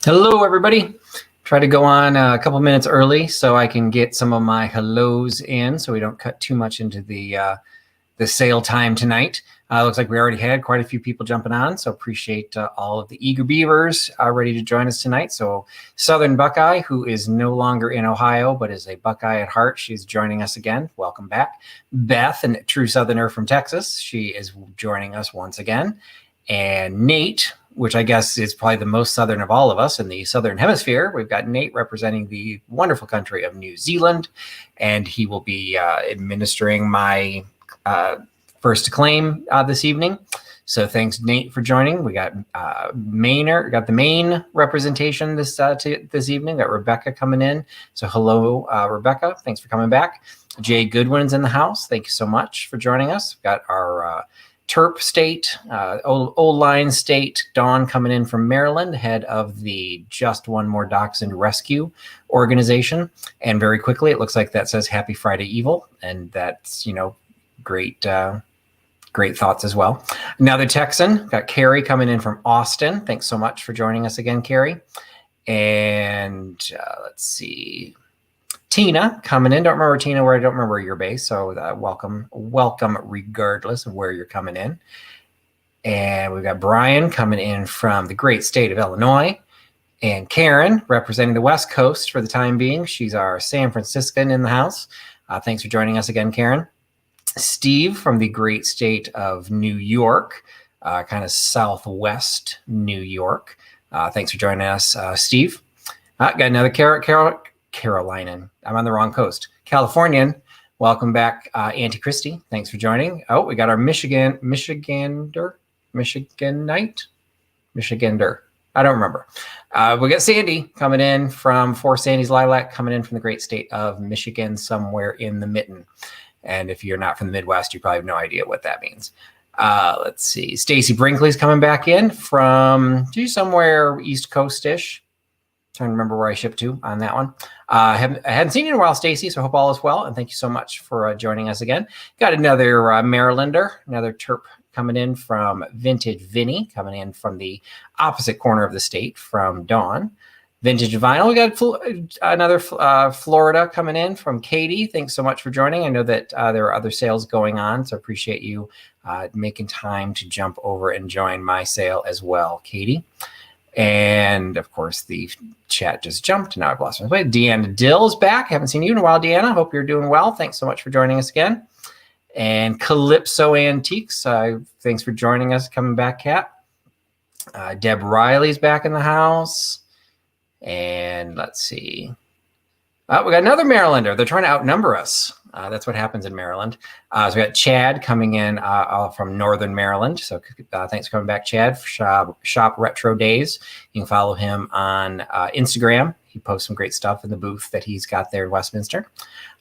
Hello, everybody. Try to go on a couple minutes early so I can get some of my hellos in so we don't cut too much into the sale time tonight. Looks like we already had quite a few people jumping on, so appreciate all of the eager beavers ready to join us tonight. So Southern Buckeye, who is no longer in Ohio but is a Buckeye at heart, she's joining us again. Welcome back. Beth, a true Southerner from Texas, she is joining us once again. And Nate, which I guess is probably the most Southern of all of us in the Southern Hemisphere. We've got Nate representing the wonderful country of New Zealand, and he will be administering my first to claim this evening. So thanks, Nate, for joining. We got the Maine representation this evening. Got Rebecca coming in. So hello, Rebecca. Thanks for coming back. Jay Goodwin's in the house. Thank you so much for joining us. We've got our Terp State, Old Line State, Dawn coming in from Maryland, head of the Just One More Dachshund Rescue organization. And very quickly, it looks like that says Happy Friday Evil. And that's, great thoughts as well. Another Texan, got Carrie coming in from Austin. Thanks so much for joining us again, Carrie. And let's see. Tina coming in. Don't remember, Tina, where I don't remember your base. So welcome regardless of where you're coming in. And we've got Brian coming in from the great state of Illinois. And Karen representing the West Coast for the time being. She's our San Franciscan in the house. Thanks for joining us again, Karen. Steve from the great state of New York, kind of southwest New York. Thanks for joining us, Steve. Got another Carolinian. I'm on the wrong coast. Californian. Welcome back, Auntie Christy. Thanks for joining. Oh, we got our Michigander. I don't remember. We got Sandy coming in from For Sandy's Lilac, coming in from the great state of Michigan, somewhere in the mitten. And if you're not from the Midwest, you probably have no idea what that means. Let's see. Stacy Brinkley's coming back in from somewhere East Coast-ish. Trying to remember where I shipped to on that one. I hadn't seen you in a while, Stacy, so I hope all is well. And thank you so much for joining us again. Got another Marylander, another Terp coming in from Vintage Vinny, coming in from the opposite corner of the state from Dawn. Vintage Vinyl, we got another Florida coming in from Katie. Thanks so much for joining. I know that there are other sales going on, so appreciate you making time to jump over and join my sale as well, Katie. And of course, the chat just jumped. Now I've lost my way. Deanna Dill's back. Haven't seen you in a while, Deanna. Hope you're doing well. Thanks so much for joining us again. And Calypso Antiques. Thanks for joining us. Coming back, Kat. Deb Riley's back in the house. And let's see. We got another Marylander. They're trying to outnumber us. That's what happens in Maryland. So we got Chad coming in from Northern Maryland. So thanks for coming back, Chad. Shop Retro Days. You can follow him on Instagram. He posts some great stuff in the booth that he's got there in Westminster.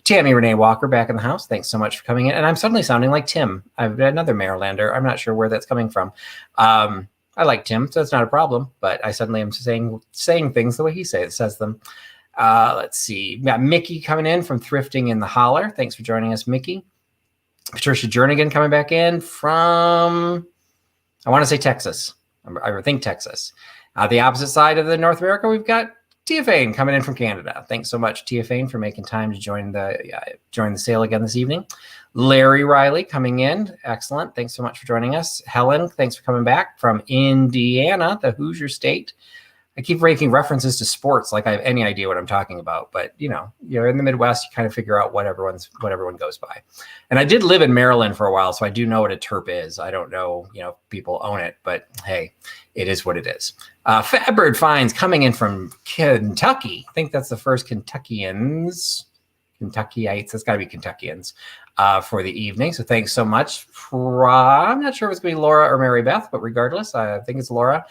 Tammy Renee Walker back in the house. Thanks so much for coming in. And I'm suddenly sounding like Tim. I've got another Marylander. I'm not sure where that's coming from. I like Tim, so that's not a problem. But I suddenly am saying things the way he says them. Let's see. We got Mickey coming in from Thrifting in the Holler. Thanks for joining us, Mickey. Patricia Jernigan coming back in from, I want to say Texas. I think Texas. The opposite side of the North America, we've got Tia Fane coming in from Canada. Thanks so much, Tia Fane, for making time to join the sale again this evening. Larry Riley coming in. Excellent. Thanks so much for joining us. Helen, thanks for coming back from Indiana, the Hoosier State. I keep making references to sports like I have any idea what I'm talking about. But, you're in the Midwest, you kind of figure out what everyone goes by. And I did live in Maryland for a while, so I do know what a Terp is. I don't know, if people own it, but hey, it is what it is. Fatbird Finds coming in from Kentucky. I think that's the first Kentuckians. Kentuckyites, that's got to be Kentuckians for the evening. So thanks so much. I'm not sure if it's going to be Laura or Mary Beth, but regardless, I think it's Laura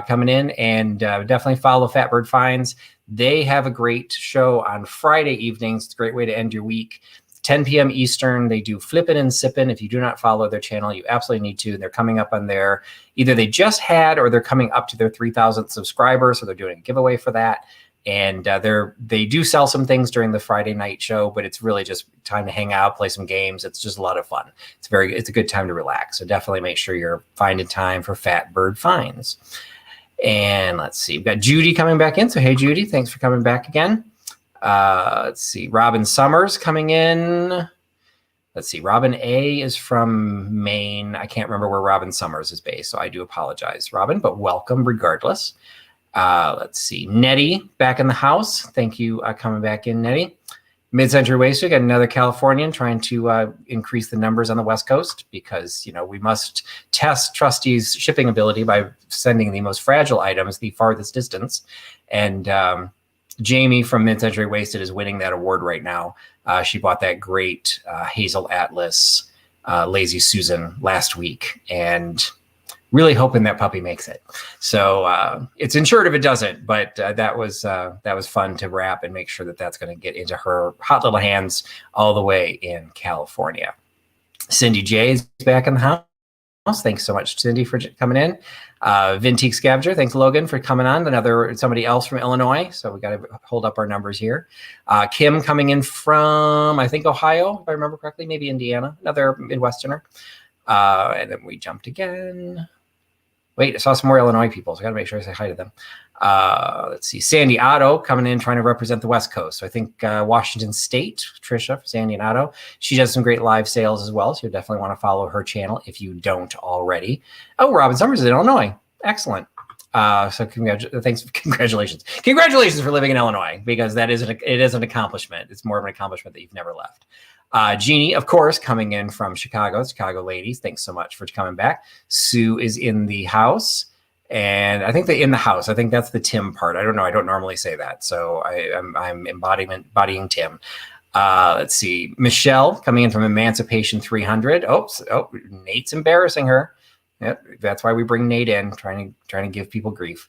coming in. And definitely follow Fatbird Finds. They have a great show on Friday evenings. It's a great way to end your week. 10 p.m. Eastern, they do Flippin' and Sippin'. If you do not follow their channel, you absolutely need to. They're coming up on either they just had or they're coming up to their 3,000th subscriber. So they're doing a giveaway for that. And they do sell some things during the Friday night show, but it's really just time to hang out, play some games. It's just a lot of fun. It's a good time to relax. So definitely make sure you're finding time for Fatbird Finds. And let's see, we've got Judy coming back in. So, hey, Judy, thanks for coming back again. Let's see, Robin Summers coming in. Let's see, Robin A is from Maine. I can't remember where Robin Summers is based, so I do apologize, Robin, but welcome regardless. Let's see, Nettie back in the house. Thank you coming back in, Nettie. Mid-Century Waster, got another Californian trying to increase the numbers on the West Coast because, we must test Trusty's shipping ability by sending the most fragile items the farthest distance. And Jamie from Mid-Century Wasted is winning that award right now. She bought that great Hazel Atlas Lazy Susan last week and really hoping that puppy makes it. So it's insured if it doesn't, but that was fun to wrap and make sure that that's going to get into her hot little hands all the way in California. Cindy J is back in the house. Thanks so much, Cindy, for coming in. Vintique Scavenger, thanks, Logan, for coming on. Somebody else from Illinois, so we got to hold up our numbers here. Kim coming in from, I think, Ohio, if I remember correctly, maybe Indiana, another Midwesterner. And then we jumped again. Wait, I saw some more Illinois people, so I got to make sure I say hi to them. Let's see, Sandy Otto coming in trying to represent the West Coast. So I think Washington State, Trisha, Sandy and Otto. She does some great live sales as well, so you definitely want to follow her channel if you don't already. Oh, Robin Summers is in Illinois. Excellent. So congratulations. Congratulations for living in Illinois, because it is an accomplishment. It's more of an accomplishment that you've never left. Jeannie, of course, coming in from Chicago ladies. Thanks so much for coming back. Sue is in the house. And I think in the house, I think that's the Tim part. I don't know. I don't normally say that. So I'm embodying Tim. Let's see. Michelle coming in from Emancipation 300. Oh, Nate's embarrassing her. Yep, that's why we bring Nate in, trying to give people grief.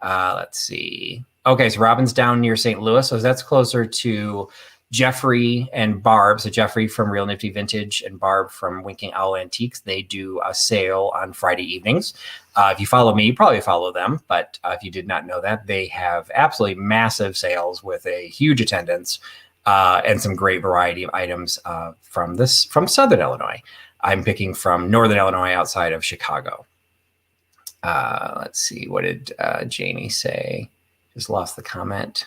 Let's see. Okay, so Robin's down near St. Louis. So that's closer to Jeffrey and Barb. So Jeffrey from Real Nifty Vintage and Barb from Winking Owl Antiques. They do a sale on Friday evenings. If you follow me, you probably follow them. But if you did not know that, they have absolutely massive sales with a huge attendance and some great variety of items from Southern Illinois. I'm picking from Northern Illinois outside of Chicago. Let's see. What did Janie say? Just lost the comment.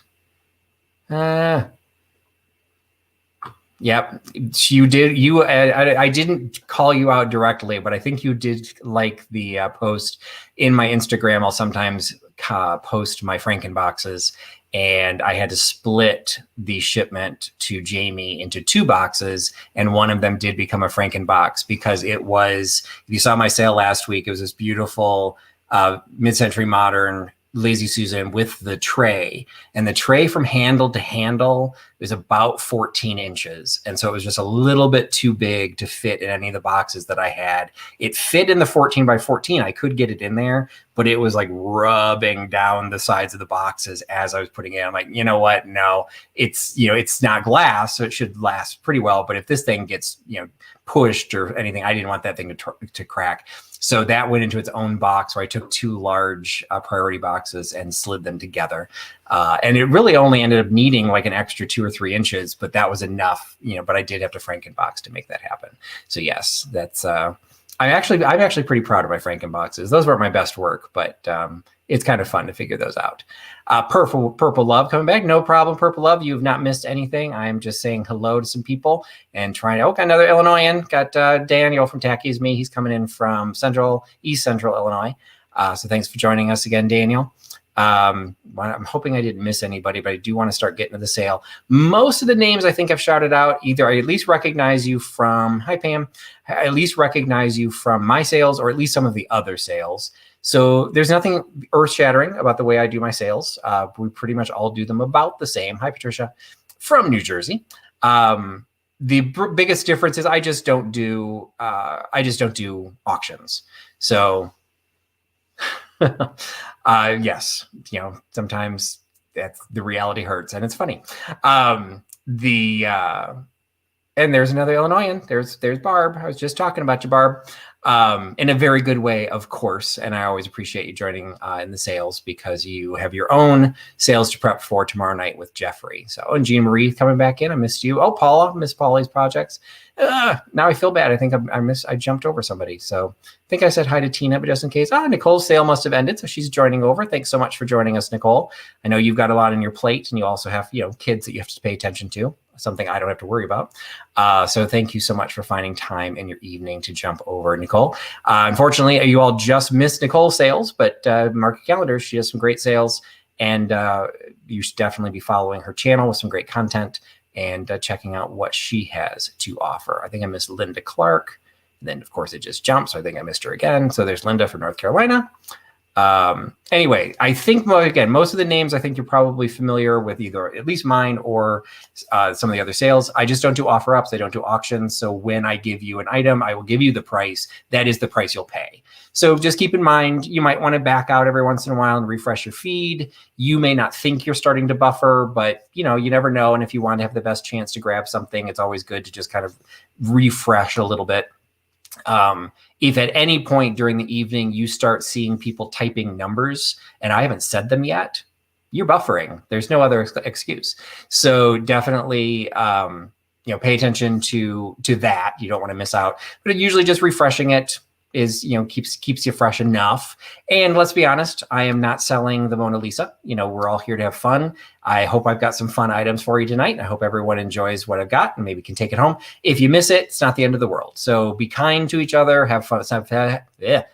Yep, you did. I didn't call you out directly, but I think you did like the post in my Instagram. I'll sometimes post my Frankenboxes, and I had to split the shipment to Jamie into 2 boxes, and one of them did become a Frankenbox because it was. If you saw my sale last week, it was this beautiful mid-century modern Lazy Susan with the tray, and the tray from handle to handle is about 14 inches. And so it was just a little bit too big to fit in any of the boxes that I had. It fit in the 14 by 14. I could get it in there, but it was like rubbing down the sides of the boxes as I was putting it in. I'm like, you know what? No, it's not glass, so it should last pretty well. But if this thing gets, pushed or anything, I didn't want that thing to crack. So that went into its own box where I took 2 large priority boxes and slid them together. And it really only ended up needing like an extra 2 or 3 inches, but that was enough, but I did have to Frankenbox to make that happen. So yes, that's, I'm actually pretty proud of my Frankenboxes. Those weren't my best work, but it's kind of fun to figure those out. Purple Love coming back. No problem, Purple Love. You've not missed anything. I'm just saying hello to some people and trying to, got another Illinoisan. Got Daniel from Tacky's Me. He's coming in from East Central Illinois. So thanks for joining us again, Daniel. I'm hoping I didn't miss anybody, but I do want to start getting to the sale. Most of the names I think I've shouted out. Either I at least recognize you from, hi Pam, I at least recognize you from my sales or at least some of the other sales. So there's nothing earth-shattering about the way I do my sales. We pretty much all do them about the same. Hi Patricia, from New Jersey. The biggest difference is I just don't do auctions. So yes, sometimes that's the reality hurts and it's funny. And there's another Illinoisan. There's Barb. I was just talking about you, Barb. In a very good way, of course. And I always appreciate you joining in the sales because you have your own sales to prep for tomorrow night with Jeffrey. So, and Jean Marie coming back in. I missed you. Oh, Paula, Miss Paula's projects. Now I feel bad. I think I jumped over somebody. So I think I said hi to Tina, but just in case. Nicole's sale must have ended. So she's joining over. Thanks so much for joining us, Nicole. I know you've got a lot on your plate and you also have, kids that you have to pay attention to. Something I don't have to worry about. So thank you so much for finding time in your evening to jump over, Nicole. Unfortunately, you all just missed Nicole's sales, but mark your calendars. She has some great sales, and you should definitely be following her channel with some great content and checking out what she has to offer. I think I missed Linda Clark. And then, of course, it just jumped, so I think I missed her again. So there's Linda from North Carolina. Anyway, I think, again, most of the names I think you're probably familiar with, either at least mine or some of the other sales. I just don't do offer ups. I don't do auctions. So when I give you an item, I will give you the price. That is the price you'll pay. So just keep in mind, you might want to back out every once in a while and refresh your feed. You may not think you're starting to buffer, but you never know. And if you want to have the best chance to grab something, it's always good to just kind of refresh a little bit. If at any point during the evening you start seeing people typing numbers and I haven't said them yet, you're buffering. There's no other excuse. So definitely, pay attention to that. You don't want to miss out. But usually just refreshing it is, keeps you fresh enough. And let's be honest, I am not selling the Mona Lisa. We're all here to have fun. I hope I've got some fun items for you tonight. I hope everyone enjoys what I've got and maybe can take it home. If you miss it, it's not the end of the world. So be kind to each other, have fun,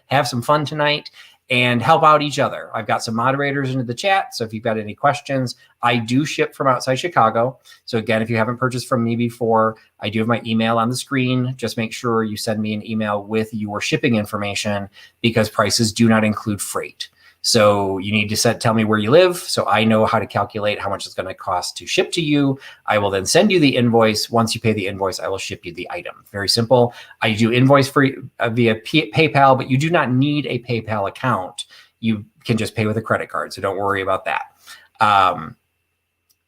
have some fun tonight, and help out each other. I've got some moderators into the chat. So if you've got any questions, I do ship from outside Chicago. So again, if you haven't purchased from me before, I do have my email on the screen. Just make sure you send me an email with your shipping information because prices do not include freight. So you need to tell me where you live so I know how to calculate how much it's going to cost to ship to you. I will then send you the invoice. Once you pay the invoice, I will ship you the item. Very simple. I do invoice free via PayPal, but you do not need a PayPal account. You can just pay with a credit card. So don't worry about that.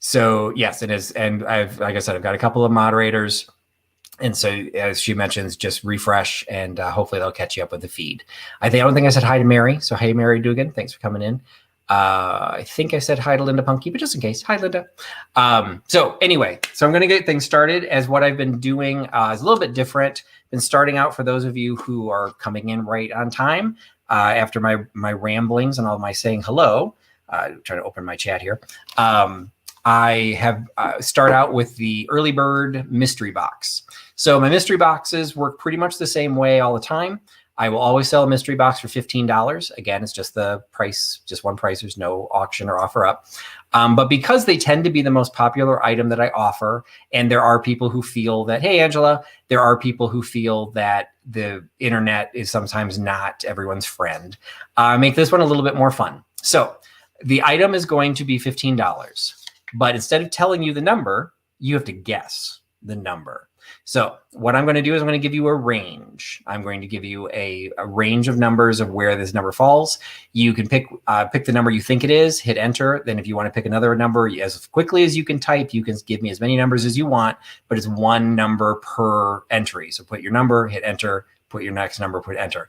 So yes, it is. And like I said, I've got a couple of moderators. And so, as she mentions, just refresh and hopefully they'll catch you up with the feed. I don't think I said hi to Mary. So, hey, Mary Dugan, thanks for coming in. I think I said hi to Linda Punky, but just in case, hi, Linda. So anyway, I'm going to get things started. As what I've been doing is a little bit different. Been starting out for those of you who are coming in right on time after my ramblings and all my saying hello. Trying to open my chat here. I have start out with the early bird mystery box. So my mystery boxes work pretty much the same way all the time. I will always sell a mystery box for $15. Again, it's just the price, just one price. There's no auction or offer up. But because they tend to be the most popular item that I offer, and there are people who feel that, hey, Angela, there are people who feel that the internet is sometimes not everyone's friend, make this one a little bit more fun. So the item is going to be $15. But instead of telling you the number, you have to guess the number. So what I'm going to do is I'm going to give you a range. I'm going to give you a range of numbers of where this number falls. You can pick the number you think it is, hit enter. Then if you want to pick another number, as quickly as you can type, you can give me as many numbers as you want, but it's one number per entry. So put your number, hit enter, put your next number, put enter.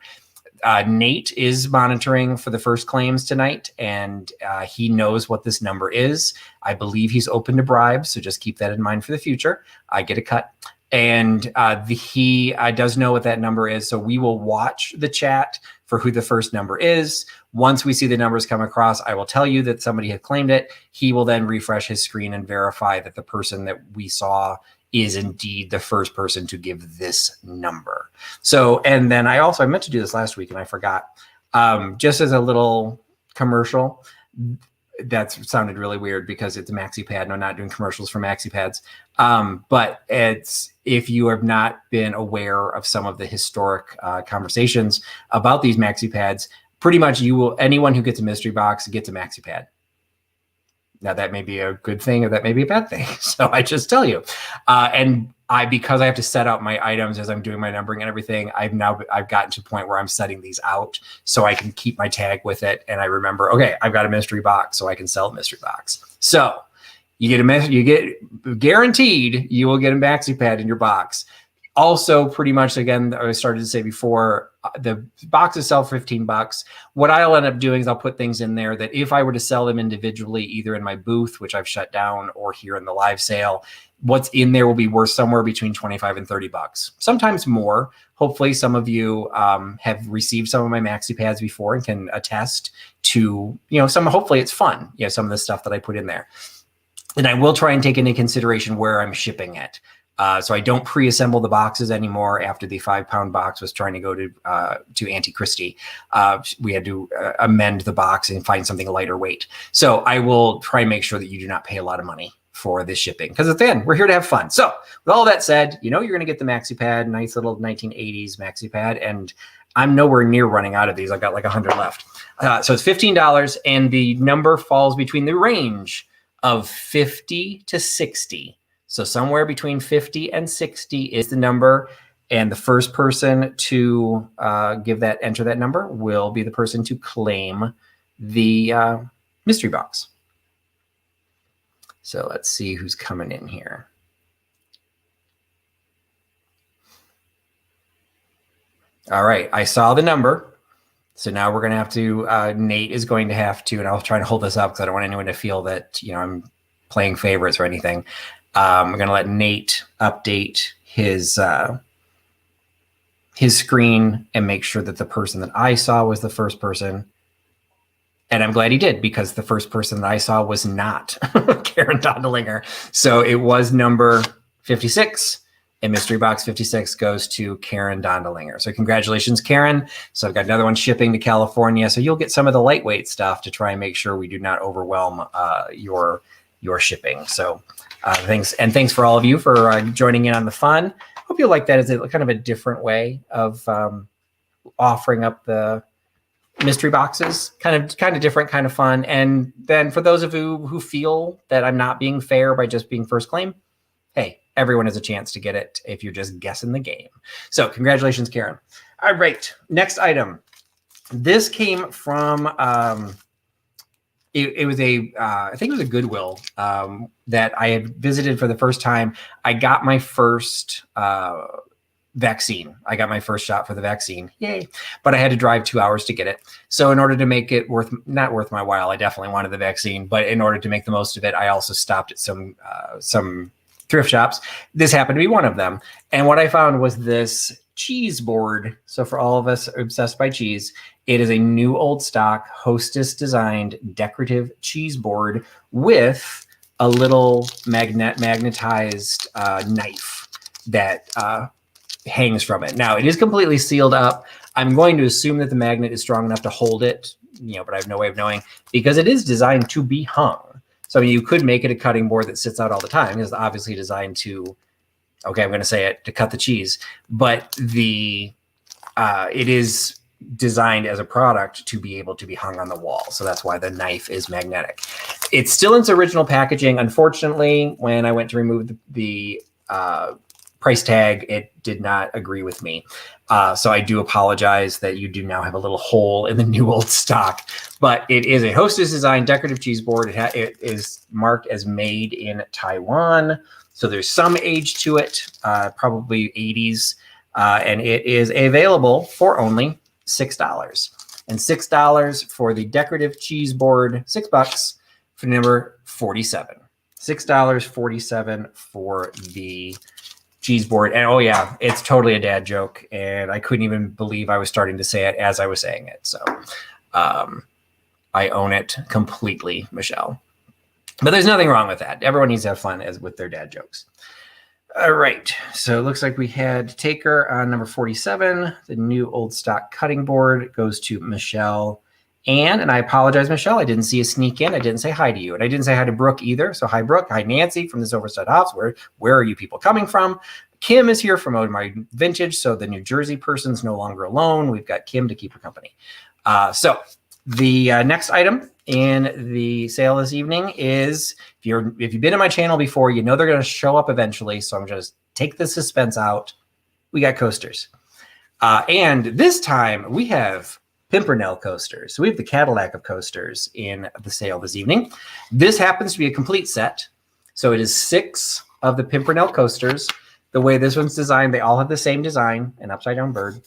Nate is monitoring for the first claims tonight, and he knows what this number is. I believe he's open to bribes, so just keep that in mind for the future. I get a cut. And he does know what that number is, so we will watch the chat for who the first number is. Once we see the numbers come across, I will tell you that somebody had claimed it. He will then refresh his screen and verify that the person that we saw is indeed the first person to give this number. So, and then I meant to do this last week and I forgot. Just as a little commercial, that sounded really weird because it's a maxi pad. No, not doing commercials for maxi pads. But it's, if you have not been aware of some of the historic conversations about these maxi pads, pretty much anyone who gets a mystery box gets a maxi pad. Now that may be a good thing or that may be a bad thing. So I just tell you. Because I have to set out my items as I'm doing my numbering and everything, I've gotten to a point where I'm setting these out so I can keep my tag with it. And I remember, okay, I've got a mystery box, so I can sell a mystery box. So You get guaranteed you will get a maxi pad in your box. Also, pretty much, again, I started to say before, the boxes sell for $15. What I'll end up doing is I'll put things in there that if I were to sell them individually, either in my booth, which I've shut down, or here in the live sale, what's in there will be worth somewhere between $25 and $30, sometimes more. Hopefully some of you have received some of my maxi pads before and can attest to, hopefully it's fun, some of the stuff that I put in there. And I will try and take into consideration where I'm shipping it. So I don't pre-assemble the boxes anymore. After the 5-pound box was trying to go to Auntie Christie, we had to amend the box and find something lighter weight. So I will try and make sure that you do not pay a lot of money for this shipping, because at the end, we're here to have fun. So with all that said, you're going to get the maxi pad, nice little 1980s maxi pad, and I'm nowhere near running out of these. I've got like 100 left. So it's $15, and the number falls between the range of 50 to 60. So somewhere between 50 and 60 is the number, and the first person to enter that number will be the person to claim the mystery box. So let's see who's coming in here. All right, I saw the number. So now we're going to have to, Nate is going to have to, and I'll try to hold this up because I don't want anyone to feel that, I'm playing favorites or anything. I'm going to let Nate update his screen and make sure that the person that I saw was the first person. And I'm glad he did, because the first person that I saw was not Karen Dondelinger. So it was number 56, and mystery box 56 goes to Karen Dondelinger. So congratulations, Karen. So I've got another one shipping to California. So you'll get some of the lightweight stuff to try and make sure we do not overwhelm your shipping. So thanks for all of you for joining in on the fun. Hope you like that as a kind of a different way of offering up the mystery boxes, kind of different, kind of fun. And then for those of you who feel that I'm not being fair by just being first claim, hey, everyone has a chance to get it if you're just guessing the game. So congratulations, Karen. All right, next item. This came from it was I think it was a Goodwill that I had visited for the first time. I got my first vaccine. I got my first shot for the vaccine. Yay. But I had to drive 2 hours to get it. So in order to make it not worth my while, I definitely wanted the vaccine, but in order to make the most of it, I also stopped at some thrift shops. This happened to be one of them. And what I found was this cheese board. So for all of us obsessed by cheese, it is a new old stock Hostess designed decorative cheese board with a little magnetized knife that hangs from it. Now it is completely sealed up. I'm going to assume that the magnet is strong enough to hold it, but I have no way of knowing, because it is designed to be hung. So I mean, you could make it a cutting board that sits out all the time. It's obviously designed to, okay, I'm going to say it, to cut the cheese, but it is designed as a product to be able to be hung on the wall. So that's why the knife is magnetic. It's still in its original packaging. Unfortunately, when I went to remove the price tag, it did not agree with me. So I do apologize that you do now have a little hole in the new old stock, but it is a Hostess design decorative cheese board. It is marked as made in Taiwan. So there's some age to it, probably 80s. And it is available for only $6. And $6 for the decorative cheese board, $6 for number 47. $6.47 for the cheese board. And oh yeah, it's totally a dad joke. And I couldn't even believe I was starting to say it as I was saying it. So I own it completely, Michelle. But there's nothing wrong with that. Everyone needs to have fun with their dad jokes. All right. So it looks like we had Taker on number 47. The new old stock cutting board goes to Michelle Ann. And I apologize, Michelle. I didn't see you sneak in. I didn't say hi to you. And I didn't say hi to Brooke either. So hi, Brooke. Hi, Nancy from the Silverstead Hops. Where are you people coming from? Kim is here from My Vintage. So the New Jersey person's no longer alone. We've got Kim to keep her company. So the next item in the sale this evening is, if you've been in my channel before, you know they're going to show up eventually. So I'm going to take the suspense out. We got coasters. And this time we have Pimpernell Coasters. So we have the Cadillac of Coasters in the sale this evening. This happens to be a complete set. So it is 6 of the Pimpernell Coasters. The way this one's designed, they all have the same design, an upside down bird.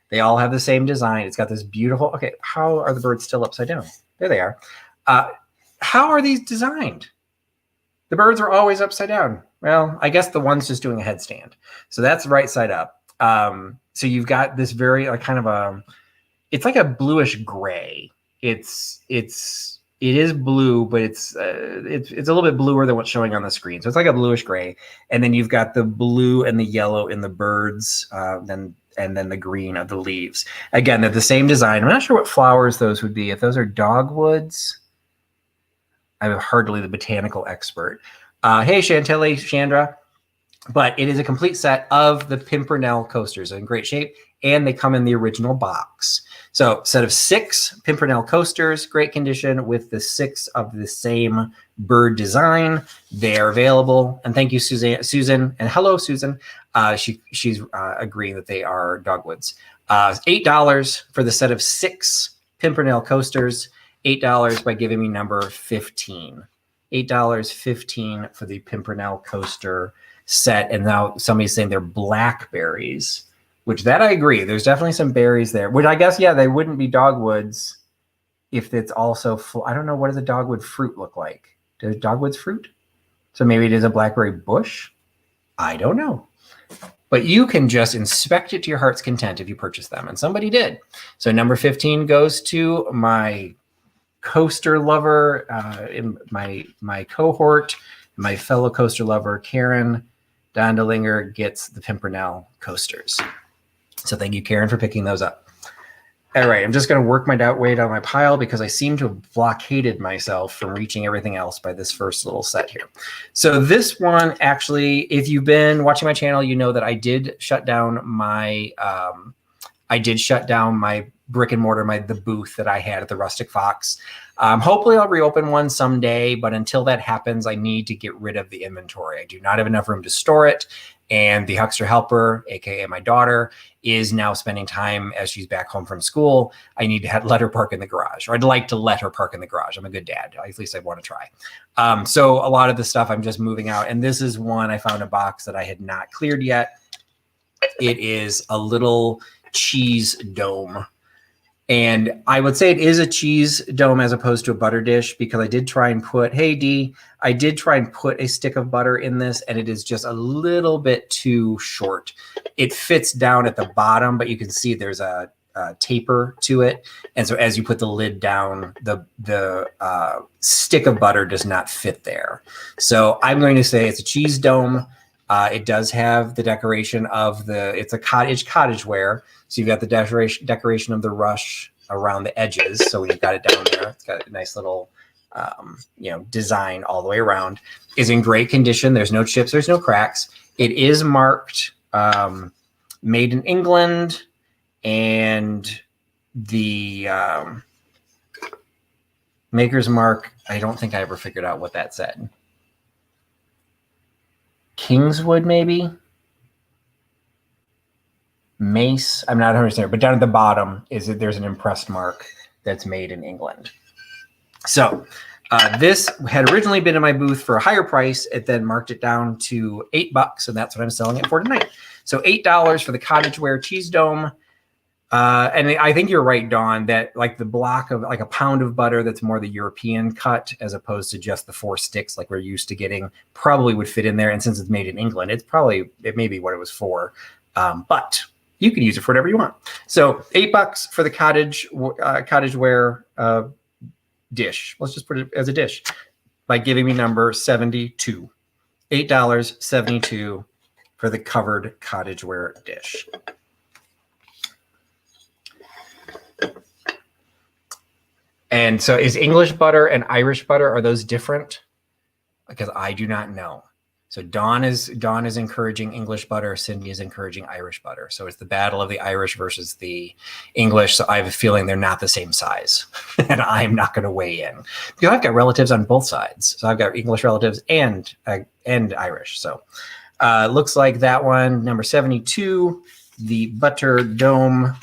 They all have the same design. It's got this beautiful, okay, how are the birds still upside down? There they are. How are these designed? The birds are always upside down. Well, I guess the one's just doing a headstand. So that's right side up. So you've got this very kind of a, it's like a bluish gray. It is blue, but it's a little bit bluer than what's showing on the screen. So it's like a bluish gray. And then you've got the blue and the yellow in the birds, and then the green of the leaves. Again, they're the same design. I'm not sure what flowers those would be. If those are dogwoods, I'm hardly the botanical expert. Hey, Chantilly, Chandra. But it is a complete set of the Pimpernell Coasters in great shape, and they come in the original box. So set of 6 Pimpernell Coasters, great condition with the 6 of the same bird design. They are available. And thank you, Susan. And hello, Susan. She's agreeing that they are dogwoods. $8 for the set of 6 Pimpernell Coasters. $8 by giving me number 15. $8.15 for the Pimpernell Coaster set. And now somebody's saying they're blackberries, which that I agree. There's definitely some berries there, which I guess, yeah, they wouldn't be dogwoods if it's also full. I don't know. What does a dogwood fruit look like? Does dogwoods fruit? So maybe it is a blackberry bush. I don't know. But you can just inspect it to your heart's content if you purchase them. And somebody did. So number 15 goes to my coaster lover, in my cohort, my fellow coaster lover, Karen Dondelinger, gets the Pimpernell Coasters. So thank you, Karen, for picking those up. All right, I'm just going to work my way down my pile because I seem to have blockaded myself from reaching everything else by this first little set here. So this one, actually, if you've been watching my channel, you know that I did shut down my brick and mortar, the booth that I had at the Rustic Fox. Hopefully I'll reopen one someday, but until that happens, I need to get rid of the inventory. I do not have enough room to store it. And the Huckster helper, AKA my daughter, is now spending time as she's back home from school. I need to let her park in the garage, or I'd like to let her park in the garage. I'm a good dad. At least I want to try. So a lot of the stuff I'm just moving out. And this is one I found a box that I had not cleared yet. It is a little cheese dome. And I would say it is a cheese dome as opposed to a butter dish, because I did try and put, hey, Dee, I did try and put a stick of butter in this, and it is just a little bit too short. It fits down at the bottom, but you can see there's a taper to it. And so as you put the lid down, the stick of butter does not fit there. So I'm going to say it's a cheese dome. It does have the decoration of it's a cottage wear. So you've got the decoration of the rush around the edges. So you've got it down there. It's got a nice little, design all the way around. Is in great condition. There's no chips. There's no cracks. It is marked made in England, and the maker's mark, I don't think I ever figured out what that said. Kingswood, maybe? Mace, I'm not 100%, but down at the bottom there's an impressed mark that's made in England. So this had originally been in my booth for a higher price. It then marked it down to $8, and that's what I'm selling it for tonight. So $8 for the cottage wear cheese dome. And I think you're right, Dawn, that like the block of like a pound of butter that's more the European cut as opposed to just the 4 sticks like we're used to getting probably would fit in there. And since it's made in England, it may be what it was for. But you can use it for whatever you want. So $8 for the cottage wear dish. Let's just put it as a dish by giving me number 72. $8.72 for the covered cottage wear dish. And so is English butter and Irish butter, are those different? Because I do not know. So Dawn is encouraging English butter. Cindy is encouraging Irish butter. So it's the battle of the Irish versus the English. So I have a feeling they're not the same size. And I'm not going to weigh in. Because I've got relatives on both sides. So I've got English relatives and Irish. So looks like that one, number 72, the butter dome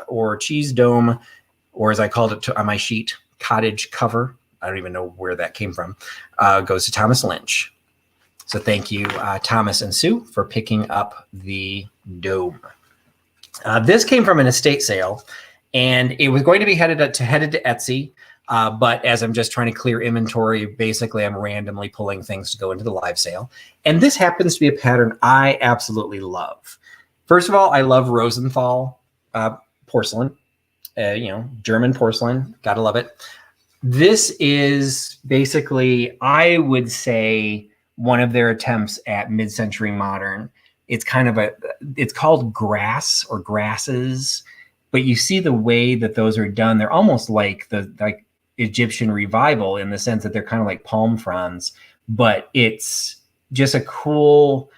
or cheese dome, or as I called it on my sheet, cottage cover. I don't even know where that came from, goes to Thomas Lynch. So thank you, Thomas and Sue, for picking up the dome. This came from an estate sale, and it was going to be headed to Etsy. But as I'm just trying to clear inventory, basically I'm randomly pulling things to go into the live sale. And this happens to be a pattern I absolutely love. First of all, I love Rosenthal porcelain, German porcelain. Gotta love it. This is basically, I would say, one of their attempts at mid-century modern. It's it's called grass or grasses, but you see the way that those are done. They're almost like the Egyptian revival in the sense that they're kind of like palm fronds, but it's just a cool,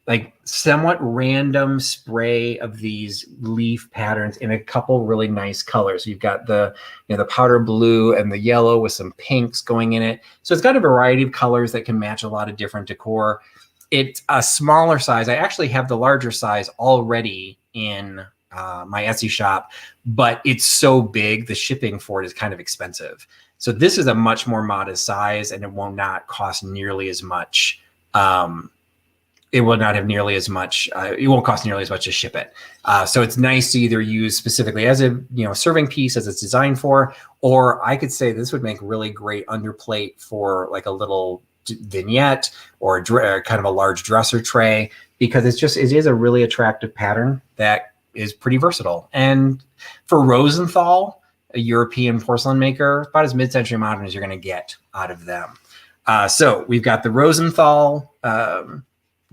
like somewhat random spray of these leaf patterns in a couple really nice colors. You've got the powder blue and the yellow with some pinks going in it. So it's got a variety of colors that can match a lot of different decor. It's a smaller size. I actually have the larger size already in my Etsy shop, but it's so big, the shipping for it is kind of expensive. So this is a much more modest size, and it will not cost nearly as much. It will not have nearly as much. It won't cost nearly as much to ship it. So it's nice to either use specifically as a serving piece as it's designed for, or I could say this would make really great underplate for like a little vignette or kind of a large dresser tray, because it is a really attractive pattern that is pretty versatile. And for Rosenthal, a European porcelain maker, about as mid-century modern as you're going to get out of them. So we've got the Rosenthal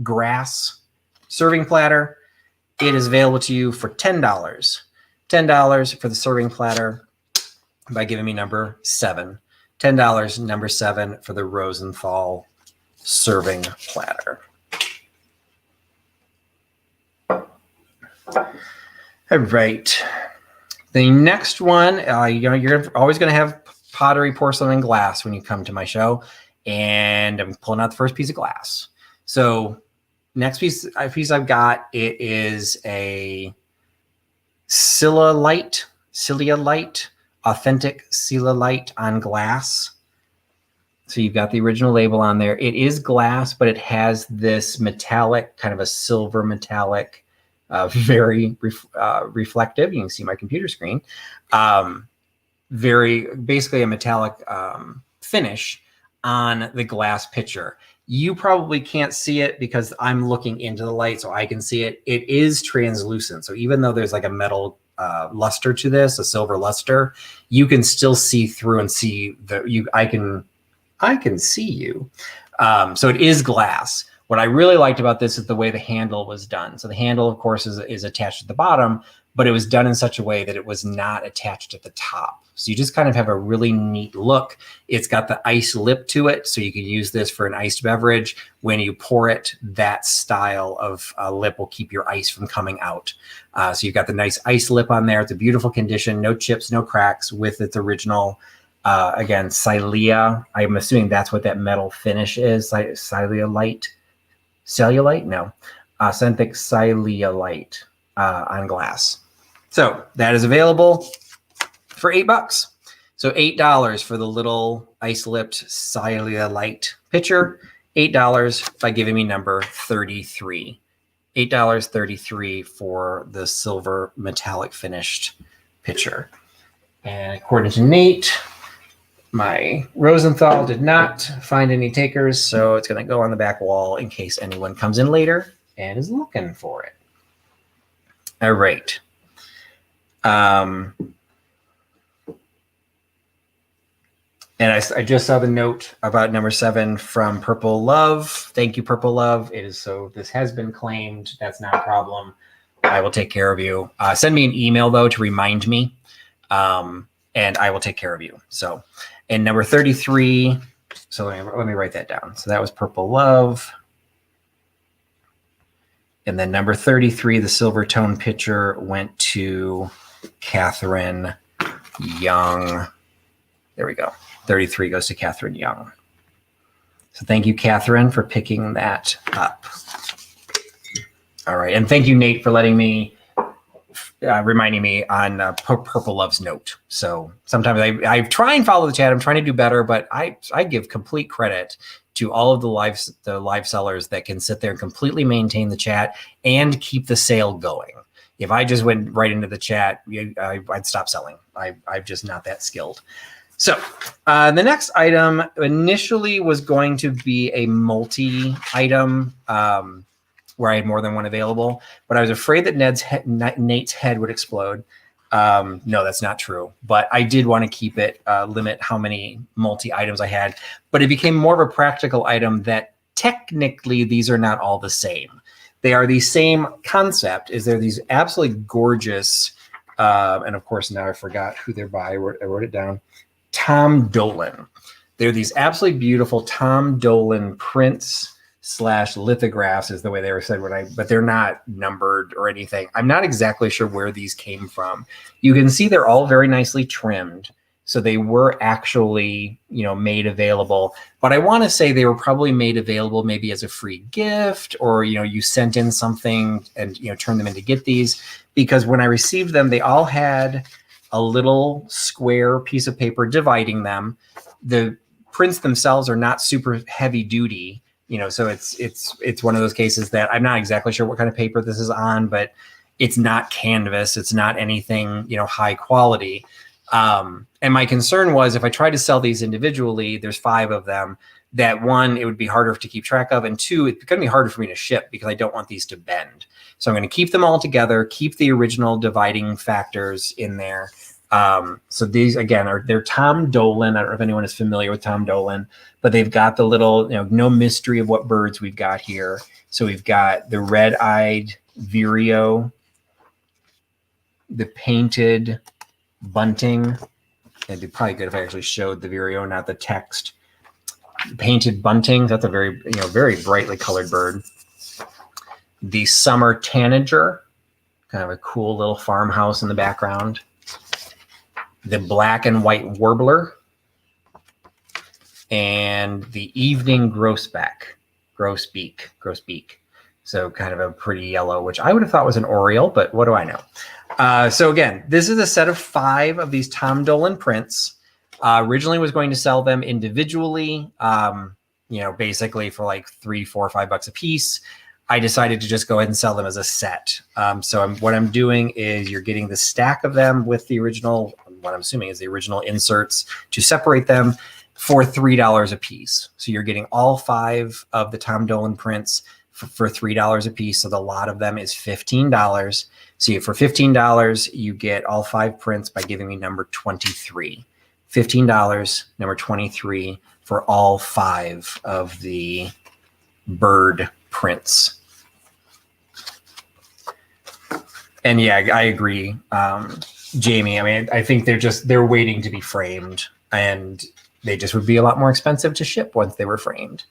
grass serving platter. It is available to you for $10. $10 for the serving platter by giving me number 7. $10, number 7 for the Rosenthal serving platter. All right. The next one, you're always going to have pottery, porcelain, and glass when you come to my show. And I'm pulling out the first piece of glass. So next piece I've got, it is a Cilia-lite, authentic Cilia-lite on glass. So you've got the original label on there. It is glass, but it has this metallic, kind of a silver metallic, very reflective. You can see my computer screen. Basically a metallic finish on the glass pitcher. You probably can't see it because I'm looking into the light so I can see it. It is translucent. So even though there's like a metal luster to this, a silver luster, you can still see through and see I can see you. So it is glass. What I really liked about this is the way the handle was done. So the handle, of course, is attached at the bottom, but it was done in such a way that it was not attached at the top. So you just kind of have a really neat look. It's got the ice lip to it, so you can use this for an iced beverage. When you pour it, that style of lip will keep your ice from coming out. So you've got the nice ice lip on there. It's a beautiful condition, no chips, no cracks, with its original, again, Cilia. I'm assuming that's what that metal finish is, Cilia-lite. Cellulite? No. Authentic Cilia-lite on glass. So that is available for $8. So $8 for the little ice-lipped Cilia-lite pitcher. $8 by giving me number 33. $8.33 for the silver metallic finished pitcher. And according to Nate, my Rosenthal did not find any takers, so it's going to go on the back wall in case anyone comes in later and is looking for it. All right. And I just saw the note about number 7 from Purple Love. Thank you, Purple Love. This has been claimed. That's not a problem. I will take care of you. Send me an email, though, to remind me, and I will take care of you. So, and number 33, so let me write that down. So that was Purple Love. And then number 33, the silver tone pitcher, went to Catherine Young. There we go. 33 goes to Catherine Young. So thank you, Catherine, for picking that up. All right. And thank you, Nate, for letting me reminding me on Purple Love's note. So sometimes I try and follow the chat. I'm trying to do better, but I give complete credit to all of the live sellers that can sit there and completely maintain the chat and keep the sale going. If I just went right into the chat, I'd stop selling. I'm just not that skilled. So the next item initially was going to be a multi-item where I had more than one available, but I was afraid that Nate's head would explode. No, that's not true. But I did want to keep it, limit how many multi-items I had. But it became more of a practical item that technically these are not all the same. They are the same concept. Is they're these absolutely gorgeous, and of course now I forgot who they're by. I wrote it down. Tom Dolan. They're these absolutely beautiful Tom Dolan prints / lithographs is the way they were said but they're not numbered or anything. I'm not exactly sure where these came from. You can see they're all very nicely trimmed. So they were actually, made available, but I want to say they were probably made available maybe as a free gift, or, you sent in something and, turned them in to get these, because when I received them, they all had a little square piece of paper dividing them. The prints themselves are not super heavy duty, so it's one of those cases that I'm not exactly sure what kind of paper this is on, but it's not canvas. It's not anything, high quality. And my concern was if I tried to sell these individually, there's 5 of them, that one, it would be harder to keep track of. And 2, it's going to be harder for me to ship because I don't want these to bend. So I'm going to keep them all together, keep the original dividing factors in there. So these, again, they're Tom Dolan. I don't know if anyone is familiar with Tom Dolan, but they've got the little, no mystery of what birds we've got here. So we've got the red-eyed Vireo, the painted Bunting. It'd be probably good if I actually showed the Vireo, not the text. Painted Bunting. That's a very, very brightly colored bird. The summer tanager, kind of a cool little farmhouse in the background. The black and white warbler, and the evening grosbeak. So kind of a pretty yellow, which I would have thought was an oriole, but what do I know? So again, this is a set of 5 of these Tom Dolan prints. Originally was going to sell them individually, basically for like $3, $4, $5 a piece. I decided to just go ahead and sell them as a set. What I'm doing is you're getting the stack of them with the original, what I'm assuming is the original inserts to separate them for $3 a piece. So you're getting all 5 of the Tom Dolan prints for $3 a piece. So the lot of them is $15. So for $15, you get all 5 prints by giving me number 23. $15, number 23 for all 5 of the bird prints. And yeah, I agree, Jamie. I mean, I think they're waiting to be framed, and they just would be a lot more expensive to ship once they were framed.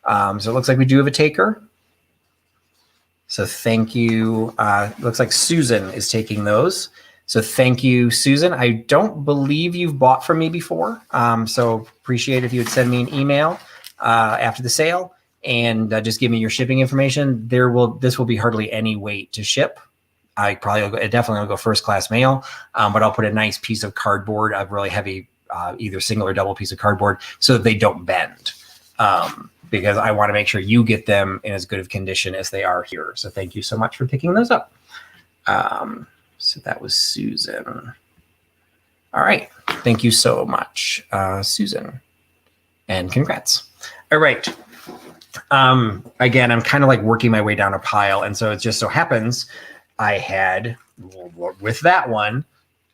So it looks like we do have a taker. So thank you. Looks like Susan is taking those. So thank you, Susan. I don't believe you've bought from me before. So appreciate if you would send me an email after the sale and just give me your shipping information. This will be hardly any weight to ship. I definitely will go first class mail, but I'll put a nice piece of cardboard, a really heavy, either single or double piece of cardboard, so that they don't bend. Because I want to make sure you get them in as good of condition as they are here. So thank you so much for picking those up. So that was Susan. All right. Thank you so much, Susan. And congrats. All right. Again, I'm kind of like working my way down a pile. And so it just so happens I had, with that one,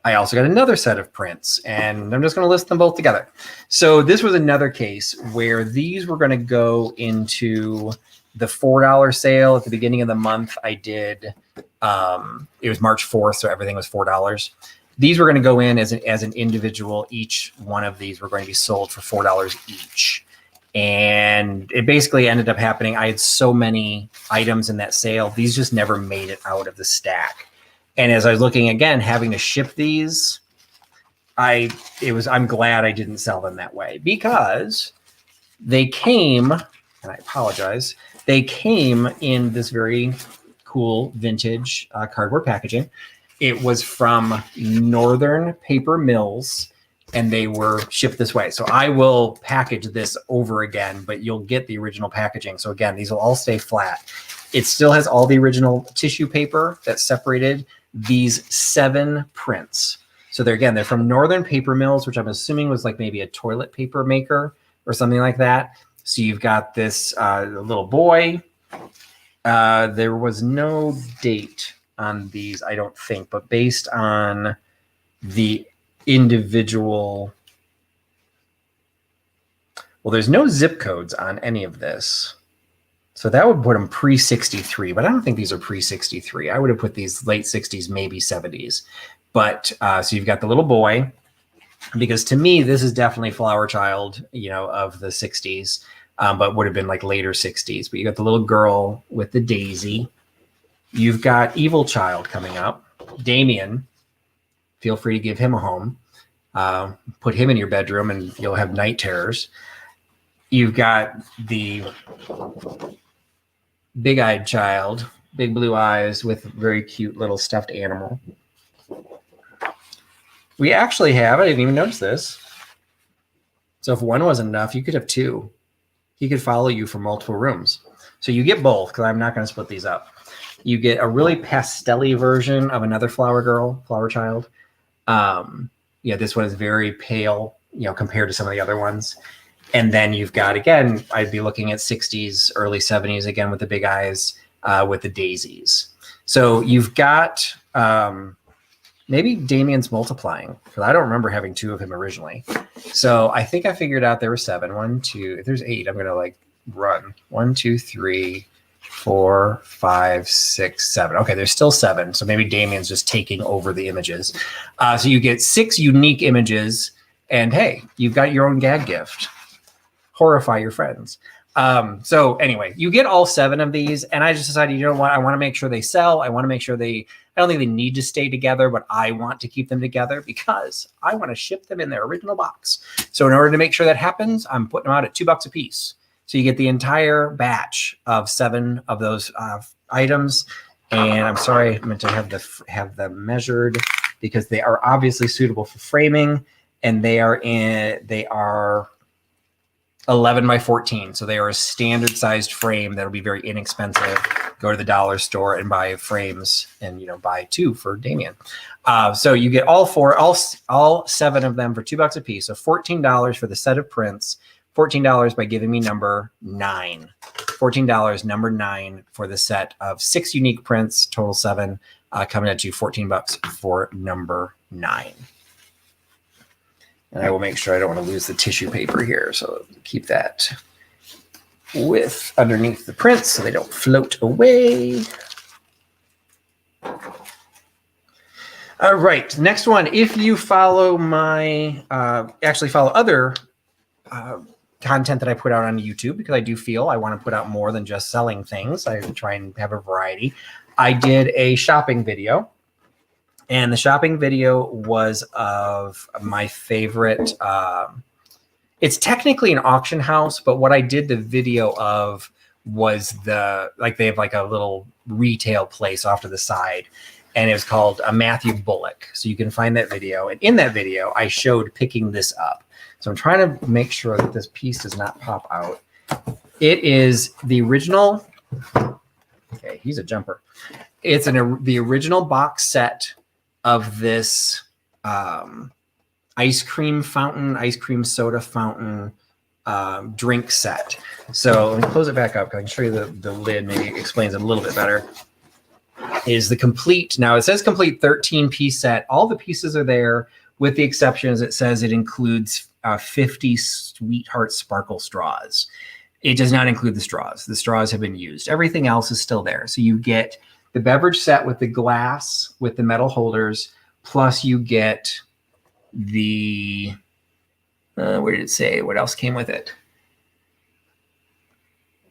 I also got another set of prints, and I'm just going to list them both together. So this was another case where these were going to go into the $4 sale at the beginning of the month. I did, it was March 4th, so everything was $4. These were going to go in as an individual. Each one of these were going to be sold for $4 each. And it basically ended up happening. I had so many items in that sale. These just never made it out of the stack. And as I was looking again, having to ship these, I'm glad I didn't sell them that way, because they came, and I apologize, they came in this very cool vintage cardboard packaging. it was from Northern Paper Mills, and they were shipped this way. So I will package this over again, but you'll get the original packaging. So again, these will all stay flat. It still has all the original tissue paper that separated these 7 prints. So they're from Northern Paper Mills, which I'm assuming was like maybe a toilet paper maker or something like that. So you've got this little boy. There was no date on these, I don't think, but based on the individual, well, there's no zip codes on any of this. So that would put them pre-63, but I don't think these are pre-63. I would have put these late 60s, maybe 70s. But so you've got the little boy, because to me, this is definitely Flower Child, of the 60s, but would have been like later 60s. But you got the little girl with the daisy. You've got Evil Child coming up. Damien, feel free to give him a home. Put him in your bedroom and you'll have night terrors. You've got the Big-Eyed Child, big blue eyes with a very cute little stuffed animal. We actually have, I didn't even notice this. So if one wasn't enough, you could have 2. He could follow you from multiple rooms. So you get both, because I'm not going to split these up. You get a really pastel-y version of another Flower Child. This one is very pale, compared to some of the other ones. And then you've got, again, I'd be looking at 60s, early 70s, again, with the big eyes, with the daisies. So you've got, maybe Damien's multiplying, because I don't remember having 2 of him originally. So I think I figured out there were 7. 1, 2, if there's 8, I'm going to run. 1, 2, 3, 4, 5, 6, 7. Okay, there's still 7. So maybe Damien's just taking over the images. So you get 6 unique images, and hey, you've got your own gag gift. Horrify your friends. So anyway, you get all 7 of these, and I just decided, you know what? I want to make sure they sell. I want to make sure I don't think they need to stay together, but I want to keep them together because I want to ship them in their original box. So in order to make sure that happens, I'm putting them out at $2 a piece. So you get the entire batch of 7 of those items. And I'm sorry, I meant to have them measured because they are obviously suitable for framing, and they are 11 by 14. So they are a standard sized frame that'll be very inexpensive. Go to the dollar store and buy frames, and buy 2 for Damien. So you get all 7 of them for $2 a piece. So $14 for the set of prints. $14 by giving me number 9. $14, number 9 for the set of 6 unique prints, total 7, coming at you $14 for number 9. And I will make sure I don't want to lose the tissue paper here. So keep that with underneath the prints so they don't float away. All right, next one. If you follow follow other content that I put out on YouTube, because I do feel I want to put out more than just selling things. I try and have a variety. I did a shopping video. And the shopping video was of my favorite. It's technically an auction house, but what I did the video of was they have like a little retail place off to the side, and it was called Matthew Bullock. So you can find that video. And in that video, I showed picking this up. So I'm trying to make sure that this piece does not pop out. It is the original. Okay, he's a jumper. It's the original box set of this ice cream soda fountain drink set. So let me close it back up. I can show you the lid, maybe explains it a little bit better. Is the complete, now it says complete 13-piece set. All the pieces are there with the exceptions. It says it includes 50 Sweetheart Sparkle straws. It does not include the straws. The straws have been used. Everything else is still there. So you get the beverage set with the glass, with the metal holders, plus you get the, where did it say? What else came with it?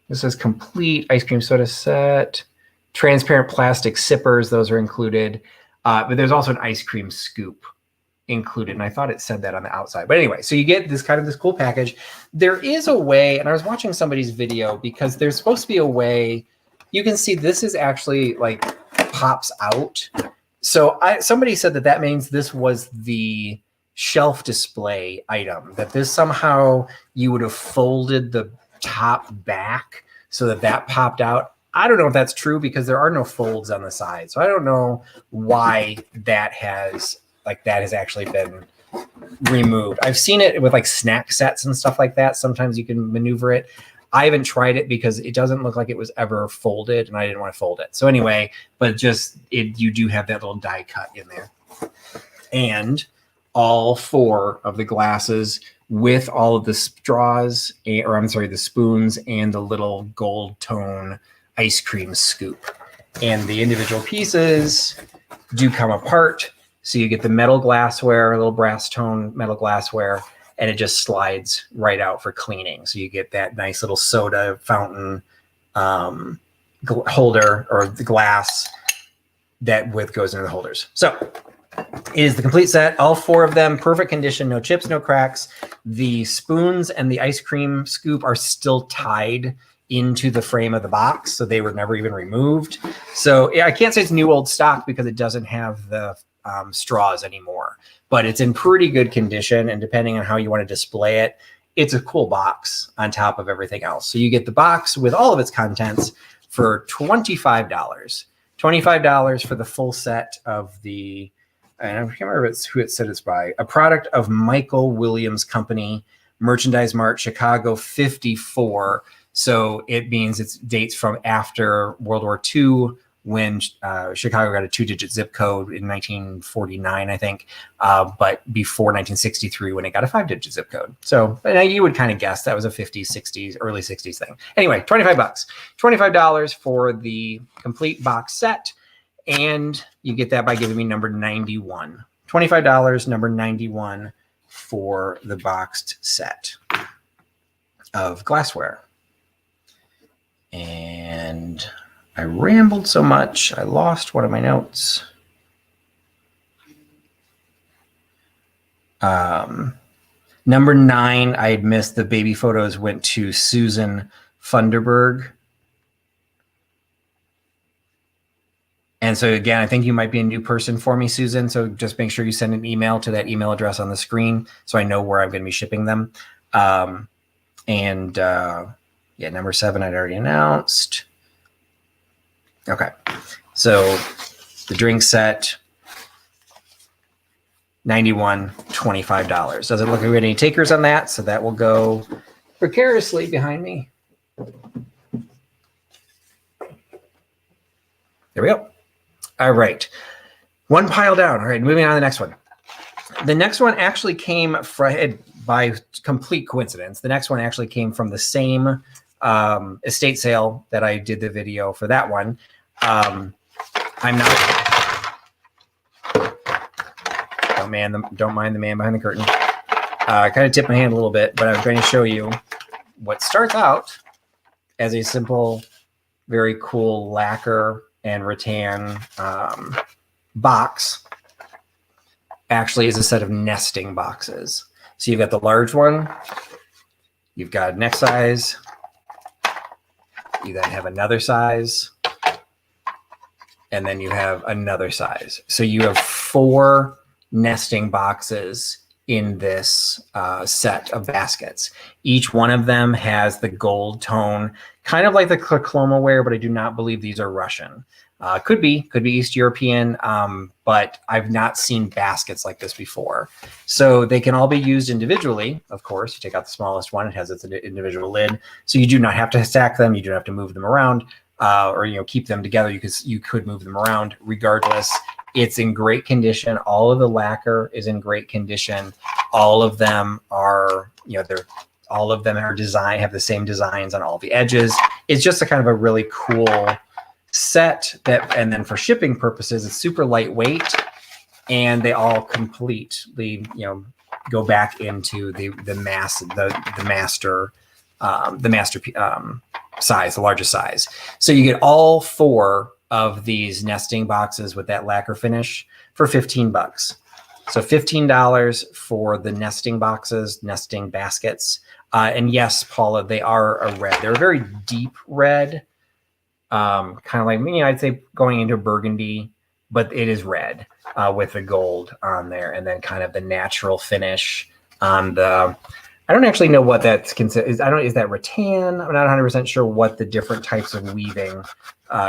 This says complete ice cream soda set, transparent plastic sippers. Those are included. But there's also an ice cream scoop included. And I thought it said that on the outside. But anyway, so you get this cool package. There is a way, and I was watching somebody's video because there's supposed to be a way. You can see this is actually like pops out. So somebody said that means this was the shelf display item, that this somehow you would have folded the top back so that popped out. I don't know if that's true because there are no folds on the side. So I don't know why that has actually been removed. I've seen it with like snack sets and stuff like that. Sometimes you can maneuver it. I haven't tried it because it doesn't look like it was ever folded and I didn't want to fold it. So anyway, but you do have that little die cut in there. And all 4 of the glasses with all of the straws, the spoons and the little gold tone ice cream scoop. And the individual pieces do come apart. So you get the metal glassware, a little brass tone metal glassware, and it just slides right out for cleaning. So you get that nice little soda fountain holder, or the glass that goes into the holders. So it is the complete set. All 4 of them, perfect condition, no chips, no cracks. The spoons and the ice cream scoop are still tied into the frame of the box, so they were never even removed. So yeah, I can't say it's new old stock because it doesn't have the straws anymore, but it's in pretty good condition. And depending on how you want to display it, it's a cool box on top of everything else. So you get the box with all of its contents for $25. $25 for the full set of the, and I can't remember who it said it's by, a product of Michael Williams Company, Merchandise Mart, Chicago 54. So it means it's dates from after World War II, when Chicago got a 2-digit zip code in 1949, I think, but before 1963 when it got a 5-digit zip code. So you would kind of guess that was a 50s, 60s, early 60s thing. Anyway, $25. $25 for the complete box set, and you get that by giving me number 91. $25, number 91 for the boxed set of glassware. And I rambled so much, I lost one of my notes. Number 9, I had missed. The baby photos went to Susan Funderburg. And so again, I think you might be a new person for me, Susan. So just make sure you send an email to that email address on the screen so I know where I'm going to be shipping them. Yeah, number 7 I'd already announced. Okay, so the drink set, $91, $25. Doesn't look like we had any takers on that, so that will go precariously behind me. There we go. All right, one pile down. All right, moving on to the next one. The next one actually came from, by complete coincidence, the next one actually came from the same estate sale that I did the video for that one. I'm not. Don't mind the man behind the curtain. I kind of tipped my hand a little bit, but I'm going to show you what starts out as a simple, very cool lacquer and rattan box. Actually, is a set of nesting boxes. So you've got the large one. You've got next size. You then have another size. And then you have another size. So you have 4 nesting boxes in this set of baskets. Each one of them has the gold tone, kind of like the Clocloma ware, but I do not believe these are Russian. Could be East European, but I've not seen baskets like this before. So they can all be used individually. Of course, you take out the smallest one, it has its individual lid. So you do not have to stack them. You don't have to move them around. Or keep them together. You could move them around. Regardless, it's in great condition. All of the lacquer is in great condition. All of them are, all of them are have the same designs on all the edges. It's just a kind of a really cool set and then for shipping purposes, it's super lightweight, and they all completely, go back into the master size, the largest size. So you get all 4 of these nesting boxes with that lacquer finish for $15. So $15 for the nesting boxes, nesting baskets. And yes, Paula, they are a red. They're a very deep red, kind of like, I'd say going into burgundy. but it is red with the gold on there, and then kind of the natural finish on the. I don't actually know what that's considered. Is that rattan? I'm not 100% sure what the different types of weaving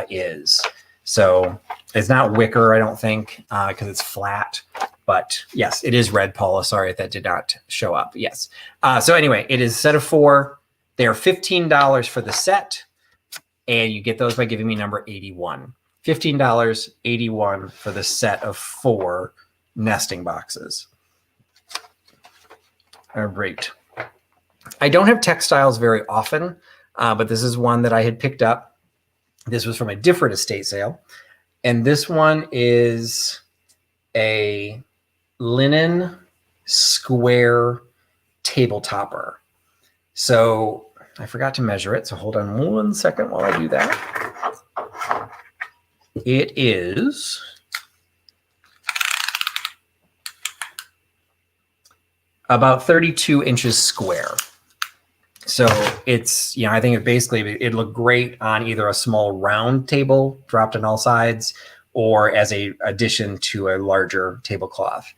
is. So it's not wicker, I don't think, because it's flat. But yes, it is red, Paula. Sorry if that did not show up. Yes. So anyway, it is a set of 4. They are $15 for the set, and you get those by giving me number 81. $15, 81 for the set of 4 nesting boxes. All right. I don't have textiles very often, but this is one that I had picked up. This was from a different estate sale. And this one is a linen square table topper. So I forgot to measure it. So hold on 1 second while I do that. It is about 32 inches square. So it's, I think it looked great on either a small round table dropped on all sides or as a addition to a larger tablecloth.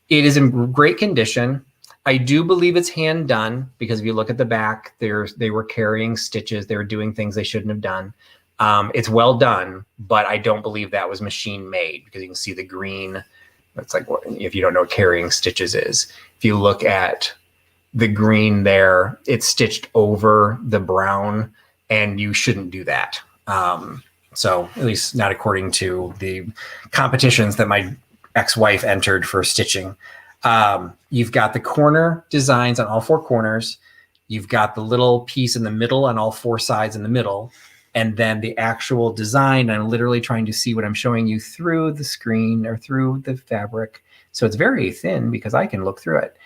It is in great condition. I do believe it's hand done because if you look at the back, they were carrying stitches. They were doing things they shouldn't have done. It's well done, but I don't believe that was machine made because you can see the green. It's like, if you don't know what carrying stitches is, if you look at the green there, it's stitched over the brown, and you shouldn't do that. So at least not according to the competitions that my ex-wife entered for stitching. You've got the corner designs on all 4 corners. You've got the little piece in the middle on all 4 sides in the middle. And then the actual design, I'm literally trying to see what I'm showing you through the screen or through the fabric. So it's very thin because I can look through it.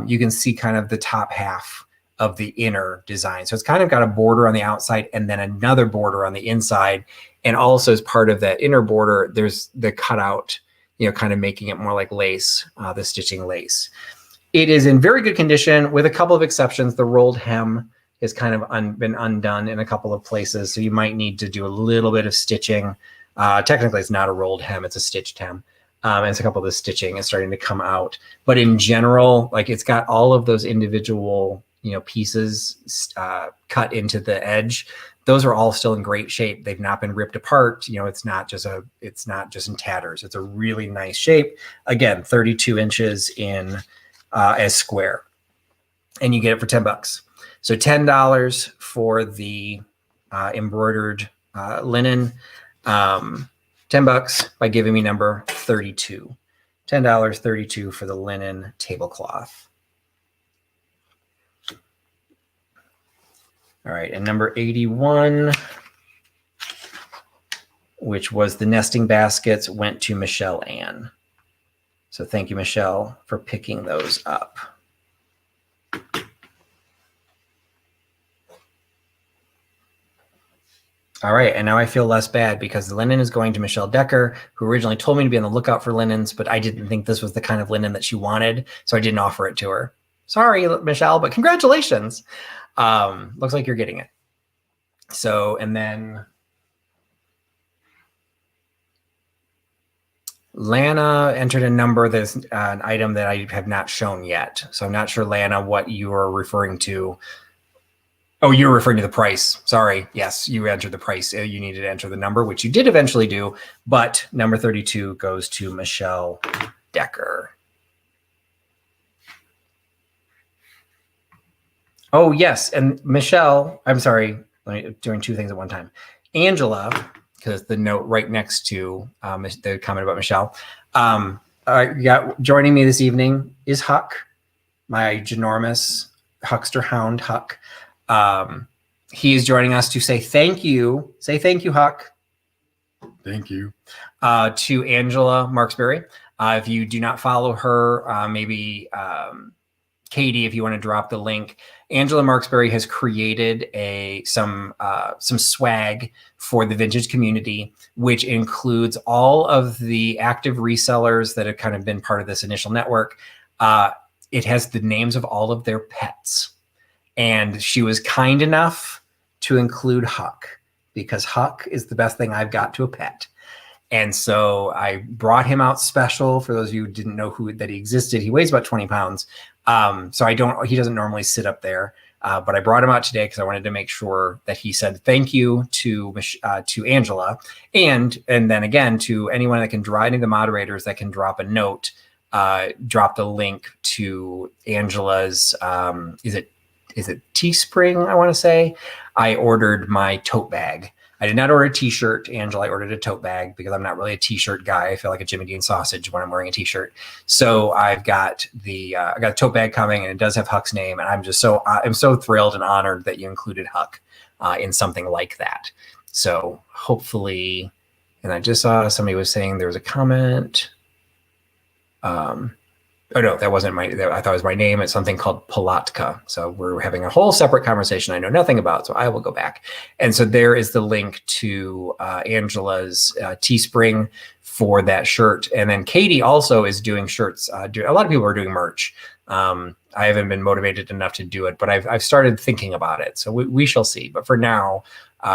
You can see kind of the top half of the inner design. So it's kind of got a border on the outside and then another border on the inside. And also as part of that inner border, there's the cutout, kind of making it more like lace, the stitching lace. It is in very good condition with a couple of exceptions. The rolled hem has kind of been undone in a couple of places. So you might need to do a little bit of stitching. Technically, it's not a rolled hem, it's a stitched hem. And it's a couple of the stitching is starting to come out. But in general, like it's got all of those individual, pieces cut into the edge. Those are all still in great shape. They've not been ripped apart. It's not just in tatters. It's a really nice shape. Again, 32 inches in as square. And you get it for $10. So $10 for the embroidered linen, $10 by giving me number 32. $10, 32 for the linen tablecloth. All right, and number 81, which was the nesting baskets, went to Michelle Ann. So thank you, Michelle, for picking those up. All right, and now I feel less bad because the linen is going to Michelle Decker, who originally told me to be on the lookout for linens, but I didn't think this was the kind of linen that she wanted, so I didn't offer it to her. Sorry, Michelle, but congratulations. Looks like you're getting it. So, and then Lana entered a number that's an item that I have not shown yet. So I'm not sure, Lana, what you are referring to. Oh, you're referring to the price. Sorry. Yes, you entered the price. You needed to enter the number, which you did eventually do. But number 32 goes to Michelle Decker. Oh, yes. And Michelle, I'm sorry, doing 2 things at one time. Angela, because the note right next to the comment about Michelle, joining me this evening is Huck, my ginormous Huckster hound, Huck. He is joining us to say thank you. Say thank you, Huck. Thank you. To Angela Marksberry. If you do not follow her, maybe Katie, if you want to drop the link. Angela Marksberry has created some swag for the vintage community, which includes all of the active resellers that have kind of been part of this initial network. It has the names of all of their pets. And she was kind enough to include Huck because Huck is the best thing I've got to a pet. And so I brought him out special. For those of you who didn't know that he existed, he weighs about 20 pounds. So he doesn't normally sit up there. But I brought him out today because I wanted to make sure that he said thank you to Angela, and then again to anyone that can any of the moderators that can drop a note, drop the link to Angela's. Is it Teespring? I want to say I ordered my tote bag. I did not order a t-shirt, Angela. I ordered a tote bag because I'm not really a t-shirt guy. I feel like a Jimmy Dean sausage when I'm wearing a t-shirt. So I've got I got a tote bag coming, and it does have Huck's name. And I'm so thrilled and honored that you included Huck in something like that. So hopefully, and I just saw somebody was saying there was a comment. Oh no, that wasn't I thought it was my name. It's something called Palatka. So we're having a whole separate conversation I know nothing about. So I will go back. And so there is the link to Angela's Teespring for that shirt. And then Katie also is doing shirts. A lot of people are doing merch. I haven't been motivated enough to do it, but I've started thinking about it. So we shall see. But for now,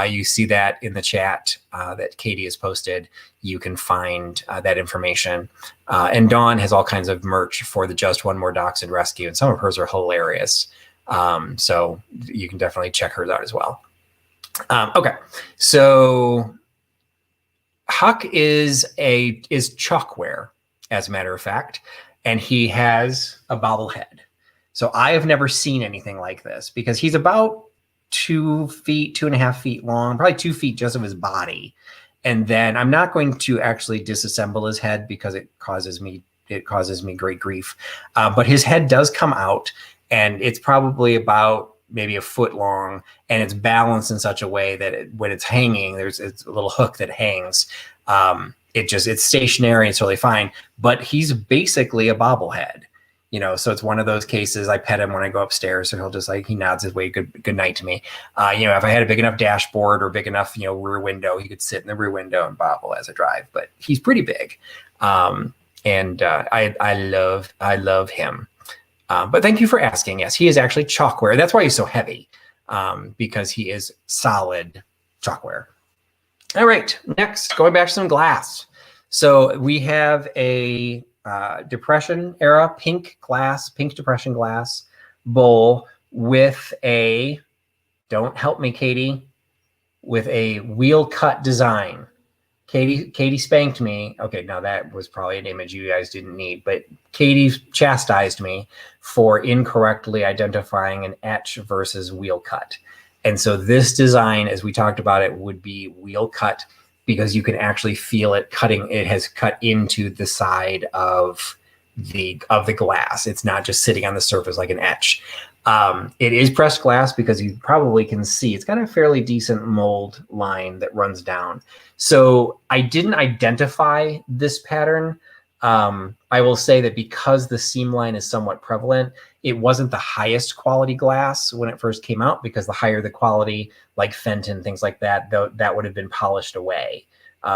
you see that in the chat that Katie has posted. You can find that information. And Dawn has all kinds of merch for the Just One More Dachshund Rescue, and some of hers are hilarious. So you can definitely check hers out as well. Okay, so Huck is chalkware, as a matter of fact, and he has a bobblehead. So I have never seen anything like this because he's about 2 feet, 2.5 feet long, probably 2 feet just of his body. And then I'm not going to actually disassemble his head because it causes me great grief. But his head does come out, and it's probably about maybe a foot long, and it's balanced in such a way that when it's hanging, it's a little hook that hangs. It's stationary. It's really fine, but he's basically a bobblehead. So it's one of those cases. I pet him when I go upstairs, so he'll just he nods his way good night to me. If I had a big enough dashboard or big enough rear window, he could sit in the rear window and bobble as I drive. But he's pretty big, and I love him. But thank you for asking. Yes, he is actually chalkware. That's why he's so heavy, because he is solid chalkware. All right, next, going back to some glass. So we have a Depression era pink Depression glass bowl with don't help me, Katie, with a wheel cut design. Katie spanked me. Okay, now that was probably an image you guys didn't need, but Katie chastised me for incorrectly identifying an etch versus wheel cut. And so this design, as we talked about it, would be wheel cut, because you can actually feel it cutting. It has cut into the side of the glass. It's not just sitting on the surface like an etch. It is pressed glass because you probably can see it's got a fairly decent mold line that runs down. So I didn't identify this pattern. I will say that because the seam line is somewhat prevalent, it wasn't the highest quality glass when it first came out, because the higher the quality, like Fenton, things like that, that would have been polished away.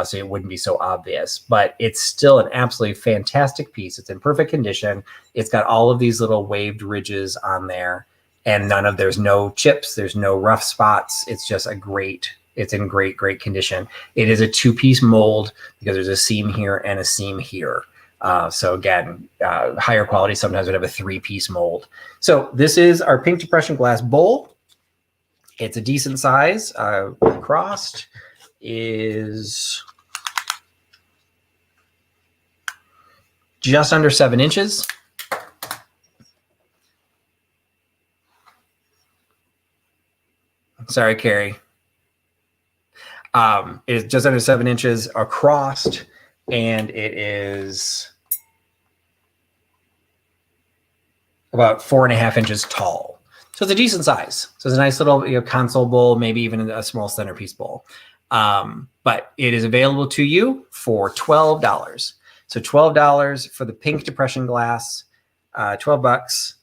So it wouldn't be so obvious, but it's still an absolutely fantastic piece. It's in perfect condition. It's got all of these little waved ridges on there, and there's no chips, there's no rough spots. It's just it's in great condition. It is a 2-piece mold because there's a seam here and a seam here. So again, higher quality sometimes would have a 3-piece mold. So this is our pink Depression glass bowl. It's a decent size. Crossed is just under 7 inches. Sorry, Carrie. It is just under 7 inches across, and it is about 4.5 inches tall. So it's a decent size. So it's a nice little console bowl, maybe even a small centerpiece bowl. But it is available to you for $12. So $12 for the pink Depression glass, $12.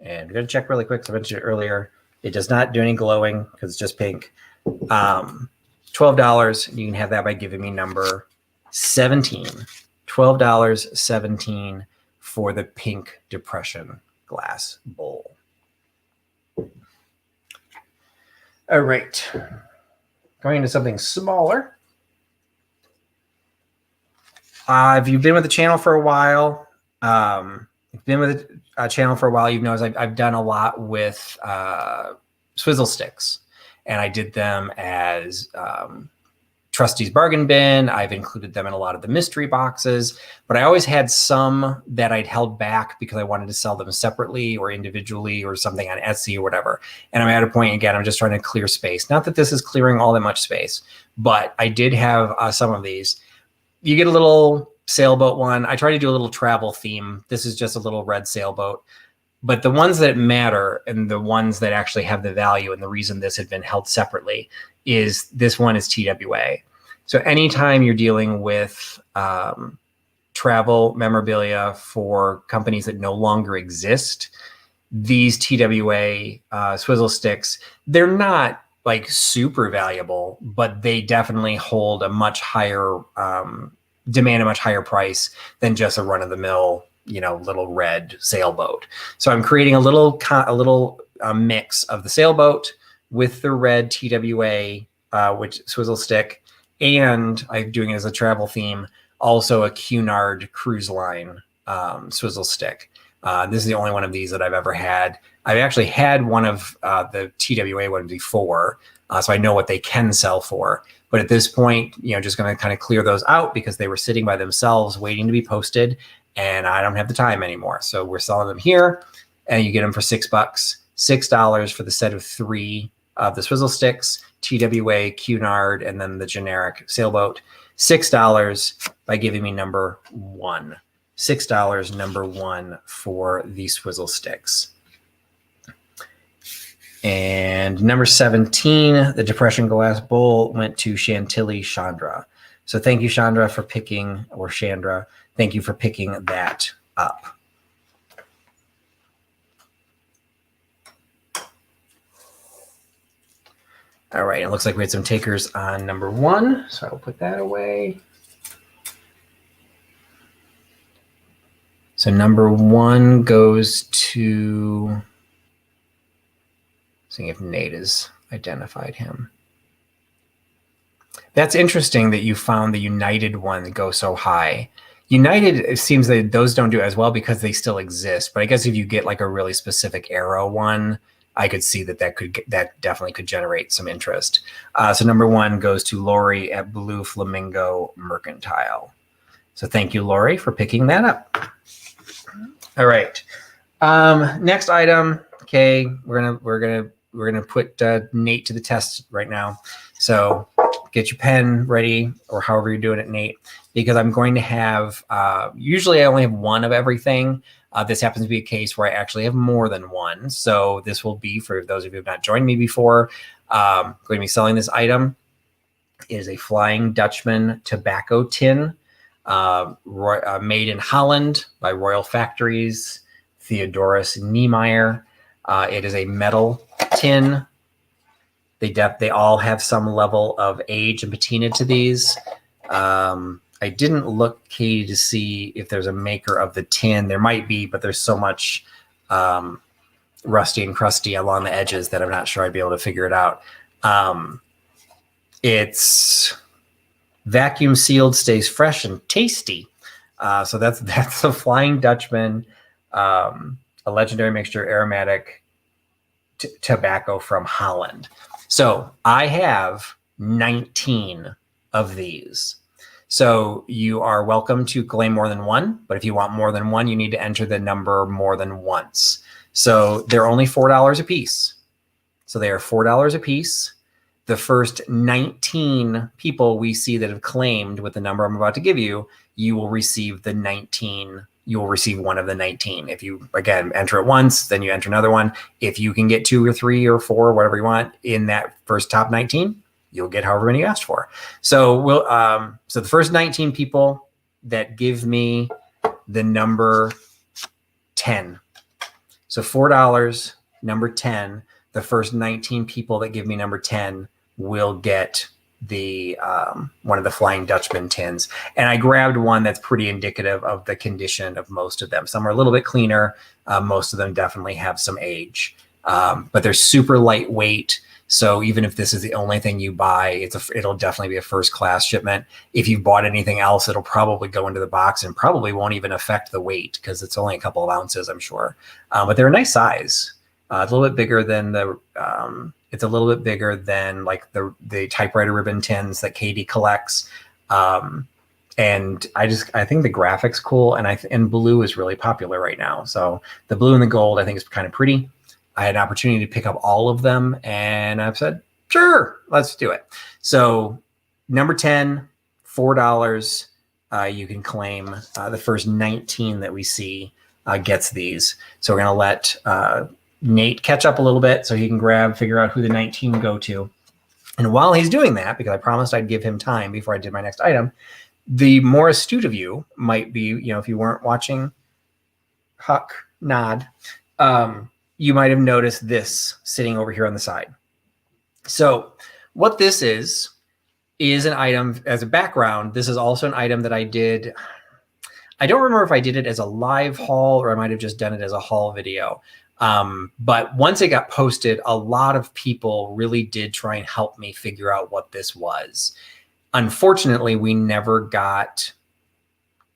And we're going to check really quick. So I mentioned it earlier. It does not do any glowing because it's just pink. $12. You can have that by giving me number 17. $12, 17 for the pink Depression glass bowl. All right. Going into something smaller. If you've been with the channel for a while, you've noticed I've done a lot with swizzle sticks, and I did them as Trusty's bargain bin. I've included them in a lot of the mystery boxes, but I always had some that I'd held back because I wanted to sell them separately or individually or something on Etsy or whatever. And I'm at a point, again, I'm just trying to clear space. Not that this is clearing all that much space, but I did have some of these. You get a little sailboat one. I try to do a little travel theme. This is just a little red sailboat. But the ones that matter and the ones that actually have the value and the reason this had been held separately is this one is TWA. So anytime you're dealing with travel memorabilia for companies that no longer exist, these TWA swizzle sticks, they're not like super valuable, but they definitely hold a much higher demand a much higher price than just a run-of-the-mill, little red sailboat. So I'm creating a little mix of the sailboat with the red TWA, which swizzle stick, and I'm doing it as a travel theme. Also a Cunard Cruise Line swizzle stick. This is the only one of these that I've ever had. I've actually had one of the TWA one before, so I know what they can sell for. But at this point, just going to kind of clear those out because they were sitting by themselves waiting to be posted, and I don't have the time anymore. So we're selling them here, and you get them for $6. $6 for the set of 3 of the swizzle sticks, TWA, Cunard, and then the generic sailboat. $6 by giving me number 1. $6, number 1 for the swizzle sticks. And number 17, the Depression Glass Bowl, went to Chantilly Chandra. So thank you, Chandra, for picking, or Chandra, thank you for picking that up. All right, it looks like we had some takers on number 1, so I'll put that away. So number 1 goes to, seeing if Nate has identified him. That's interesting that you found the United one that goes so high. United, it seems that those don't do as well because they still exist. But I guess if you get like a really specific arrow one, I could see that that definitely could generate some interest. So number 1 goes to Lori at Blue Flamingo Mercantile. So thank you, Lori, for picking that up. All right. Next item. Okay, we're gonna put Nate to the test right now. So get your pen ready, or however you're doing it, Nate, because I'm going to have, usually I only have 1 of everything. This happens to be a case where I actually have more than 1. So this will be, for those of you who have not joined me before, going to be selling this item. It is a Flying Dutchman tobacco tin, made in Holland by Royal Factories, Theodorus Niemeyer. It is a metal tin. They all have some level of age and patina to these. I didn't look, Katie, to see if there's a maker of the tin. There might be, but there's so much rusty and crusty along the edges that I'm not sure I'd be able to figure it out. It's vacuum sealed, stays fresh and tasty. So that's the Flying Dutchman, a legendary mixture aromatic tobacco from Holland. So I have 19 of these. So you are welcome to claim more than 1, but if you want more than 1, you need to enter the number more than once. So they're only $4 a piece. So they are $4 a piece. The first 19 people we see that have claimed with the number I'm about to give you, you will receive the 19. You will receive 1 of the 19. If you, again, enter it once, then you enter another one. If you can get 2 or 3 or 4, whatever you want, in that first top 19, you'll get however many you asked for. So we'll, so the first 19 people that give me the number 10. So $4, number 10. The first 19 people that give me number 10 will get the one of the Flying Dutchman tins. And I grabbed one that's pretty indicative of the condition of most of them. Some are a little bit cleaner. Most of them definitely have some age, but they're super lightweight. So even if this is the only thing you buy, it'll definitely be a first class shipment. If you've bought anything else, it'll probably go into the box and probably won't even affect the weight because it's only a couple of ounces, I'm sure. But they're a nice size. It's a little bit bigger than it's a little bit bigger than like the typewriter ribbon tins that Katie collects. And I think the graphic's cool, and blue is really popular right now. So the blue and the gold I think is kind of pretty. I had an opportunity to pick up all of them, and I've said, sure, let's do it. So number 10, $4. You can claim the first 19 that we see gets these. So we're going to let Nate catch up a little bit so he can figure out who the 19 go to. And while he's doing that, because I promised I'd give him time before I did my next item, the more astute of you might be, if you weren't watching Huck nod, you might have noticed this sitting over here on the side. So what this is an item as a background. This is also an item that I did. I don't remember if I did it as a live haul or I might have just done it as a haul video. But once it got posted, a lot of people really did try and help me figure out what this was. Unfortunately, we never got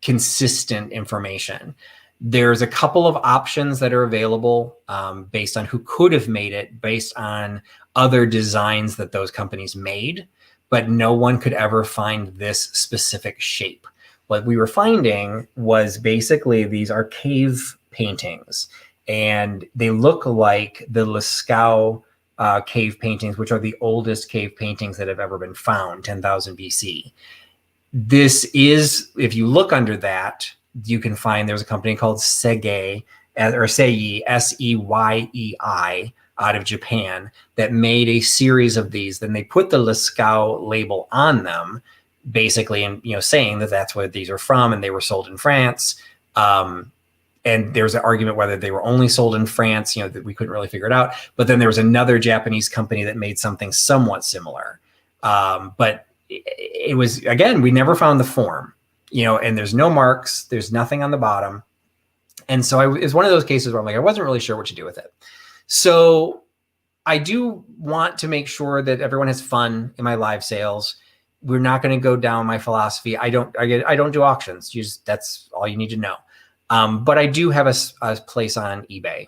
consistent information. There's a couple of options that are available based on who could have made it, based on other designs that those companies made, but no one could ever find this specific shape. What we were finding was basically these are cave paintings, and they look like the Lascaux cave paintings, which are the oldest cave paintings that have ever been found, 10,000 BC. This is, if you look under that, you can find there's a company called Seiyei, Seiyei, out of Japan that made a series of these. Then they put the Lascaux label on them, basically, and saying that that's where these are from, and they were sold in France. And there's an argument whether they were only sold in France, that we couldn't really figure it out. But then there was another Japanese company that made something somewhat similar. But it was, again, we never found the form, and there's no marks, there's nothing on the bottom. And so it's one of those cases where I'm like, I wasn't really sure what to do with it. So I do want to make sure that everyone has fun in my live sales. We're not going to go down my philosophy. I don't do auctions. That's all you need to know. But I do have a place on eBay.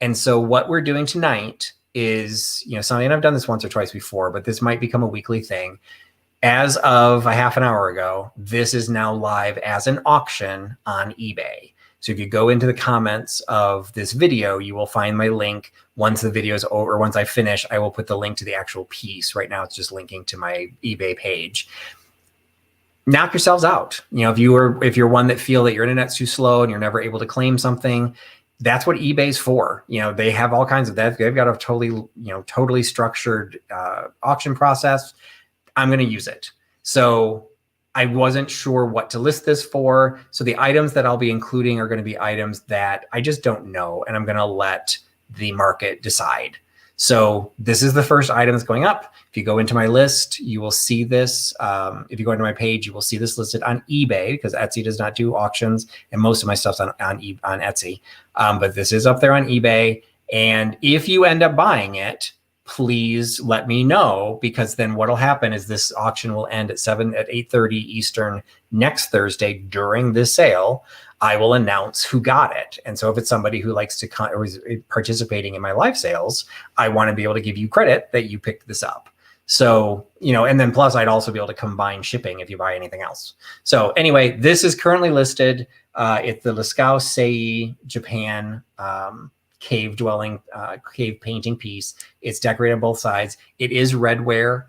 And so what we're doing tonight is, something, and I've done this once or twice before, but this might become a weekly thing. As of a half an hour ago, this is now live as an auction on eBay. So if you go into the comments of this video, you will find my link. Once the video is over, once I finish, I will put the link to the actual piece. Right now, it's just linking to my eBay page. Knock yourselves out. if you're one that feel that your internet's too slow and you're never able to claim something, that's what eBay's for. They have all kinds of that. They've got a totally structured auction process. I'm going to use it. So I wasn't sure what to list this for. So the items that I'll be including are going to be items that I just don't know, and I'm going to let the market decide. So this is the first item that's going up. If you go into my list, you will see this. If you go into my page, you will see this listed on eBay, because Etsy does not do auctions, and most of my stuff's on Etsy. But this is up there on eBay. And if you end up buying it, please let me know, because then what'll happen is this auction will end at 8:30 Eastern next Thursday during this sale. I will announce who got it. And so if it's somebody who likes to or is participating in my live sales, I want to be able to give you credit that you picked this up. So, and then plus I'd also be able to combine shipping if you buy anything else. So anyway, this is currently listed. It's the Lascaux Seiyei Japan cave painting piece. It's decorated on both sides. It is redware.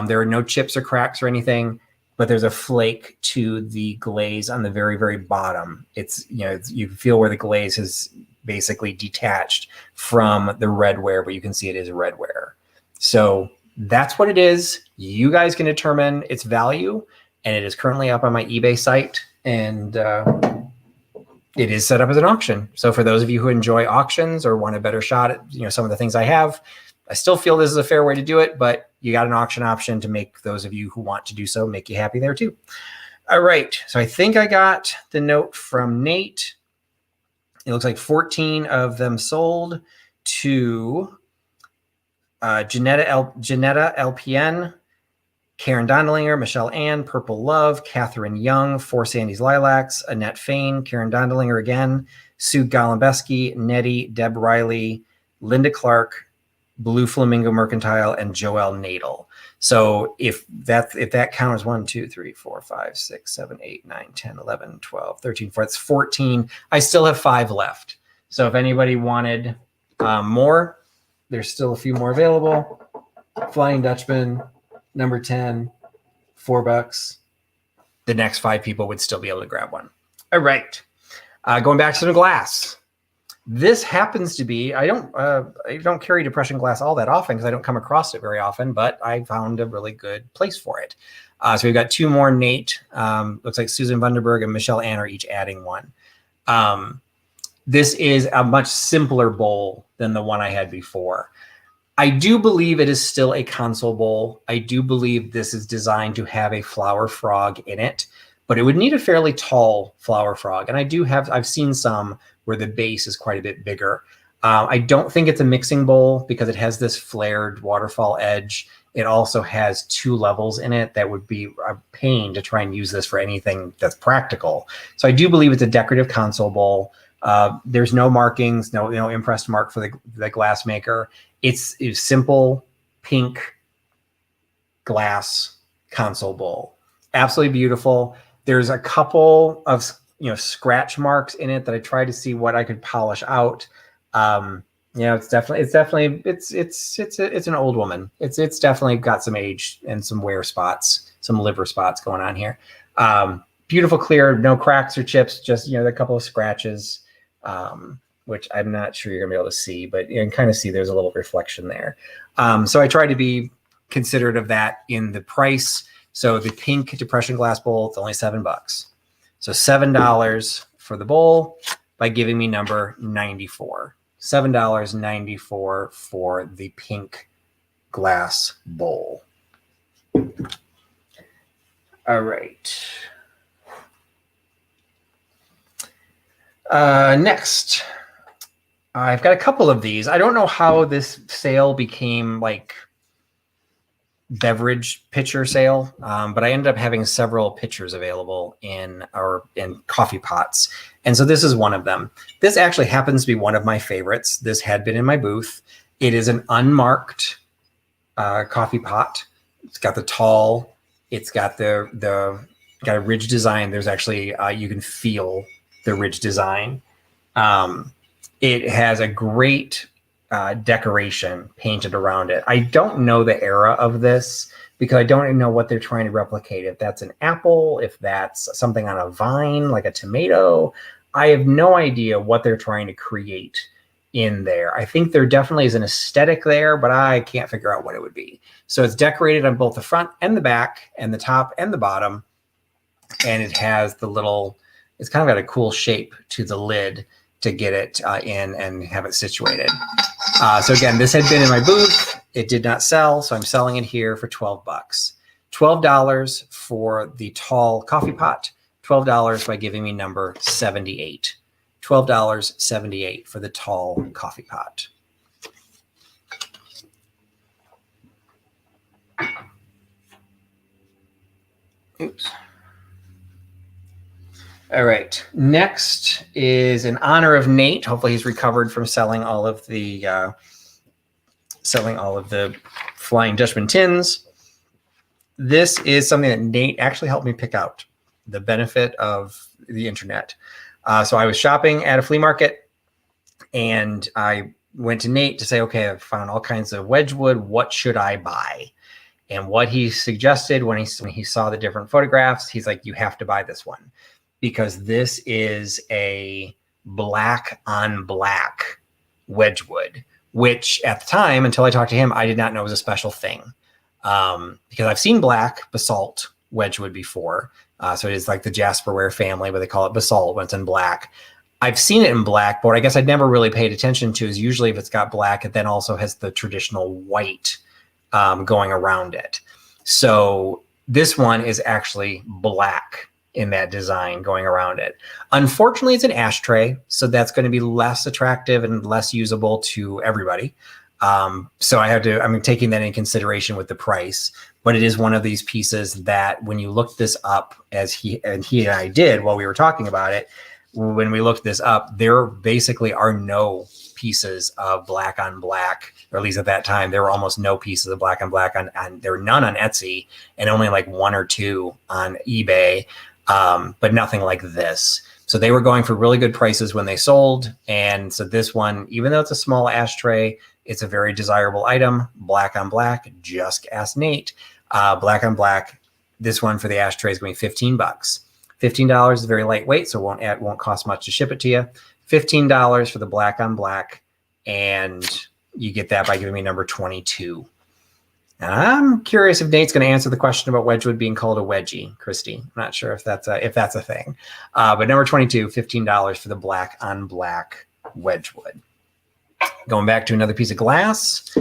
There are no chips or cracks or anything, but there's a flake to the glaze on the very, very bottom. It's, you feel where the glaze has basically detached from the redware, but you can see it is redware. So that's what it is. You guys can determine its value, and it is currently up on my eBay site, and it is set up as an auction. So for those of you who enjoy auctions or want a better shot at some of the things I have, I still feel this is a fair way to do it, but you got an auction option to make those of you who want to do so, make you happy there too. All right, so I think I got the note from Nate. It looks like 14 of them sold to Janetta LPN, Karen Dondelinger, Michelle Ann, Purple Love, Catherine Young, Four Sandy's Lilacs, Annette Fain, Karen Dondelinger again, Sue Golembeski, Nettie, Deb Riley, Linda Clark, Blue Flamingo Mercantile, and Joelle Nadel. So if that counts 1, 2, 3, 4, 5, 6, 7, 8, 9, 10, 11, 12, 13, 14, that's 14. I still have 5 left. So if anybody wanted more, there's still a few more available. Flying Dutchman, number 10, $4. The next 5 people would still be able to grab one. All right. Going back to the glass. This happens to be, I don't carry depression glass all that often because I don't come across it very often, but I found a really good place for it. So we've got 2 more Nate. Looks like Susan Vanderberg and Michelle Ann are each adding one. This is a much simpler bowl than the one I had before. I do believe it is still a console bowl. I do believe this is designed to have a flower frog in it, but it would need a fairly tall flower frog. And I've seen some where the base is quite a bit bigger. I don't think it's a mixing bowl because it has this flared waterfall edge. It also has 2 levels in it that would be a pain to try and use this for anything that's practical. So I do believe it's a decorative console bowl. There's no markings, no impressed mark for the glass maker. It's a simple pink glass console bowl. Absolutely beautiful. There's a couple of scratch marks in it that I tried to see what I could polish out. It's an old woman. It's definitely got some age and some wear spots, some liver spots going on here. Beautiful clear, no cracks or chips, just a couple of scratches, which I'm not sure you're gonna be able to see, but you can kind of see there's a little reflection there. So I tried to be considerate of that in the price. So the pink depression glass bowl, it's only $7. So $7 for the bowl by giving me number 94. $7.94 for the pink glass bowl. All right. Next, I've got a couple of these. I don't know how this sale became like beverage pitcher sale, but I ended up having several pitchers available in coffee pots, and so this is one of them. This actually happens to be one of my favorites. This had been in my booth. It is an unmarked coffee pot. It's got the tall. It's got got a ridge design. There's actually you can feel the ridge design. It has a great decoration painted around it. I don't know the era of this because I don't know what they're trying to replicate. If that's an apple, if that's something on a vine, like a tomato, I have no idea what they're trying to create in there. I think there definitely is an aesthetic there, but I can't figure out what it would be. So it's decorated on both the front and the back and the top and the bottom. And it has it's kind of got a cool shape to the lid to get it in and have it situated. So again, this had been in my booth. It did not sell, so I'm selling it here for $12. $12 for the tall coffee pot, $12 by giving me number 78. $12.78 for the tall coffee pot. Oops. All right. Next is in honor of Nate. Hopefully he's recovered from selling all of the Flying Dutchman tins. This is something that Nate actually helped me pick out. The benefit of the internet. So I was shopping at a flea market, and I went to Nate to say, okay, I've found all kinds of Wedgwood. What should I buy? And what he suggested when he saw the different photographs, he's like, you have to buy this one, because this is a black on black Wedgwood, which at the time, until I talked to him, I did not know was a special thing. Because I've seen black basalt Wedgwood before. So it is like the Jasperware family, but they call it basalt when it's in black. I've seen it in black, but what I guess I'd never really paid attention to is usually if it's got black, it then also has the traditional white going around it. So this one is actually black in that design going around it. Unfortunately, it's an ashtray, so that's going to be less attractive and less usable to everybody. So I'm taking that in consideration with the price, but it is one of these pieces that when you look this up, as he and I did while we were talking about it, when we looked this up, there basically are no pieces of black on black, or at least at that time, there were almost no pieces of black on black there were none on Etsy and only like 1 or 2 on eBay, but nothing like this. So they were going for really good prices when they sold. And so this one, even though it's a small ashtray, it's a very desirable item. Black on black, just ask Nate. Black on black, this one for the ashtray is going to be $15. $15 is very lightweight, so it won't cost much to ship it to you. $15 for the black on black, and you get that by giving me number 22. And I'm curious if Nate's going to answer the question about Wedgwood being called a wedgie, Christy. I'm not sure if that's a thing. But number 22, $15 for the black on black Wedgwood. Going back to another piece of glass.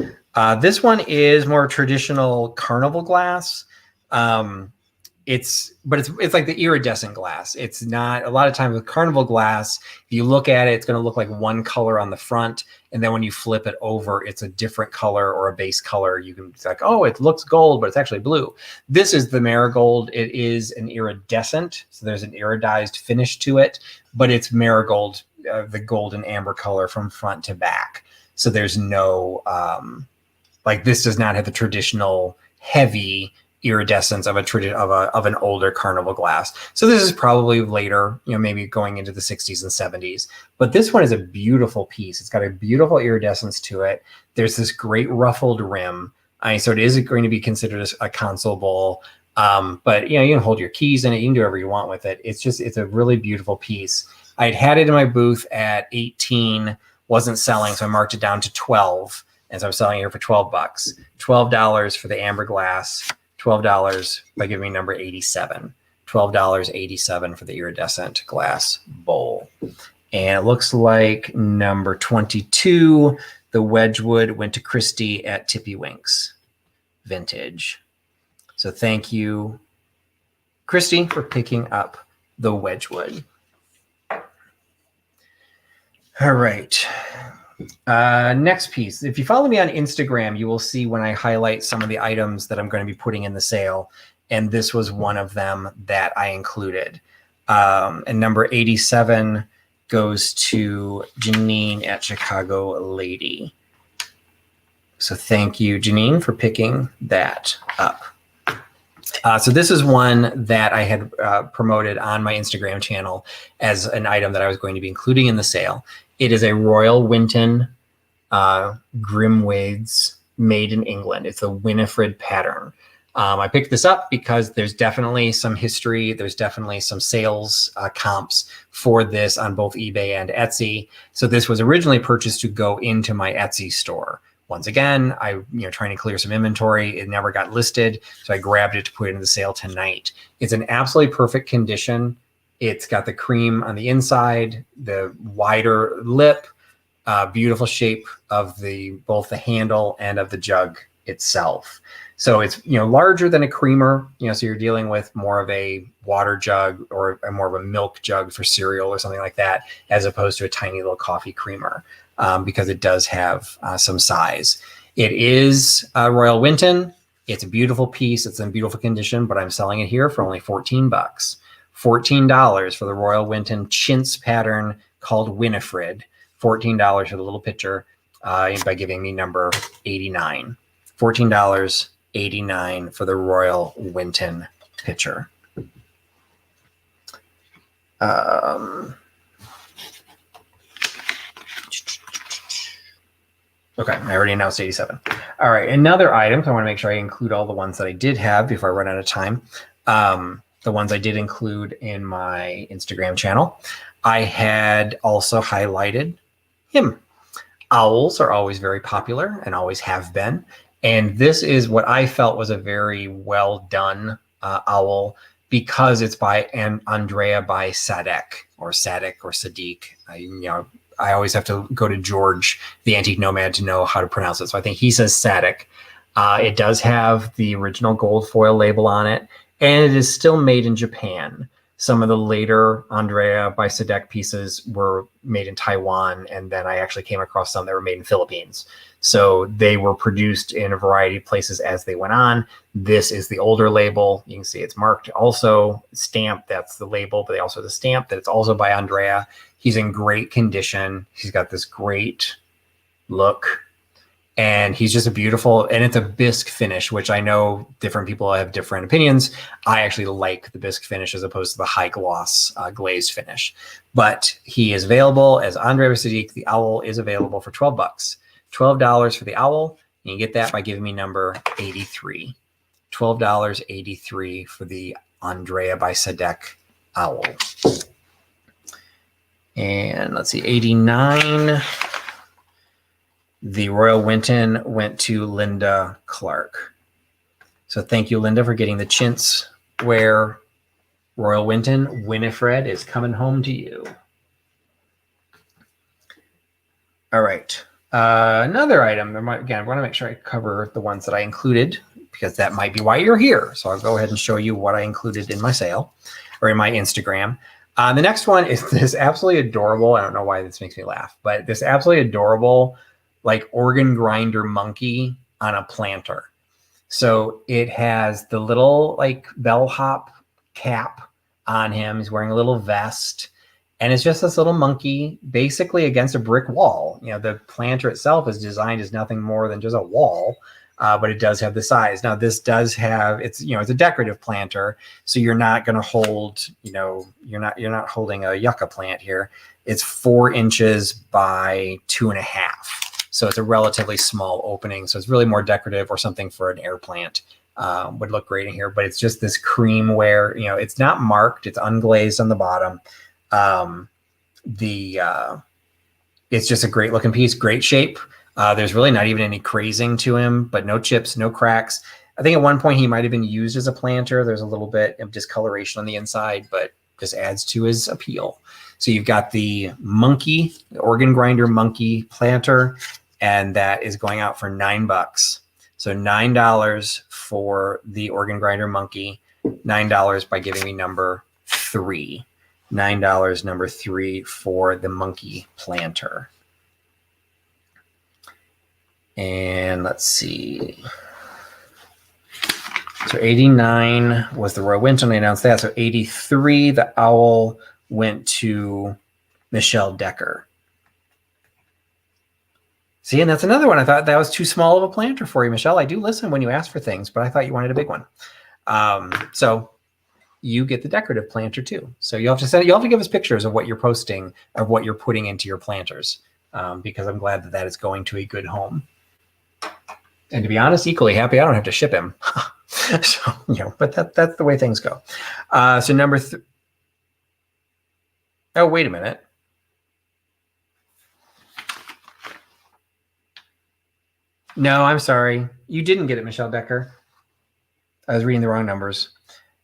This one is more traditional carnival glass. It's like the iridescent glass. It's not, a lot of times with carnival glass, if you look at it, it's going to look like one color on the front. And then when you flip it over, it's a different color or a base color. It's like, oh, it looks gold, but it's actually blue. This is the Marigold. It is an iridescent. So there's an iridized finish to it, but it's Marigold, the gold and amber color from front to back. So there's no, this does not have the traditional heavy iridescence of an older carnival glass. So this is probably later, maybe going into the 60s and 70s. But this one is a beautiful piece. It's got a beautiful iridescence to it. There's this great ruffled rim. So it is going to be considered a console bowl. But you can hold your keys in it. You can do whatever you want with it. It's a really beautiful piece. I'd had it in my booth at 18, wasn't selling, so I marked it down to 12. And so I'm selling it here for $12. $12 for the amber glass. $12 by giving me number 87. $12.87 for the iridescent glass bowl. And it looks like number 22, the Wedgwood, went to Christy at Tippy Winks Vintage. So thank you, Christy, for picking up the Wedgwood. All right. Next piece. If you follow me on Instagram, you will see when I highlight some of the items that I'm going to be putting in the sale. And this was one of them that I included. And number 87 goes to Janine at Chicago Lady. So thank you, Janine, for picking that up. So this is one that I had promoted on my Instagram channel as an item that I was going to be including in the sale. It is a Royal Winton Grimwades made in England. It's a Winifred pattern. I picked this up because there's definitely some history. There's definitely some sales comps for this on both eBay and Etsy. So this was originally purchased to go into my Etsy store. Once again, trying to clear some inventory. It never got listed, so I grabbed it to put it in the sale tonight. It's in absolutely perfect condition. It's got the cream on the inside, the wider lip, beautiful shape of both the handle and of the jug itself. So it's larger than a creamer. So you're dealing with more of a water jug or more of a milk jug for cereal or something like that, as opposed to a tiny little coffee creamer. Because it does have some size. It is Royal Winton. It's a beautiful piece. It's in beautiful condition, but I'm selling it here for only $14. $14 for the Royal Winton chintz pattern called Winifred. $14 for the little picture by giving me number 89. $14.89 for the Royal Winton picture. Okay, I already announced 87. All right, another item. So I want to make sure I include all the ones that I did have before I run out of time. The ones I did include in my Instagram channel. I had also highlighted him. Owls are always very popular and always have been. And this is what I felt was a very well done owl because it's by Andrea by Sadek or Sadiq. I always have to go to George, the Antique Nomad, to know how to pronounce it. So I think he says Sadek. It does have the original gold foil label on it, and it is still made in Japan. Some of the later Andrea by Sadek pieces were made in Taiwan, and then I actually came across some that were made in Philippines. So they were produced in a variety of places as they went on. This is the older label. You can see it's marked also stamped. That's the label, but they also have the stamp that it's also by Andrea. He's in great condition. He's got this great look, and he's just a beautiful, and it's a bisque finish, which I know different people have different opinions. I actually like the bisque finish as opposed to the high gloss glaze finish, but he is available as Andrea Sadiq. The owl is available for $12. $12 for the owl. You can get that by giving me number 83. $12.83 for the Andrea by Sadek owl. And let's see, 89. The Royal Winton went to Linda Clark. So thank you, Linda, for getting the chintz ware Royal Winton. Winifred is coming home to you. All right. Another item. Again, I want to make sure I cover the ones that I included, because that might be why you're here. So I'll go ahead and show you what I included in my sale or in my Instagram. The next one is this absolutely adorable. I don't know why this makes me laugh, but this absolutely adorable like organ grinder monkey on a planter. So it has the little like bellhop cap on him. He's wearing a little vest, and it's just this little monkey basically against a brick wall. You know, the planter itself is designed as nothing more than just a wall, but it does have the size. Now this does have, it's, you know, it's a decorative planter, so you're not going to hold, you know, you're not holding a yucca plant here. It's 4 inches by 2.5. So it's a relatively small opening. So it's really more decorative, or something for an air plant would look great in here. But it's just this cream ware, you know, it's not marked, it's unglazed on the bottom. It's just a great looking piece, great shape. There's really not even any crazing to him, but no chips, no cracks. I think at one point he might have been used as a planter. There's a little bit of discoloration on the inside, but just adds to his appeal. So you've got the monkey, the organ grinder monkey planter, and that is going out for $9. So $9 for the organ grinder monkey, $9 by giving me number 3. $9, number 3 for the monkey planter. And let's see. So 89 was the Royal Winton. I announced that. So 83, the owl went to Michelle Decker. See, and that's another one. I thought that was too small of a planter for you, Michelle. I do listen when you ask for things, but I thought you wanted a big one. So you get the decorative planter too. So you'll have to give us pictures of what you're posting, of what you're putting into your planters, because I'm glad that that is going to a good home. And to be honest, equally happy I don't have to ship him. So, you know, but that's the way things go. So number oh, wait a minute. No, I'm sorry. You didn't get it, Michelle Decker. I was reading the wrong numbers.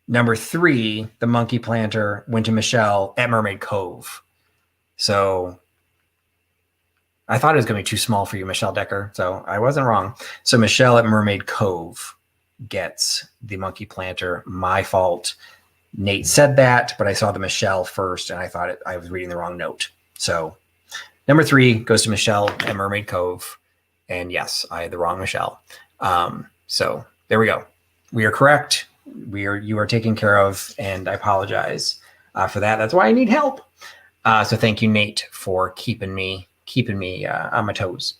Number 3, the monkey planter, went to Michelle at Mermaid Cove. So I thought it was going to be too small for you, Michelle Decker. So I wasn't wrong. So Michelle at Mermaid Cove gets the monkey planter. My fault. Nate said that, but I saw the Michelle first, and I thought I was reading the wrong note. So number 3 goes to Michelle at Mermaid Cove. And yes, I had the wrong Michelle. So there we go. We are correct. You are taken care of, and I apologize for that. That's why I need help. So thank you, Nate, for keeping me on my toes.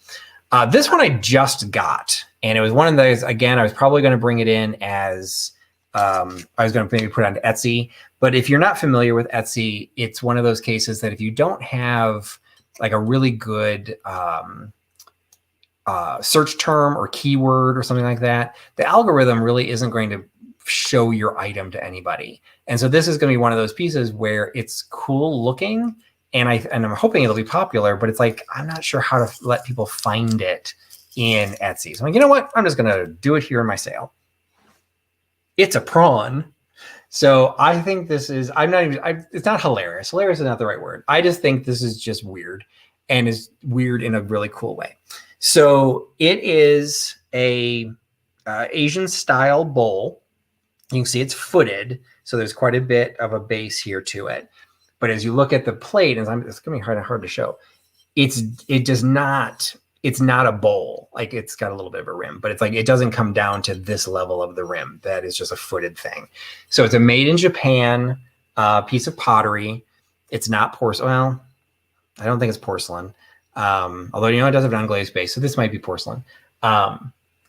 This one I just got, and it was one of those. Again, I was probably going to bring it in as I was going to maybe put it on Etsy. But if you're not familiar with Etsy, it's one of those cases that if you don't have like a really good search term or keyword or something like that, the algorithm really isn't going to show your item to anybody. And so this is going to be one of those pieces where it's cool looking, and I'm hoping it'll be popular, but it's like, I'm not sure how to let people find it in Etsy. So I'm like, you know what? I'm just going to do it here in my sale. It's a prawn. So I think this is, it's not hilarious. Hilarious is not the right word. I just think this is just weird, and is weird in a really cool way. So it is a Asian style bowl. You can see it's footed, so there's quite a bit of a base here to it. But as you look at the plate, it's going to be hard to show. It's not a bowl. Like, it's got a little bit of a rim, but it's like, it doesn't come down to this level of the rim. That is just a footed thing. So it's a made in Japan piece of pottery. It's not porcelain. Well, I don't think it's porcelain. Although, it does have an unglazed base, so this might be porcelain.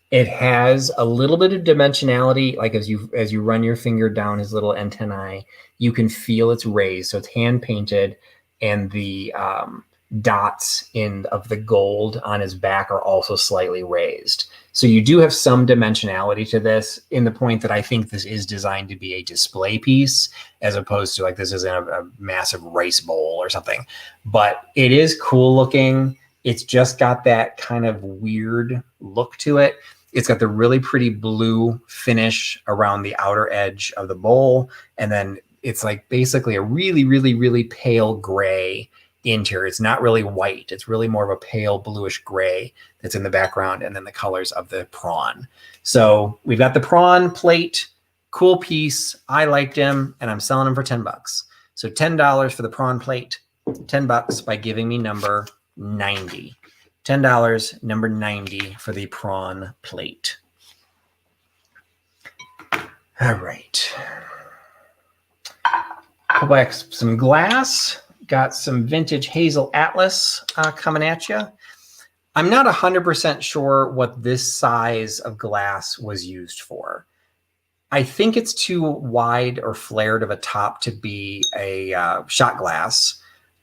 It has a little bit of dimensionality. Like, as you run your finger down his little antennae, you can feel it's raised. So it's hand painted, and the dots of the gold on his back are also slightly raised. So you do have some dimensionality to this, in the point that I think this is designed to be a display piece, as opposed to like this isn't a massive rice bowl or something. But it is cool looking. It's just got that kind of weird look to it. It's got the really pretty blue finish around the outer edge of the bowl. And then it's like basically a really, really, really pale gray interior. It's not really white. It's really more of a pale bluish gray that's in the background, and then the colors of the prawn. So we've got the prawn plate, cool piece. I liked him, and I'm selling him for $10. So $10 for the prawn plate, $10 by giving me number 90. $10, number 90 for the prawn plate. All right. Pull back some glass. Got some vintage Hazel Atlas coming at you. I'm not 100% sure what this size of glass was used for. I think it's too wide or flared of a top to be a shot glass,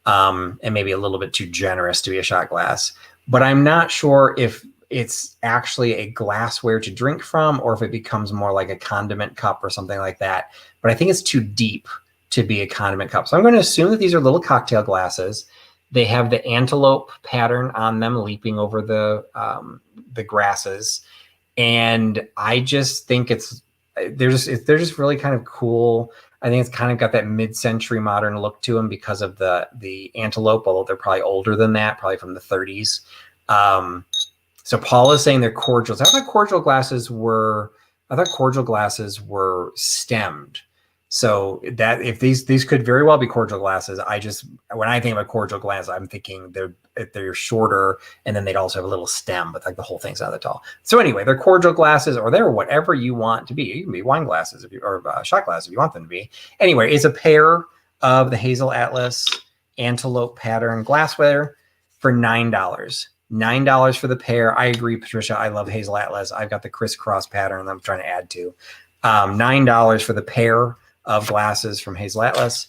and maybe a little bit too generous to be a shot glass. But I'm not sure if it's actually a glassware to drink from, or if it becomes more like a condiment cup or something like that. But I think it's too deep to be a condiment cup. So I'm going to assume that these are little cocktail glasses. They have the antelope pattern on them leaping over the grasses. And I just think they're just really kind of cool. I think it's kind of got that mid-century modern look to them because of the antelope, although they're probably older than that, probably from the 30s. So Paul is saying they're cordials. I thought cordial glasses were stemmed. So that if these could very well be cordial glasses, when I think about cordial glasses, I'm thinking they're shorter, and then they'd also have a little stem, but like the whole thing's not that tall. So anyway, they're cordial glasses, or they're whatever you want to be. You can be wine glasses or shot glasses if you want them to be. Anyway, it's a pair of the Hazel Atlas antelope pattern glassware for $9. $9 for the pair. I agree, Patricia. I love Hazel Atlas. I've got the crisscross pattern that I'm trying to add to. $9 for the pair of glasses from Hazel Atlas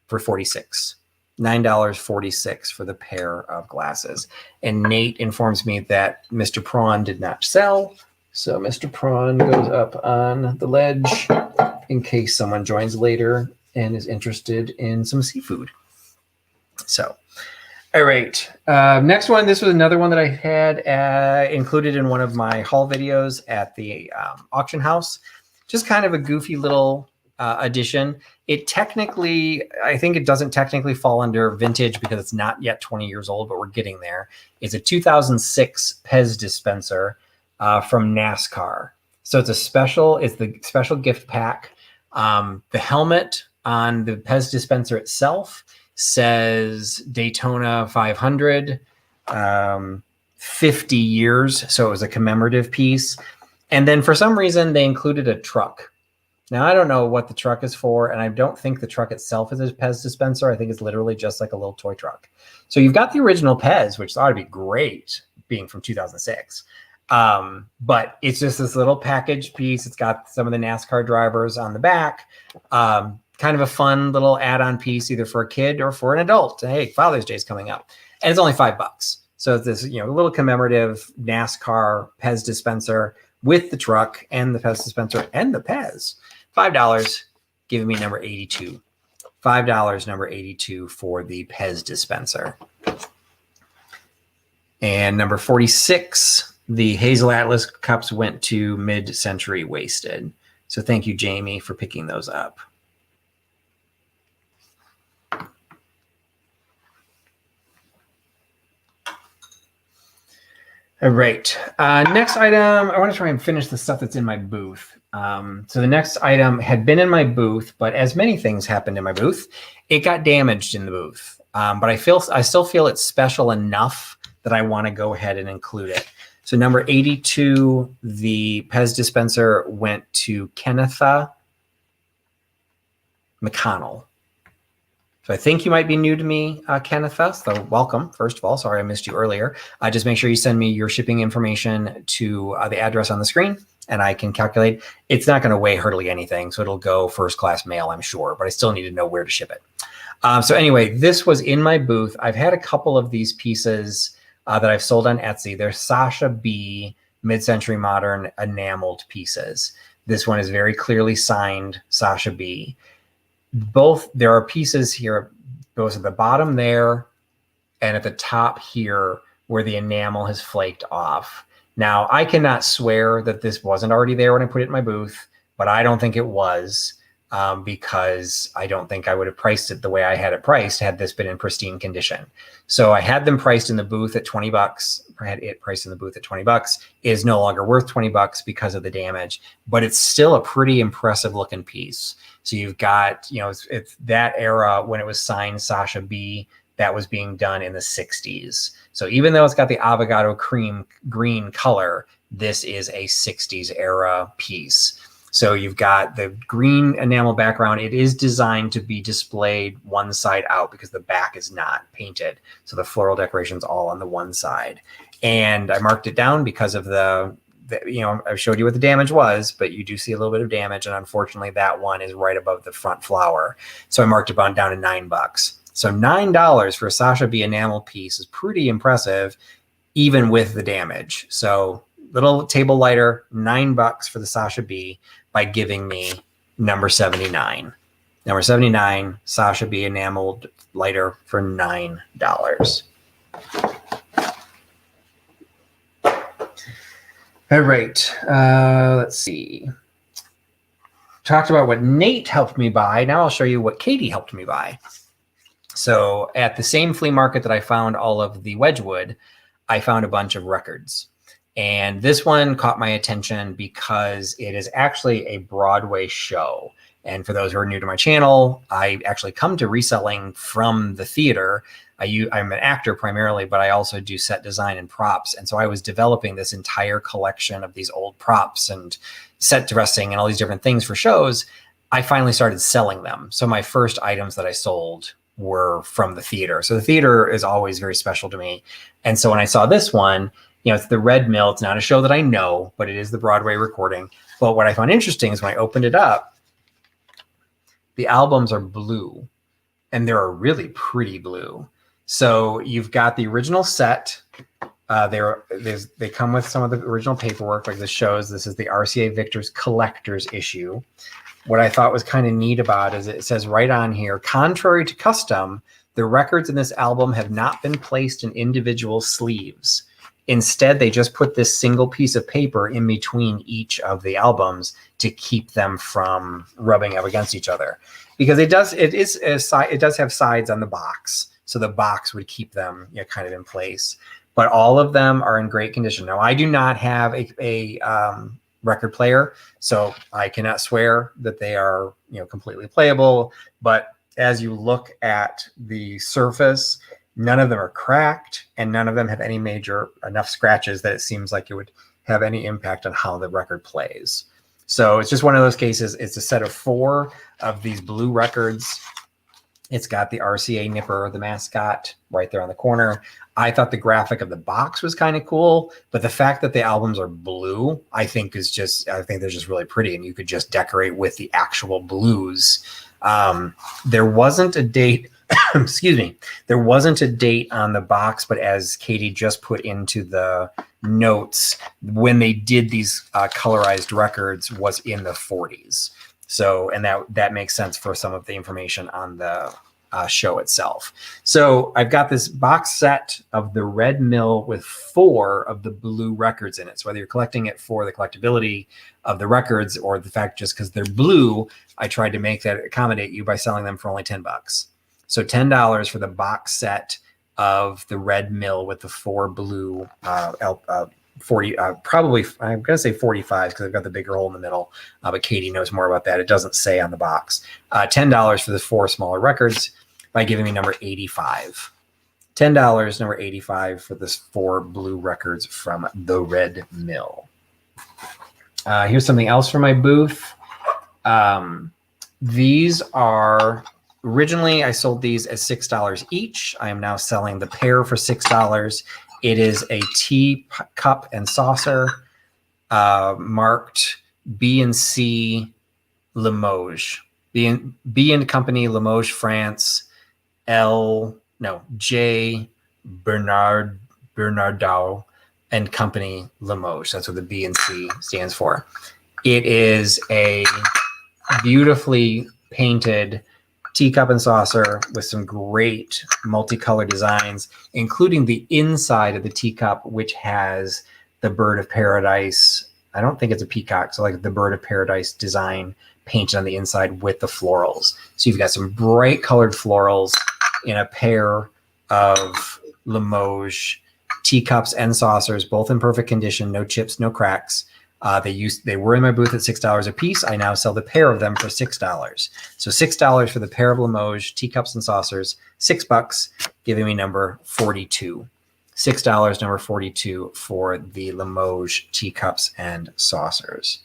for $46. $9.46 for the pair of glasses. And Nate informs me that Mr. Prawn did not sell. So Mr. Prawn goes up on the ledge in case someone joins later and is interested in some seafood. So, all right. Next one. This was another one that I had included in one of my haul videos at the auction house. Just kind of a goofy little edition. I think it doesn't technically fall under vintage because it's not yet 20 years old, but we're getting there. It's a 2006 Pez dispenser from Nascar. So it's the special gift pack. The helmet on the Pez dispenser itself says Daytona 500, 50 years. So it was a commemorative piece. And then for some reason they included a truck. Now, I don't know what the truck is for, and I don't think the truck itself is a Pez dispenser. I think it's literally just like a little toy truck. So you've got the original Pez, which ought to be great, being from 2006. But it's just this little package piece. It's got some of the NASCAR drivers on the back. Kind of a fun little add-on piece, either for a kid or for an adult. Hey, Father's Day is coming up. And it's only $5. So it's this, little commemorative NASCAR Pez dispenser with the truck and the Pez dispenser and the Pez. $5, giving me number 82. $5, number 82 for the Pez dispenser. And number 46, the Hazel Atlas cups went to mid-century wasted. So thank you, Jamie, for picking those up. All right. Next item, I want to try and finish the stuff that's in my booth. So the next item had been in my booth, but as many things happened in my booth, it got damaged in the booth. But I still feel it's special enough that I want to go ahead and include it. So number 82, the Pez dispenser went to Kennetha McConnell. So I think you might be new to me, Kennetha. So welcome, first of all. Sorry I missed you earlier. Just make sure you send me your shipping information to the address on the screen, and I can calculate. It's not going to weigh hardly anything, so it'll go first class mail, I'm sure, but I still need to know where to ship it. So anyway, this was in my booth. I've had a couple of these pieces that I've sold on Etsy. They're Sasha B mid-century modern enameled pieces. This one is very clearly signed Sasha B. There are pieces here, both at the bottom there and at the top here where the enamel has flaked off. Now, I cannot swear that this wasn't already there when I put it in my booth, but I don't think it was because I don't think I would have priced it the way I had it priced had this been in pristine condition. So I had them priced in the booth at $20. I had it priced in the booth at $20. It is no longer worth $20 because of the damage, but it's still a pretty impressive looking piece. So you've got, it's that era when it was signed Sasha B, that was being done in the 60s. So even though it's got the avocado cream green color, this is a 60s era piece. So you've got the green enamel background. It is designed to be displayed one side out because the back is not painted. So the floral decoration's all on the one side. And I marked it down because of I showed you what the damage was, but you do see a little bit of damage. And unfortunately, that one is right above the front flower. So I marked it down to $9. So $9 for a Sasha B enamel piece is pretty impressive, even with the damage. So little table lighter, $9 for the Sasha B by giving me number 79. Number 79, Sasha B enameled lighter for $9. All right, let's see. Talked about what Nate helped me buy. Now I'll show you what Katie helped me buy. So at the same flea market that I found all of the Wedgwood, I found a bunch of records. And this one caught my attention because it is actually a Broadway show. And for those who are new to my channel, I actually come to reselling from the theater. I'm an actor primarily, but I also do set design and props. And so I was developing this entire collection of these old props and set dressing and all these different things for shows. I finally started selling them. So my first items that I sold were from the theater. So the theater is always very special to me. And so when I saw this one, it's the Red Mill. It's not a show that I know, but it is the Broadway recording. But what I found interesting is when I opened it up, the albums are blue, and they're a really pretty blue. So you've got the original set. They come with some of the original paperwork, like this shows. This is the RCA Victor's Collector's issue. What I thought was kind of neat about it is it says right on here, contrary to custom, the records in this album have not been placed in individual sleeves. Instead, they just put this single piece of paper in between each of the albums to keep them from rubbing up against each other. Because it does have sides on the box. So the box would keep them kind of in place. But all of them are in great condition. Now, I do not have a record player, so I cannot swear that they are completely playable. But as you look at the surface, none of them are cracked, and none of them have any major enough scratches that it seems like it would have any impact on how the record plays. So it's just one of those cases. It's a set of 4 of these blue records. It's got the RCA nipper, the mascot, right there on the corner. I thought the graphic of the box was kind of cool, but the fact that the albums are blue, I think they're just really pretty, and you could just decorate with the actual blues. There wasn't a date. Excuse me. There wasn't a date on the box, but as Katie just put into the notes, when they did these colorized records was in the 40s. So, and that makes sense for some of the information on the show itself. So I've got this box set of the Red Mill with 4 of the blue records in it. So whether you're collecting it for the collectability of the records or the fact just because they're blue, I tried to make that accommodate you by selling them for only $10. So $10 for the box set of the red mill with the 4 blue 40, probably, I'm going to say 45 because I've got the bigger hole in the middle, but Katie knows more about that. It doesn't say on the box. $10 for the 4 smaller records by giving me number 85. $10, number 85 for this 4 blue records from the red mill. Here's something else from my booth. These are, originally I sold these at $6 each. I am now selling the pair for $6. It is a tea cup and saucer marked B&C Limoges. B and Company, Limoges, France. J. Bernardau and Company, Limoges. That's what the B&C stands for. It is a beautifully painted teacup and saucer with some great multicolored designs, including the inside of the teacup, which has the bird of paradise. I don't think it's a peacock, so like the bird of paradise design painted on the inside with the florals. So you've got some bright colored florals in a pair of Limoges teacups and saucers, both in perfect condition, no chips, no cracks. They were in my booth at $6 a piece. I now sell the pair of them for $6. So $6 for the pair of Limoges teacups and saucers, $6, giving me number 42. $6, number 42 for the Limoges teacups and saucers.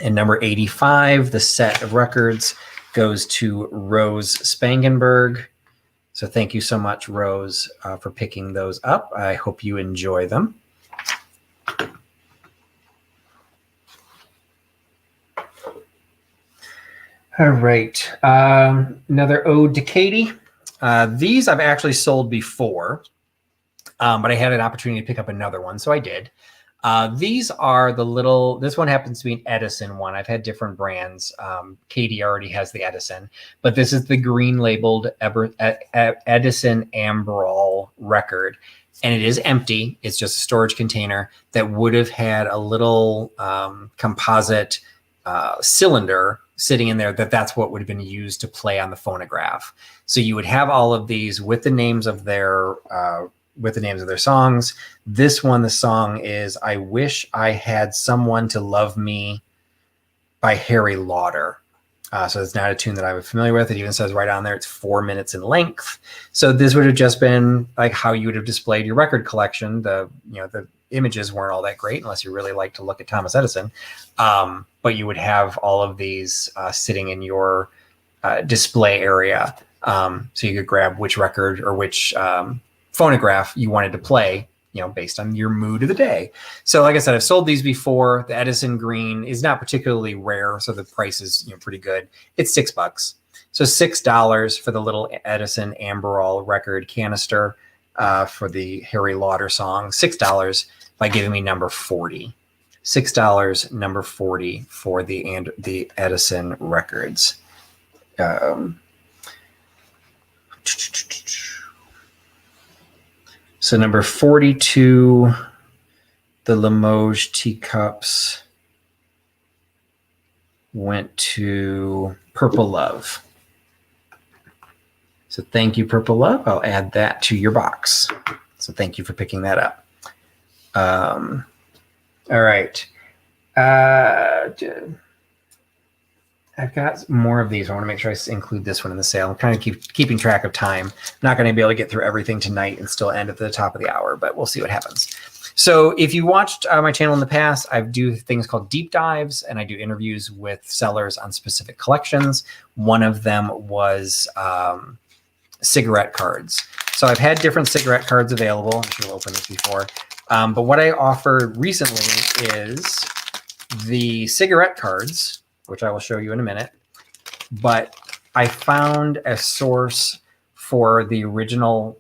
And number 85, the set of records, goes to Rose Spangenberg. So thank you so much, Rose, for picking those up. I hope you enjoy them. All right, another ode to Katie. These I've actually sold before, but I had an opportunity to pick up another one, so I did. These are the little, this one happens to be an Edison one. I've had different brands. Katie already has the Edison, but this is the green labeled Edison Amberol record. And it is empty. It's just a storage container that would have had a little composite cylinder sitting in there that's what would have been used to play on the phonograph. So you would have all of these with the names of their songs. This one, the song is I Wish I Had Someone to Love Me by Harry Lauder. So it's not a tune that I'm familiar with. It even says right on there, it's 4 minutes in length. So this would have just been like how you would have displayed your record collection. The images weren't all that great unless you really like to look at Thomas Edison. But you would have all of these sitting in your display area. So you could grab which record or which phonograph you wanted to play, based on your mood of the day. So like I said, I've sold these before. The Edison green is not particularly rare, so the price is pretty good. It's $6. So $6 for the little Edison Amberol record canister for the Harry Lauder song. $6 by giving me number 40. $6, number 40 for the Edison records. So number 42, the Limoges teacups went to Purple Love. So thank you, Purple Love. I'll add that to your box. So thank you for picking that up. All right. I've got more of these. I want to make sure I include this one in the sale. I'm kind of keeping track of time. I'm not going to be able to get through everything tonight and still end at the top of the hour, but we'll see what happens. So if you watched my channel in the past, I do things called deep dives, and I do interviews with sellers on specific collections. One of them was cigarette cards. So I've had different cigarette cards available. I should have opened this before. But what I offered recently is the cigarette cards, which I will show you in a minute. But I found a source for the original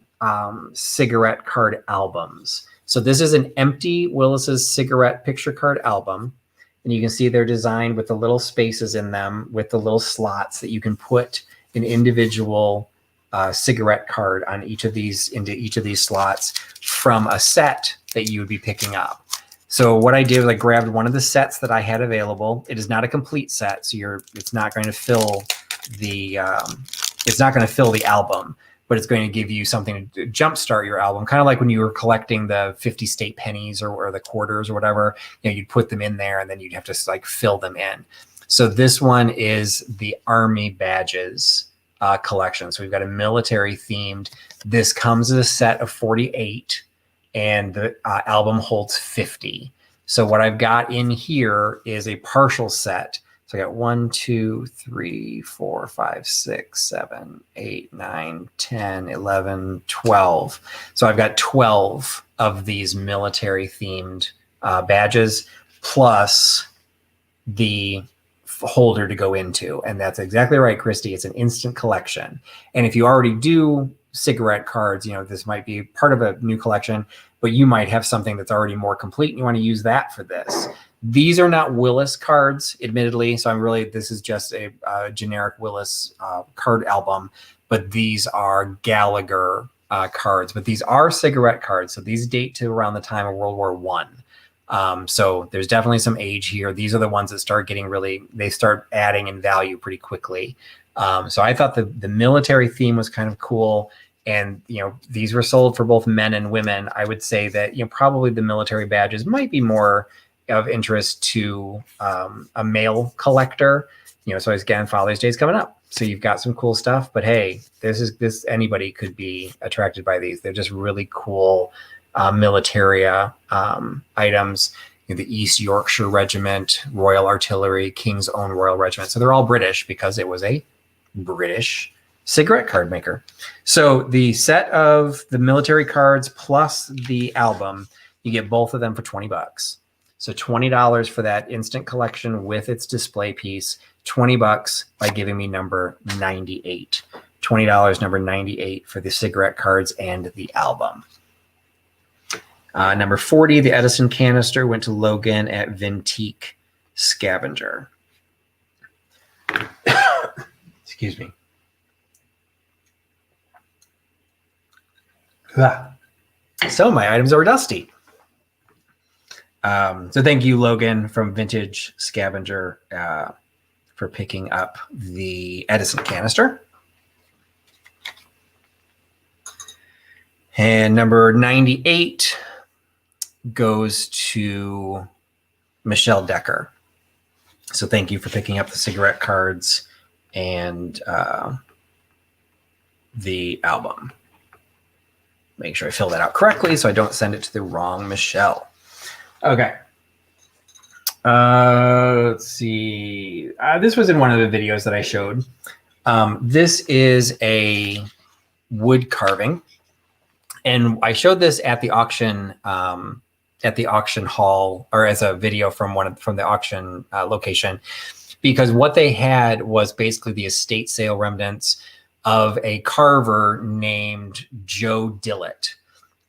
cigarette card albums. So this is an empty Willis's cigarette picture card album. And you can see they're designed with the little spaces in them with the little slots that you can put an individual cigarette card on into each of these slots from a set that you would be picking up. So what I did was I grabbed one of the sets that I had available. It is not a complete set, so it's not going to fill the album. but it's going to give you something to jumpstart your album. Kind of like when you were collecting the 50 state pennies or the quarters or whatever, you'd put them in there and then you'd have to like fill them in. So this one is the Army Badges collection. So we've got a military themed. This comes as a set of 48 and the album holds 50. So what I've got in here is a partial set. So I got 1, 2, 3, 4, 5, 6, 7, 8, 9, 10, 11, 12. So I've got 12 of these military themed badges plus the holder to go into. And that's exactly right, Christy. It's an instant collection. And if you already do cigarette cards, this might be part of a new collection, but you might have something that's already more complete and you want to use that for this. These are not Willis cards, admittedly. So this is just a generic Willis card album, but these are Gallagher cards, but these are cigarette cards. So these date to around the time of World War I. So there's definitely some age here. These are the ones that start getting they start adding in value pretty quickly. So I thought the military theme was kind of cool. And, these were sold for both men and women. I would say that, probably the military badges might be more of interest to a male collector. So again, Father's Day is coming up. So you've got some cool stuff, but hey, anybody could be attracted by these. They're just really cool militaria items. The East Yorkshire Regiment, Royal Artillery, King's Own Royal Regiment. So they're all British because it was a British cigarette card maker. So the set of the military cards plus the album, you get both of them for $20. So $20 for that instant collection with its display piece, $20 by giving me number 98. $20, number 98 for the cigarette cards and the album. Number 40, the Edison canister went to Logan at Vintique Scavenger. Excuse me. So my items are dusty. So thank you, Logan from Vintage Scavenger, for picking up the Edison canister. And number 98 goes to Michelle Decker. So thank you for picking up the cigarette cards and the album. Make sure I fill that out correctly so I don't send it to the wrong Michelle. Okay. Let's see. This was in one of the videos that I showed. This is a wood carving. And I showed this at the auction hall, or as a video from the auction location, because what they had was basically the estate sale remnants of a carver named Joe Dillett.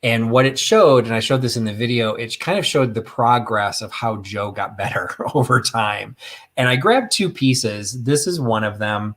And what it showed, and I showed this in the video, it kind of showed the progress of how Joe got better over time. And I grabbed two pieces. This is one of them.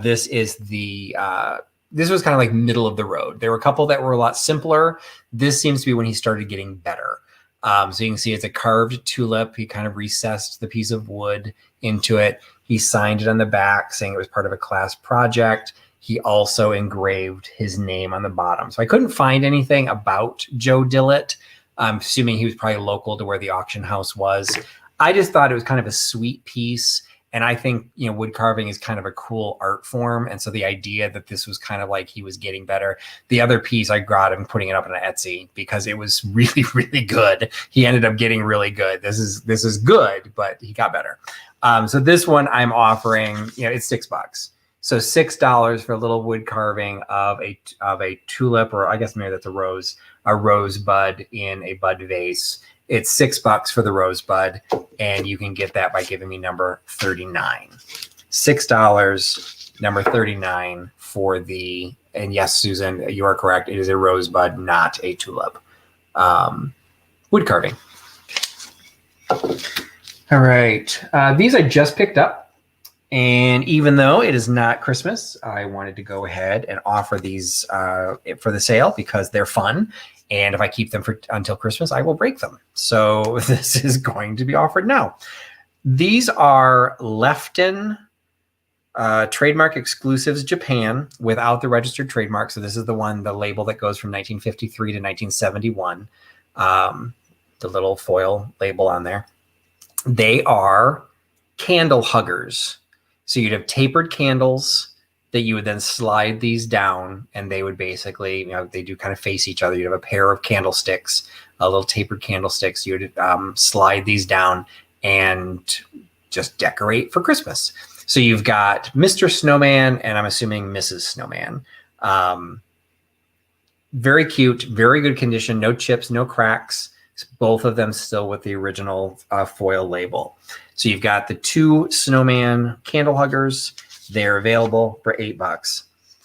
This was kind of like middle of the road. There were a couple that were a lot simpler. This seems to be when he started getting better. So you can see it's a carved tulip. He kind of recessed the piece of wood into it. He signed it on the back saying it was part of a class project. He also engraved his name on the bottom. So I couldn't find anything about Joe Dillett. I'm assuming he was probably local to where the auction house was. I just thought it was kind of a sweet piece. And I think, wood carving is kind of a cool art form. And so the idea that this was kind of like he was getting better. The other piece I got him putting it up on Etsy because it was really, really good. He ended up getting really good. This is good, but he got better. So this one I'm offering, it's $6. So $6 for a little wood carving of a tulip, or I guess maybe that's a rosebud in a bud vase. It's $6 for the rosebud, and you can get that by giving me number 39. $6, number 39 for the, and yes, Susan, you are correct. It is a rosebud, not a tulip. Wood carving. All right. These I just picked up. And even though it is not Christmas, I wanted to go ahead and offer these for the sale because they're fun. And if I keep them until Christmas, I will break them. So this is going to be offered now. These are Lefton Trademark exclusives Japan without the registered trademark. So this is the one, the label that goes from 1953 to 1971. The little foil label on there. They are candle huggers. So you'd have tapered candles that you would then slide these down, and they would basically, you know, they do kind of face each other. You'd have a pair of candlesticks, a little tapered candlesticks. You would slide these down and just decorate for Christmas. So you've got Mr. Snowman, and I'm assuming Mrs. Snowman. Very cute, very good condition, no chips, no cracks. Both of them still with the original foil label. So you've got the 2 snowman candle huggers. They're available for $8.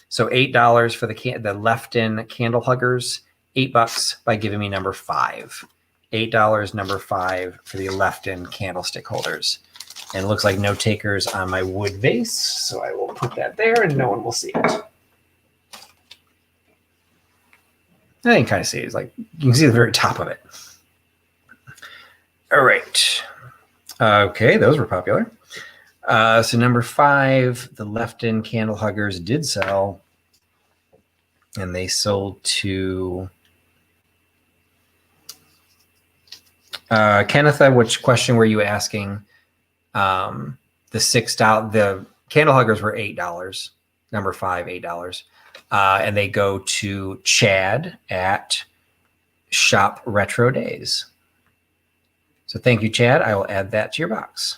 So $8 for the left-in candle huggers, $8 by giving me number 5. $8, number 5 for the left-in candlestick holders. And it looks like no takers on my wood vase, so I will put that there and no one will see it. I can kind of see it. It's like you can see the very top of it. All right. Okay, those were popular. So number 5, the left-in candle huggers did sell, and they sold to Kennetha. Which question were you asking? The $6, the candle huggers were $8. Number 5, $8. And they go to Chad at Shop Retro Days. So thank you, Chad. I will add that to your box.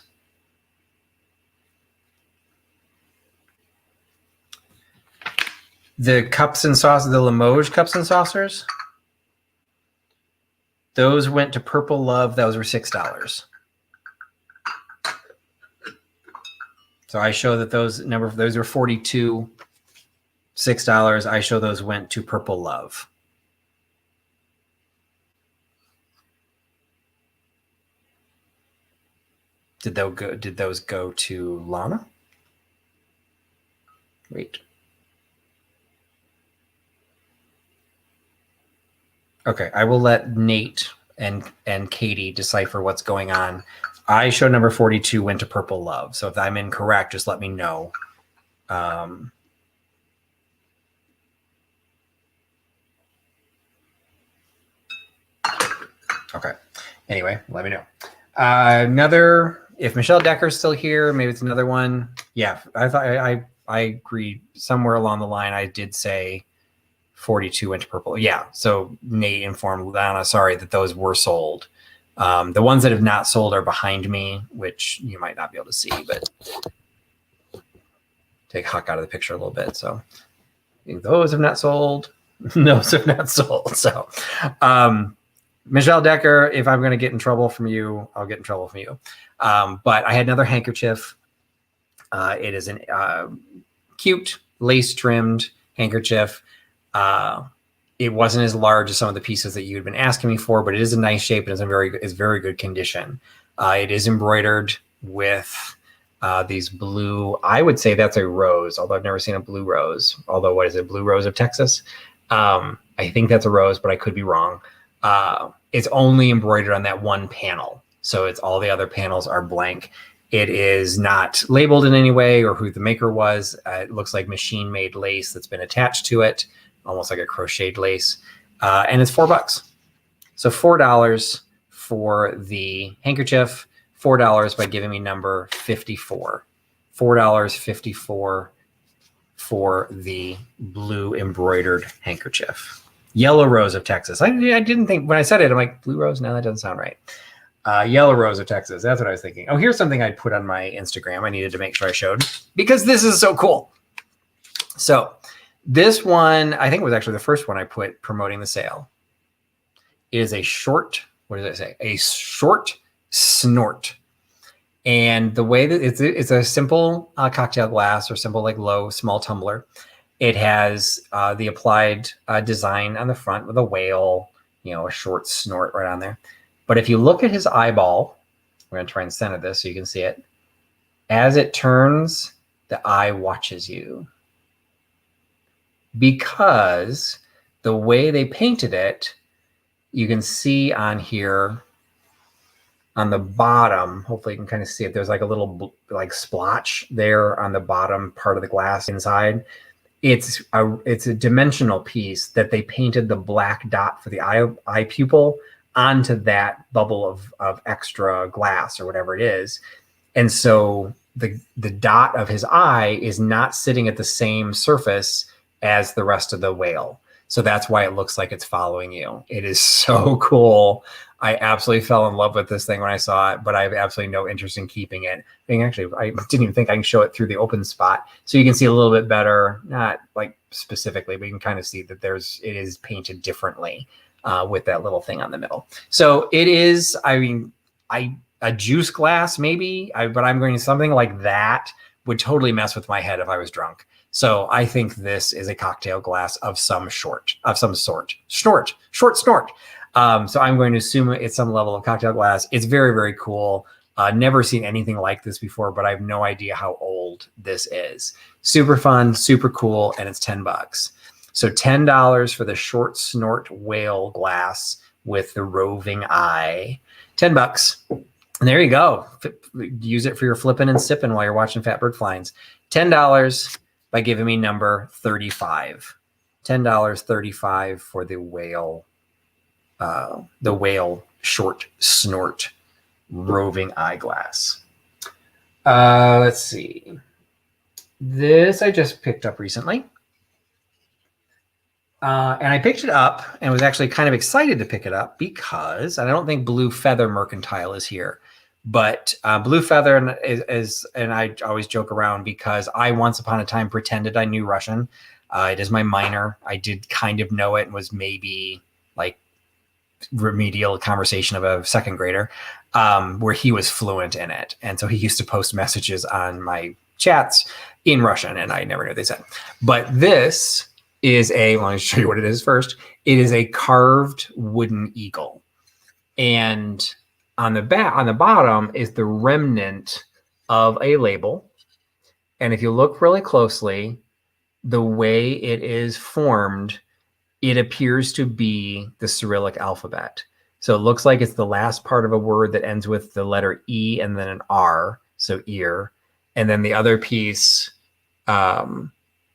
The cups and saucers, the Limoges cups and saucers, those went to Purple Love. Those were $6. So I show that those were 42, $6. I show those went to Purple Love. Did those go to Lana? Wait. Okay, I will let Nate and Katie decipher what's going on. I show number 42 went to Purple Love. So if I'm incorrect, just let me know. Okay. Anyway, let me know. If Michelle Decker's still here, maybe it's another one. Yeah, I thought I agreed somewhere along the line. I did say 42 went to Purple. Yeah. So Nate informed Lana, sorry, that those were sold. The ones that have not sold are behind me, which you might not be able to see, but take Huck out of the picture a little bit. So those have not sold. Those have not sold. So, Michelle Decker, if I'm going to get in trouble from you, I'll get in trouble from you. But I had another handkerchief. It is a cute lace-trimmed handkerchief. It wasn't as large as some of the pieces that you had been asking me for, but it is a nice shape and is very good condition. It is embroidered with these blue. I would say that's a rose, although I've never seen a blue rose. Although, what is it? Blue Rose of Texas? I think that's a rose, but I could be wrong. It's only embroidered on that one panel. So it's all the other panels are blank. It is not labeled in any way or who the maker was. It looks like machine made lace that's been attached to it, almost like a crocheted lace. And it's $4. So $4 for the handkerchief, $4 by giving me number 54. $4.54 for the blue embroidered handkerchief. Yellow Rose of Texas. I didn't think, when I said it, I'm like, Blue Rose? No, that doesn't sound right. Yellow Rose of Texas. That's what I was thinking. Oh, here's something I put on my Instagram. I needed to make sure I showed because this is so cool. So this one, I think it was actually the first one I put promoting the sale. It is a short, what does it say? A short snort. And the way that it's a simple cocktail glass or simple, like low, small tumbler. It has the applied design on the front with a whale, a short snort right on there. But if you look at his eyeball, we're going to try and center this so you can see it. As it turns, the eye watches you. Because the way they painted it, you can see on here, on the bottom, hopefully you can kind of see it. There's like a little like splotch there on the bottom part of the glass inside. It's a dimensional piece that they painted the black dot for the eye pupil onto that bubble of extra glass or whatever it is. And so the dot of his eye is not sitting at the same surface as the rest of the whale. So that's why it looks like it's following you. It is so cool. I absolutely fell in love with this thing when I saw it, but I have absolutely no interest in keeping it. Actually, I didn't even think I can show it through the open spot. So you can see a little bit better, not like specifically, but you can kind of see that it is painted differently with that little thing on the middle. So it is, I mean, a juice glass maybe, but I'm going to something like that would totally mess with my head if I was drunk. So I think this is a cocktail glass of some sort. Snort. So I'm going to assume it's some level of cocktail glass. It's very, very cool. Never seen anything like this before, but I have no idea how old this is. Super fun, super cool, and it's $10. So $10 for the short snort whale glass with the roving eye. $10. And there you go. Use it for your flipping and sipping while you're watching Fat Bird Flyings. $10 by giving me number 35. $10, 35 for the whale short snort roving eyeglass. Let's see. This I just picked up recently. And I picked it up and was actually kind of excited to pick it up because I don't think Blue Feather Mercantile is here. But Blue Feather is, and I always joke around because I once upon a time pretended I knew Russian. It is my minor. I did kind of know it and was maybe like remedial conversation of a second grader where he was fluent in it. And so he used to post messages on my chats in Russian and I never knew what they said. But this is let me show you what it is first. It is a carved wooden eagle. And on the bottom is the remnant of a label. And if you look really closely, the way it is formed, it appears to be the Cyrillic alphabet. So it looks like it's the last part of a word that ends with the letter E and then an R, so ear. And then the other piece,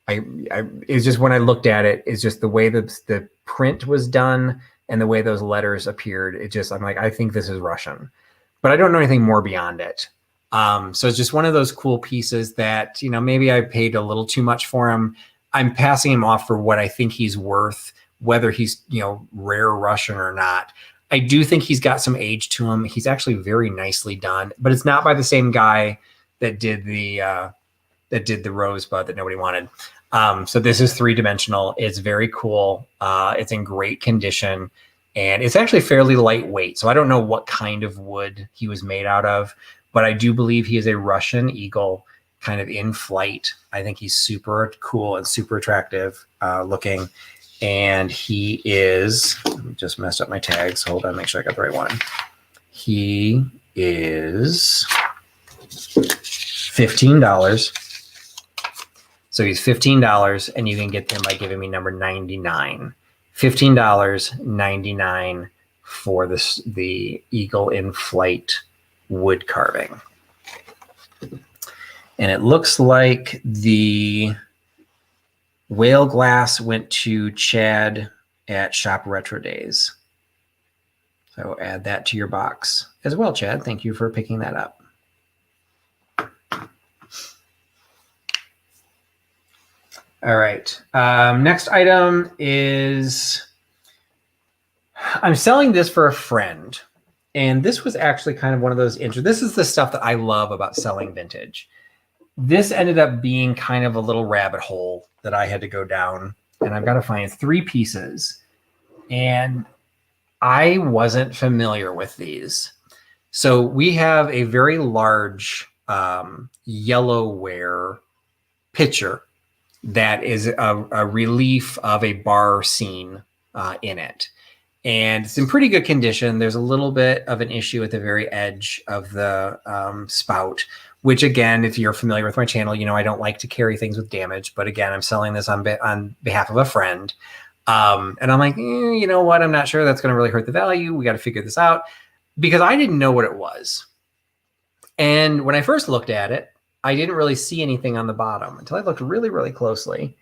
it's just when I looked at it, it's just the way that the print was done and the way those letters appeared. I'm like, I think this is Russian, but I don't know anything more beyond it. So it's just one of those cool pieces that, maybe I paid a little too much for him. I'm passing him off for what I think he's worth, whether he's, rare Russian or not. I do think he's got some age to him. He's actually very nicely done, but it's not by the same guy that did the rosebud that nobody wanted. So this is 3-dimensional. It's very cool. It's in great condition and it's actually fairly lightweight. So I don't know what kind of wood he was made out of, but I do believe he is a Russian eagle kind of in flight. I think he's super cool and super attractive looking. And he is, just messed up my tags. Hold on, make sure I got the right one. He is $15. So he's $15 and you can get him by giving me number 99. $15.99 for the eagle in flight wood carving. And it looks like the whale glass went to Chad at Shop Retro Days. So add that to your box as well, Chad. Thank you for picking that up. All right. Next item is I'm selling this for a friend. And this was actually kind of one of those this is the stuff that I love about selling vintage. This ended up being kind of a little rabbit hole that I had to go down. And I've got to find 3 pieces. And I wasn't familiar with these. So we have a very large yellowware pitcher that is a relief of a bar scene in it. And it's in pretty good condition. There's a little bit of an issue at the very edge of the spout, which again, if you're familiar with my channel, I don't like to carry things with damage. But again, I'm selling this on behalf of a friend. And I'm like, you know what? I'm not sure that's going to really hurt the value. We got to figure this out. because I didn't know what it was. And when I first looked at it, I didn't really see anything on the bottom until I looked really, really closely.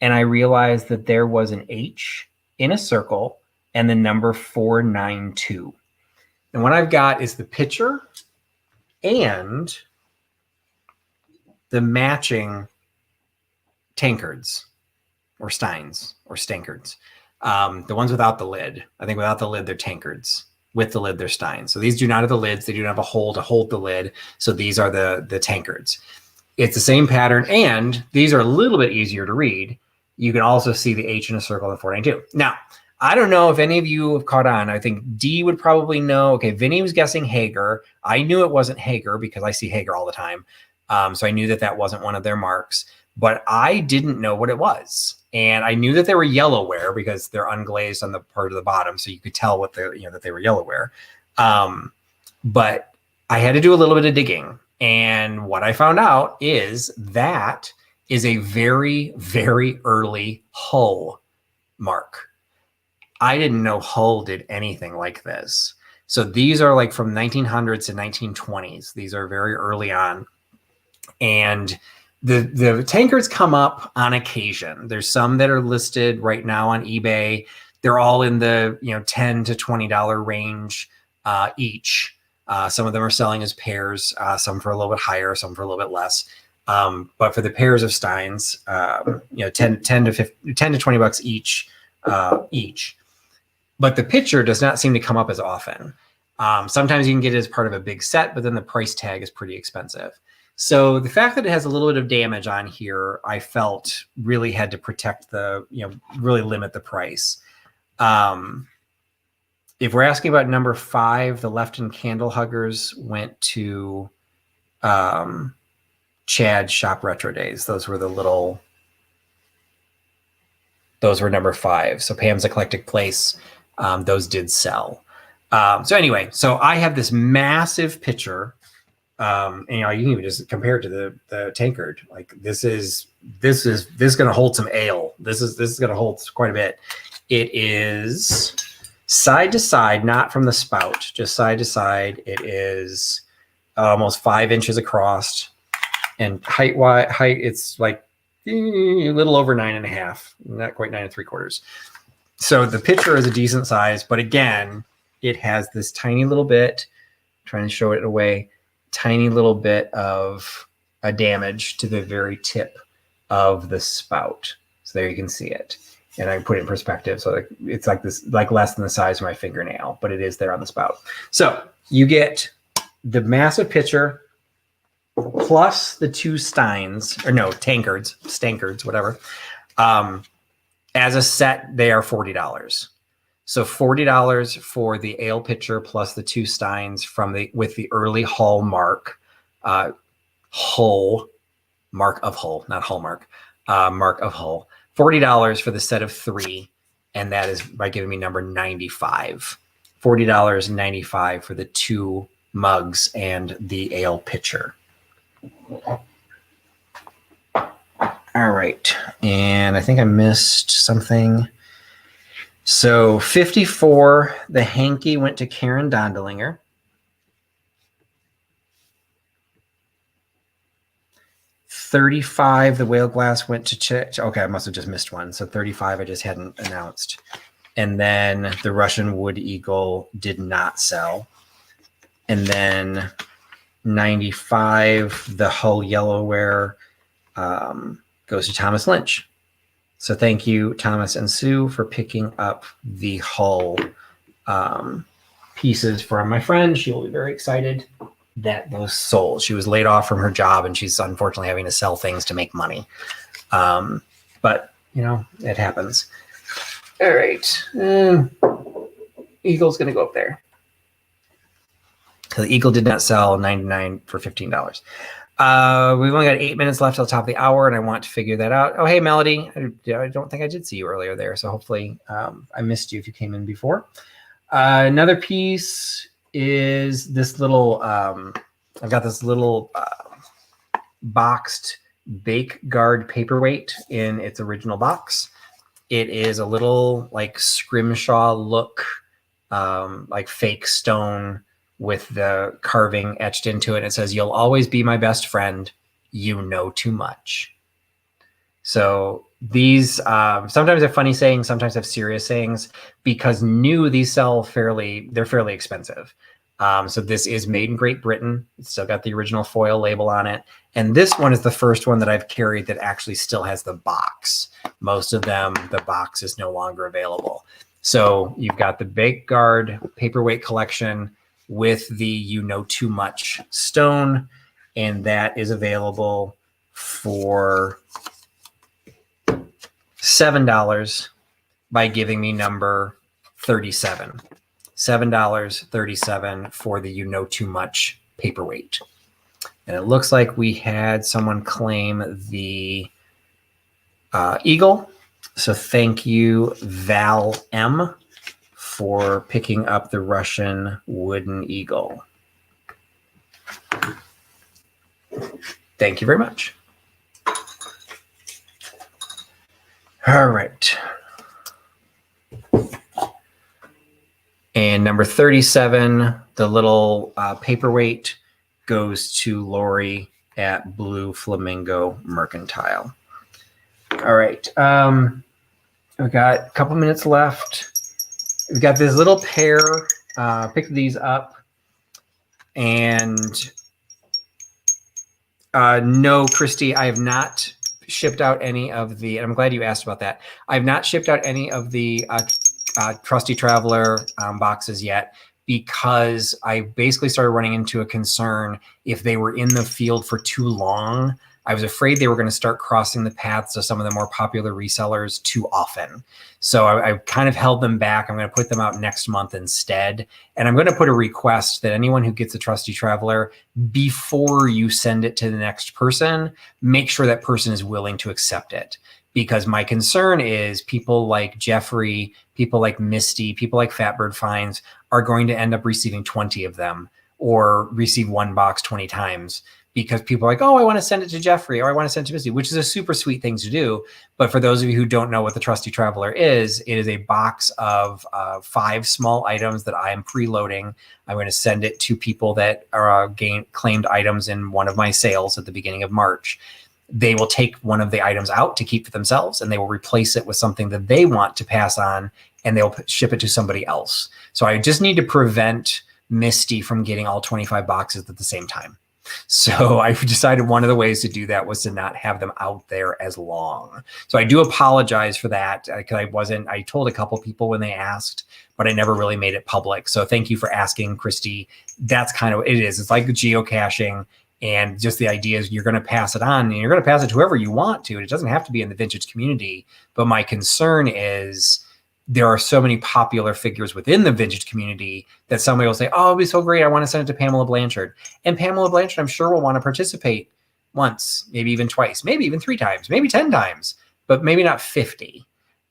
And I realized that there was an H in a circle and the number 492. And what I've got is the picture and the matching Tankards or Steins or Stankards. The ones without the lid. I think without the lid, they're Tankards. With the lid, they're Steins. So these do not have the lids. They do not have a hole to hold the lid. So these are the Tankards. It's the same pattern, and these are a little bit easier to read. You can also see the H in a circle and 492. Now, I don't know if any of you have caught on. I think D would probably know. Okay, Vinny was guessing Hager. I knew it wasn't Hager because I see Hager all the time. So I knew that that wasn't one of their marks. But I didn't know what it was. And I knew that they were yellowware because they're unglazed on the part of the bottom. So you could tell what that they were yellowware. But I had to do a little bit of digging. And what I found out is that is a very, very early Hull mark. I didn't know Hull did anything like this. So these are like from 1900s to 1920s. These are very early on. And the Tankards come up on occasion. There's some that are listed right now on eBay. They're all in the $10 to $20 range each. Some of them are selling as pairs, some for a little bit higher, some for a little bit less. But for the pairs of Steins, 10 to 20 bucks each. But the picture does not seem to come up as often. Sometimes you can get it as part of a big set, but then the price tag is pretty expensive. So the fact that it has a little bit of damage on here, I felt really had to protect really limit the price. If we're asking about number 5, the Lefton Candle Huggers went to Chad's Shop Retro Days. Those were number 5. So Pam's Eclectic Place, those did sell. So anyway, so I have this massive picture. And you can even just compare it to the Tankard. Like this is going to hold some ale. This is going to hold quite a bit. It is side to side, not from the spout, just side to side. It is almost 5 inches across, and height it's like a little over 9.5, not quite 9 3/4. So the picture is a decent size, but again, it has this tiny little bit. I'm trying to show it away. Tiny little bit of a damage to the very tip of the spout. So there you can see it. And I put it in perspective. So it's like this, like less than the size of my fingernail, but it is there on the spout. So you get the massive picture plus the 2 Tankards, whatever. As a set, they are $40. So $40 for the ale pitcher plus the 2 Steins with the early Hull mark, mark of Hull, not Hallmark, mark of Hull. $40 for the set of 3, and that is by giving me number 95. $40.95 for the 2 mugs and the ale pitcher. All right, and I think I missed something. So 54, the hanky went to Karen Dondelinger. 35, the whale glass went to okay, I must have just missed one. So 35, I just hadn't announced. And then the Russian Wood Eagle did not sell. And then 95, the Hull Yellowware goes to Thomas Lynch. So thank you, Thomas and Sue, for picking up the Hull pieces from my friend. She will be very excited that those sold. She was laid off from her job, and she's unfortunately having to sell things to make money. But, it happens. All right. Eagle's going to go up there. So the Eagle did not sell, 99 for $15. We've only got 8 minutes left till the top of the hour, and I want to figure that out. Oh, hey, Melody. I don't think I did see you earlier there, so hopefully I missed you if you came in before. Another piece is this little, I've got this little boxed Bake Guard paperweight in its original box. It is a little like scrimshaw look, like fake stone with the carving etched into it. It says, "You'll always be my best friend. You know too much." So these sometimes have funny sayings, sometimes have serious sayings, because new, these sell they're fairly expensive. So this is made in Great Britain. It's still got the original foil label on it. And this one is the first one that I've carried that actually still has the box. Most of them, the box is no longer available. So you've got the Bake Guard paperweight collection with the You Know Too Much stone, and that is available for $7 by giving me number 37. $7.37 for the You Know Too Much paperweight. And it looks like we had someone claim the Eagle. So thank you, Val M, for picking up the Russian wooden Eagle. Thank you very much. All right. And number 37, the little paperweight, goes to Lori at Blue Flamingo Mercantile. All right. We've got a couple minutes left. We've got this little pair. Picked these up. And no, Christy, I have not shipped out any of the, and I'm glad you asked about that. I've not shipped out any of the Trusty Traveler boxes yet, because I basically started running into a concern if they were in the field for too long. I was afraid they were going to start crossing the paths of some of the more popular resellers too often. So I kind of held them back. I'm going to put them out next month instead. And I'm going to put a request that anyone who gets a Trusty Traveler, before you send it to the next person, make sure that person is willing to accept it. Because my concern is people like Jeffrey, people like Misty, people like Fatbird Finds are going to end up receiving 20 of them, or receive one box 20 times. Because people are like, oh, I want to send it to Jeffrey, or I want to send it to Misty, which is a super sweet thing to do. But for those of you who don't know what the Trusty Traveler is, it is a box of 5 small items that I am preloading. I'm going to send it to people that are claimed items in one of my sales at the beginning of March. They will take one of the items out to keep for themselves, and they will replace it with something that they want to pass on, and they'll ship it to somebody else. So I just need to prevent Misty from getting all 25 boxes at the same time. So I decided one of the ways to do that was to not have them out there as long. So I do apologize for that, because I told a couple people when they asked, but I never really made it public. So thank you for asking, Christy. That's kind of what it is. It's like geocaching. And just the idea is you're going to pass it on, and you're going to pass it to whoever you want to. It doesn't have to be in the vintage community. But my concern is there are so many popular figures within the vintage community that somebody will say, oh, it'd be so great. I want to send it to Pamela Blanchard. And Pamela Blanchard, I'm sure, will want to participate once, maybe even twice, maybe even 3 times, maybe 10 times, but maybe not 50.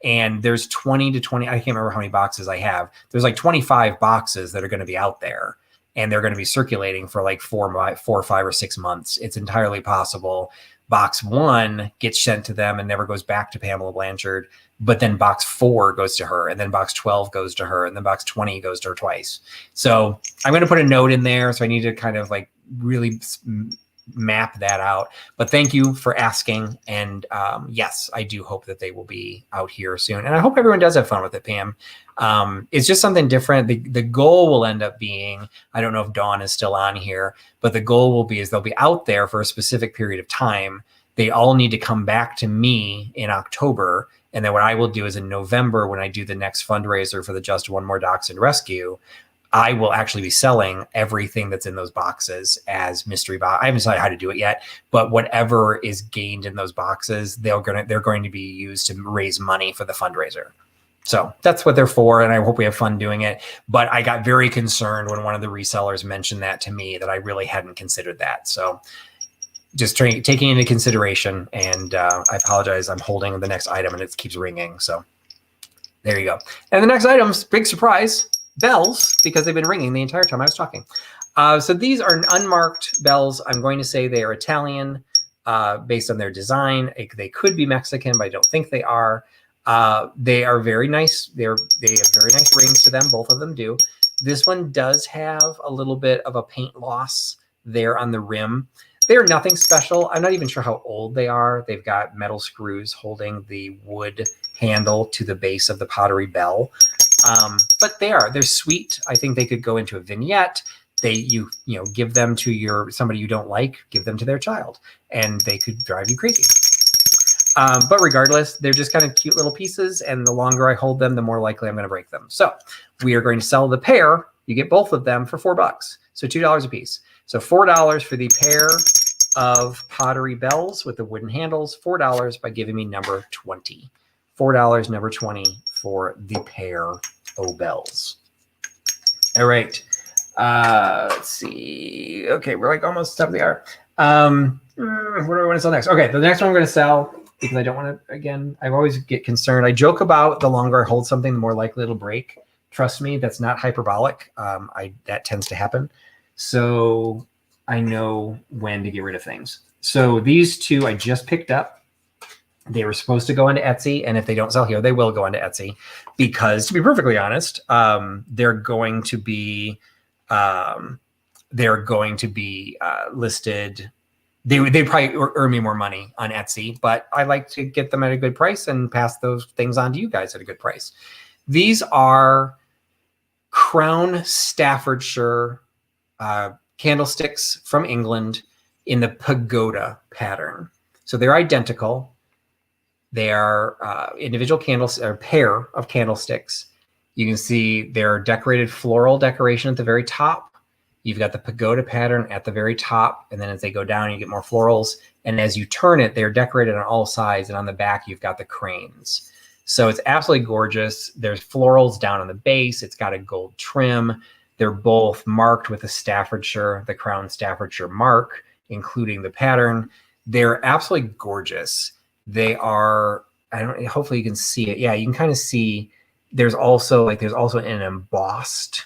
And there's 20 to 20. I can't remember how many boxes I have. There's like 25 boxes that are going to be out there. And they're going to be circulating for like 4, 5, or 6 months. It's entirely possible box 1 gets sent to them and never goes back to Pamela Blanchard, but then box 4 goes to her, and then box 12 goes to her, and then box 20 goes to her twice. So I'm going to put a note in there. So I need to kind of like really map that out. But thank you for asking. And yes, I do hope that they will be out here soon. And I hope everyone does have fun with it, Pam. It's just something different. The goal will end up being, I don't know if Dawn is still on here, but the goal will be is they'll be out there for a specific period of time. They all need to come back to me in October. And then what I will do is in November, when I do the next fundraiser for the Just One More Dachshund Rescue, I will actually be selling everything that's in those boxes as mystery box. I haven't decided how to do it yet, but whatever is gained in those boxes, they're going to be used to raise money for the fundraiser. So that's what they're for, and I hope we have fun doing it. But I got very concerned when one of the resellers mentioned that to me, that I really hadn't considered that. So just taking into consideration, and I apologize. I'm holding the next item, and it keeps ringing. So there you go. And the next item's big surprise. Bells, because they've been ringing the entire time I was talking. So these are unmarked bells. I'm going to say they are Italian based on their design. They could be Mexican, but I don't think they are. They are very nice. They have very nice rings to them. Both of them do. This one does have a little bit of a paint loss there on the rim. They're nothing special. I'm not even sure how old they are. They've got metal screws holding the wood handle to the base of the pottery bell. But they're sweet. I think they could go into a vignette. You give them to somebody you don't like, give them to their child, and they could drive you crazy. But regardless, they're just kind of cute little pieces, and the longer I hold them, the more likely I'm going to break them. So we are going to sell the pair. You get both of them for $4, so $2 a piece. So $4 for the pair of pottery bells with the wooden handles, $4 by giving me number 20. $4, number 20 for the pair of bells. All right. Let's see. Okay, we're like almost top of the hour. What do I want to sell next? Okay, the next one I'm going to sell, because I don't want to, again, I always get concerned. I joke about the longer I hold something, the more likely it'll break. Trust me, that's not hyperbolic. That tends to happen. So I know when to get rid of things. So these two I just picked up. They were supposed to go into Etsy, and if they don't sell here, they will go into Etsy, because to be perfectly honest, they're going to be listed. They probably earn me more money on Etsy, but I like to get them at a good price and pass those things on to you guys at a good price. These are Crown Staffordshire candlesticks from England in the pagoda pattern. So they're identical. They are individual candles, or pair of candlesticks. You can see their decorated floral decoration at the very top. You've got the pagoda pattern at the very top, and then as they go down, you get more florals. And as you turn it, they're decorated on all sides, and on the back, you've got the cranes. So it's absolutely gorgeous. There's florals down on the base. It's got a gold trim. They're both marked with the Crown Staffordshire mark, including the pattern. They're absolutely gorgeous. They are, hopefully you can see it. Yeah, you can kind of see there's also an embossed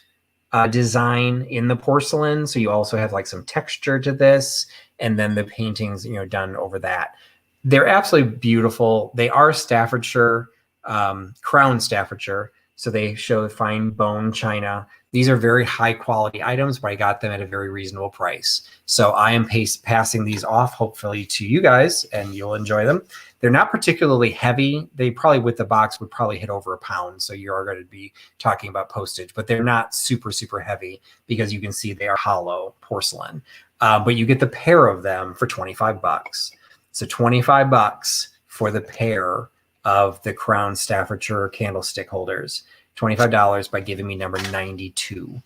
design in the porcelain. So you also have like some texture to this, and then the paintings, done over that. They're absolutely beautiful. They are Staffordshire, Crown Staffordshire. So they show fine bone china. These are very high quality items, but I got them at a very reasonable price. So I am passing these off, hopefully, to you guys, and you'll enjoy them. They're not particularly heavy. They probably, with the box, would probably hit over a pound. So you are going to be talking about postage, but they're not super, super heavy, because you can see they are hollow porcelain. But you get the pair of them for $25. So $25 for the pair of the Crown Staffordshire candlestick holders. $25 by giving me number 92.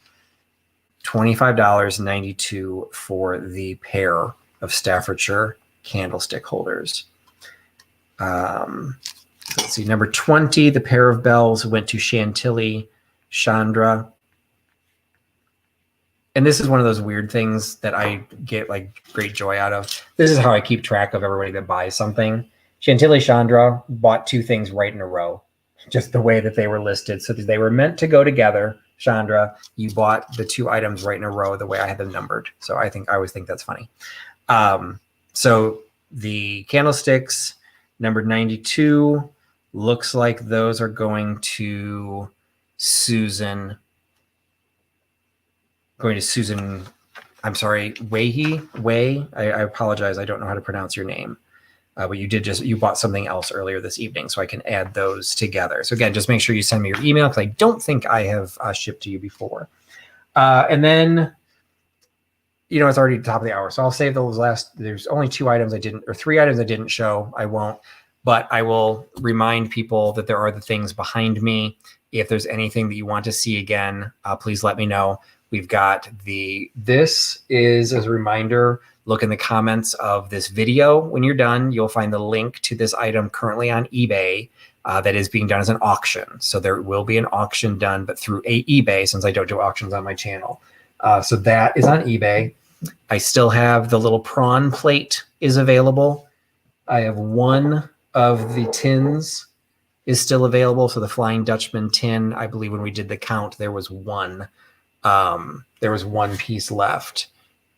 $25.92 for the pair of Staffordshire candlestick holders. Let's see, number 20, the pair of bells went to Chantilly Chandra. And this is one of those weird things that I get like great joy out of. This is how I keep track of everybody that buys something. Chantilly Chandra bought two things right in a row, just the way that they were listed. So they were meant to go together. Chandra, you bought the two items right in a row the way I had them numbered. So I always think that's funny. So the candlesticks, number 92, looks like those are going to Susan. I'm sorry, Way. I apologize. I don't know how to pronounce your name. But you bought something else earlier this evening, so I can add those together. So again, just make sure you send me your email, because I don't think I have shipped to you before. And then, it's already the top of the hour, so I'll save those last. There's only 3 items I didn't show. I won't, but I will remind people that there are the things behind me. If there's anything that you want to see again, please let me know. We've got this is, as a reminder, look in the comments of this video. When you're done, you'll find the link to this item currently on eBay that is being done as an auction. So there will be an auction done, but through eBay, since I don't do auctions on my channel. So that is on eBay. I still have the little prawn plate is available. I have one of the tins is still available. So the Flying Dutchman tin, I believe when we did the count, there was one piece left.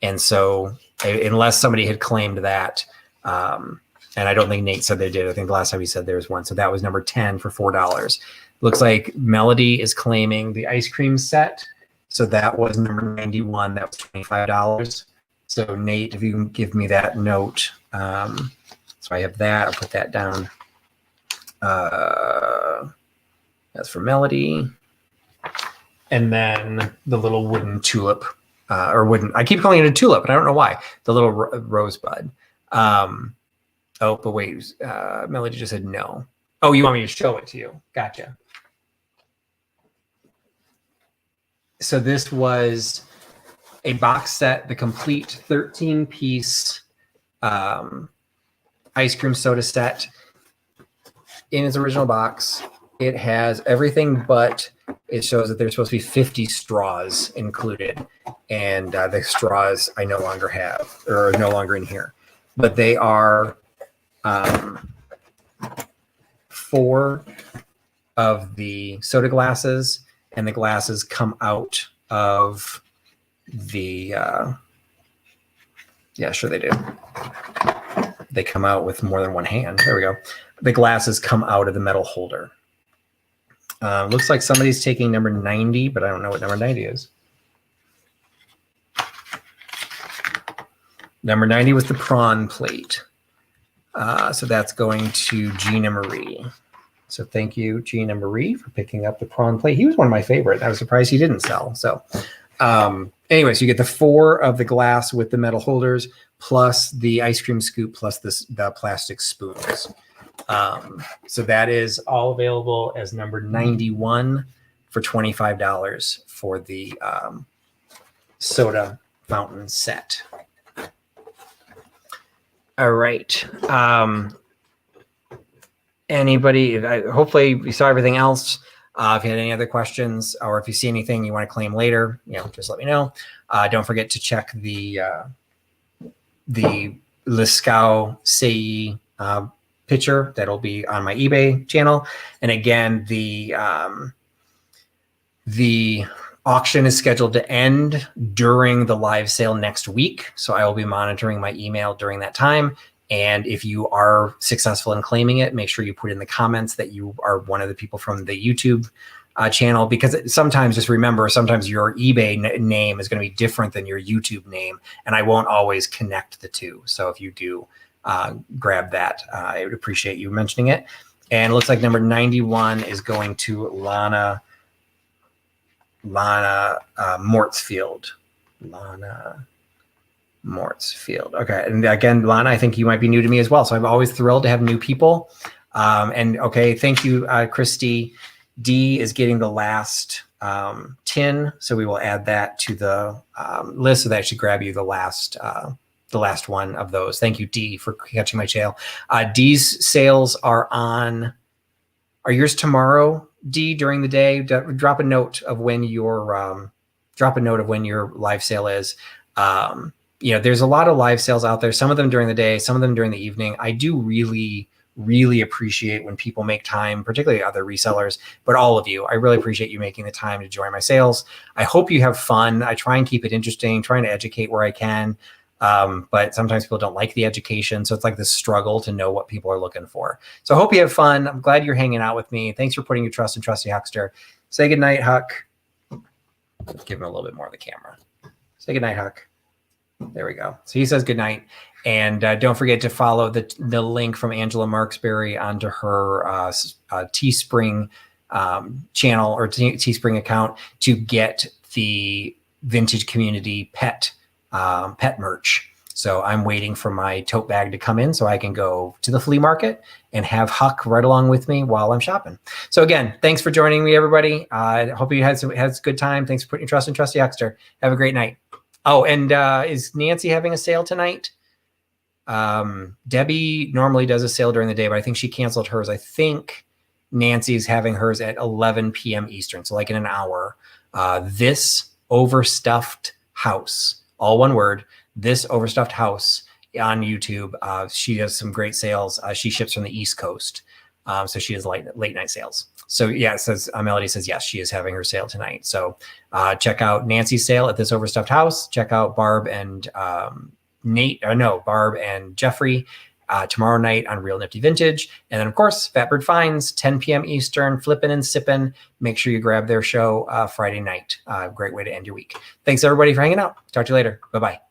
And so unless somebody had claimed that, and I don't think Nate said they did. I think the last time he said there was one. So that was number 10 for $4. Looks like Melody is claiming the ice cream set. So that was number 91. That was $25. So Nate, if you can give me that note. So I have that. I'll put that down. That's for Melody. And then the little wooden tulip, or wooden, I keep calling it a tulip, but I don't know why. The little rosebud. Oh, but wait, Melody just said no. Oh, you want me to show it to you? Gotcha. So this was a box set, the complete 13-piece ice cream soda set in its original box. It has everything, but it shows that there's supposed to be 50 straws included. And the straws I no longer have, or are no longer in here. But they are 4 of the soda glasses, and the glasses come out of the, yeah, sure they do. They come out with more than one hand. There we go. The glasses come out of the metal holder. Looks like somebody's taking number 90, but I don't know what number 90 is. Number 90 was the prawn plate. So that's going to Gina Marie. So thank you, Gina Marie, for picking up the prawn plate. He was one of my favorite. I was surprised he didn't sell. So anyways, you get the 4 of the glass with the metal holders, plus the ice cream scoop, plus the plastic spoons. So that is all available as number 91 for $25 for the soda fountain set. All right. Anybody, hopefully you saw everything else. If you had any other questions, or if you see anything you want to claim later, just let me know. Don't forget to check the Liscow Sei picture that'll be on my eBay channel. And again, the auction is scheduled to end during the live sale next week. So I will be monitoring my email during that time. And if you are successful in claiming it, make sure you put in the comments that you are one of the people from the YouTube channel, because sometimes, just remember, sometimes your eBay name is going to be different than your YouTube name, and I won't always connect the two. So if you do grab that, I would appreciate you mentioning it. And it looks like number 91 is going to Lana Mortsfield. Lana Mortsfield. Okay. And again, Lana, I think you might be new to me as well. So I'm always thrilled to have new people. And okay, thank you, Christy. D is getting the last tin. So we will add that to the list, so that should grab you the last one of those. Thank you, D, for catching my tail. D's sales are yours tomorrow, D, during the day. Drop a note of when your live sale is. There's a lot of live sales out there, some of them during the day, some of them during the evening. I do really, really appreciate when people make time, particularly other resellers, but all of you. I really appreciate you making the time to join my sales. I hope you have fun. I try and keep it interesting, trying to educate where I can. But sometimes people don't like the education. So it's like this struggle to know what people are looking for. So I hope you have fun. I'm glad you're hanging out with me. Thanks for putting your trust in Trusty Huckster. Say goodnight, Huck. Give him a little bit more of the camera. Say goodnight, Huck. There we go. So he says goodnight. And don't forget to follow the link from Angela Marksberry onto her Teespring channel, or Teespring account, to get the Vintage Community pet merch. So I'm waiting for my tote bag to come in so I can go to the flea market and have Huck right along with me while I'm shopping. So again, thanks for joining me, everybody. I hope you had a good time. Thanks for putting your trust in Trusty Huckster. Have a great night. Oh, and is Nancy having a sale tonight? Debbie normally does a sale during the day, but I think she canceled hers. I think Nancy's having hers at 11 p.m. Eastern, so like in an hour. This Overstuffed House, all one word, This Overstuffed House on YouTube. She does some great sales. She ships from the East Coast, so she has late night sales. So yeah, it says Melody says yes, she is having her sale tonight. So check out Nancy's sale at This Overstuffed House. Check out Barb and Barb and Jeffrey tomorrow night on Real Nifty Vintage. And then, of course, Fatbird Finds, 10 p.m. Eastern, flipping and sipping. Make sure you grab their show Friday night. Great way to end your week. Thanks, everybody, for hanging out. Talk to you later. Bye-bye.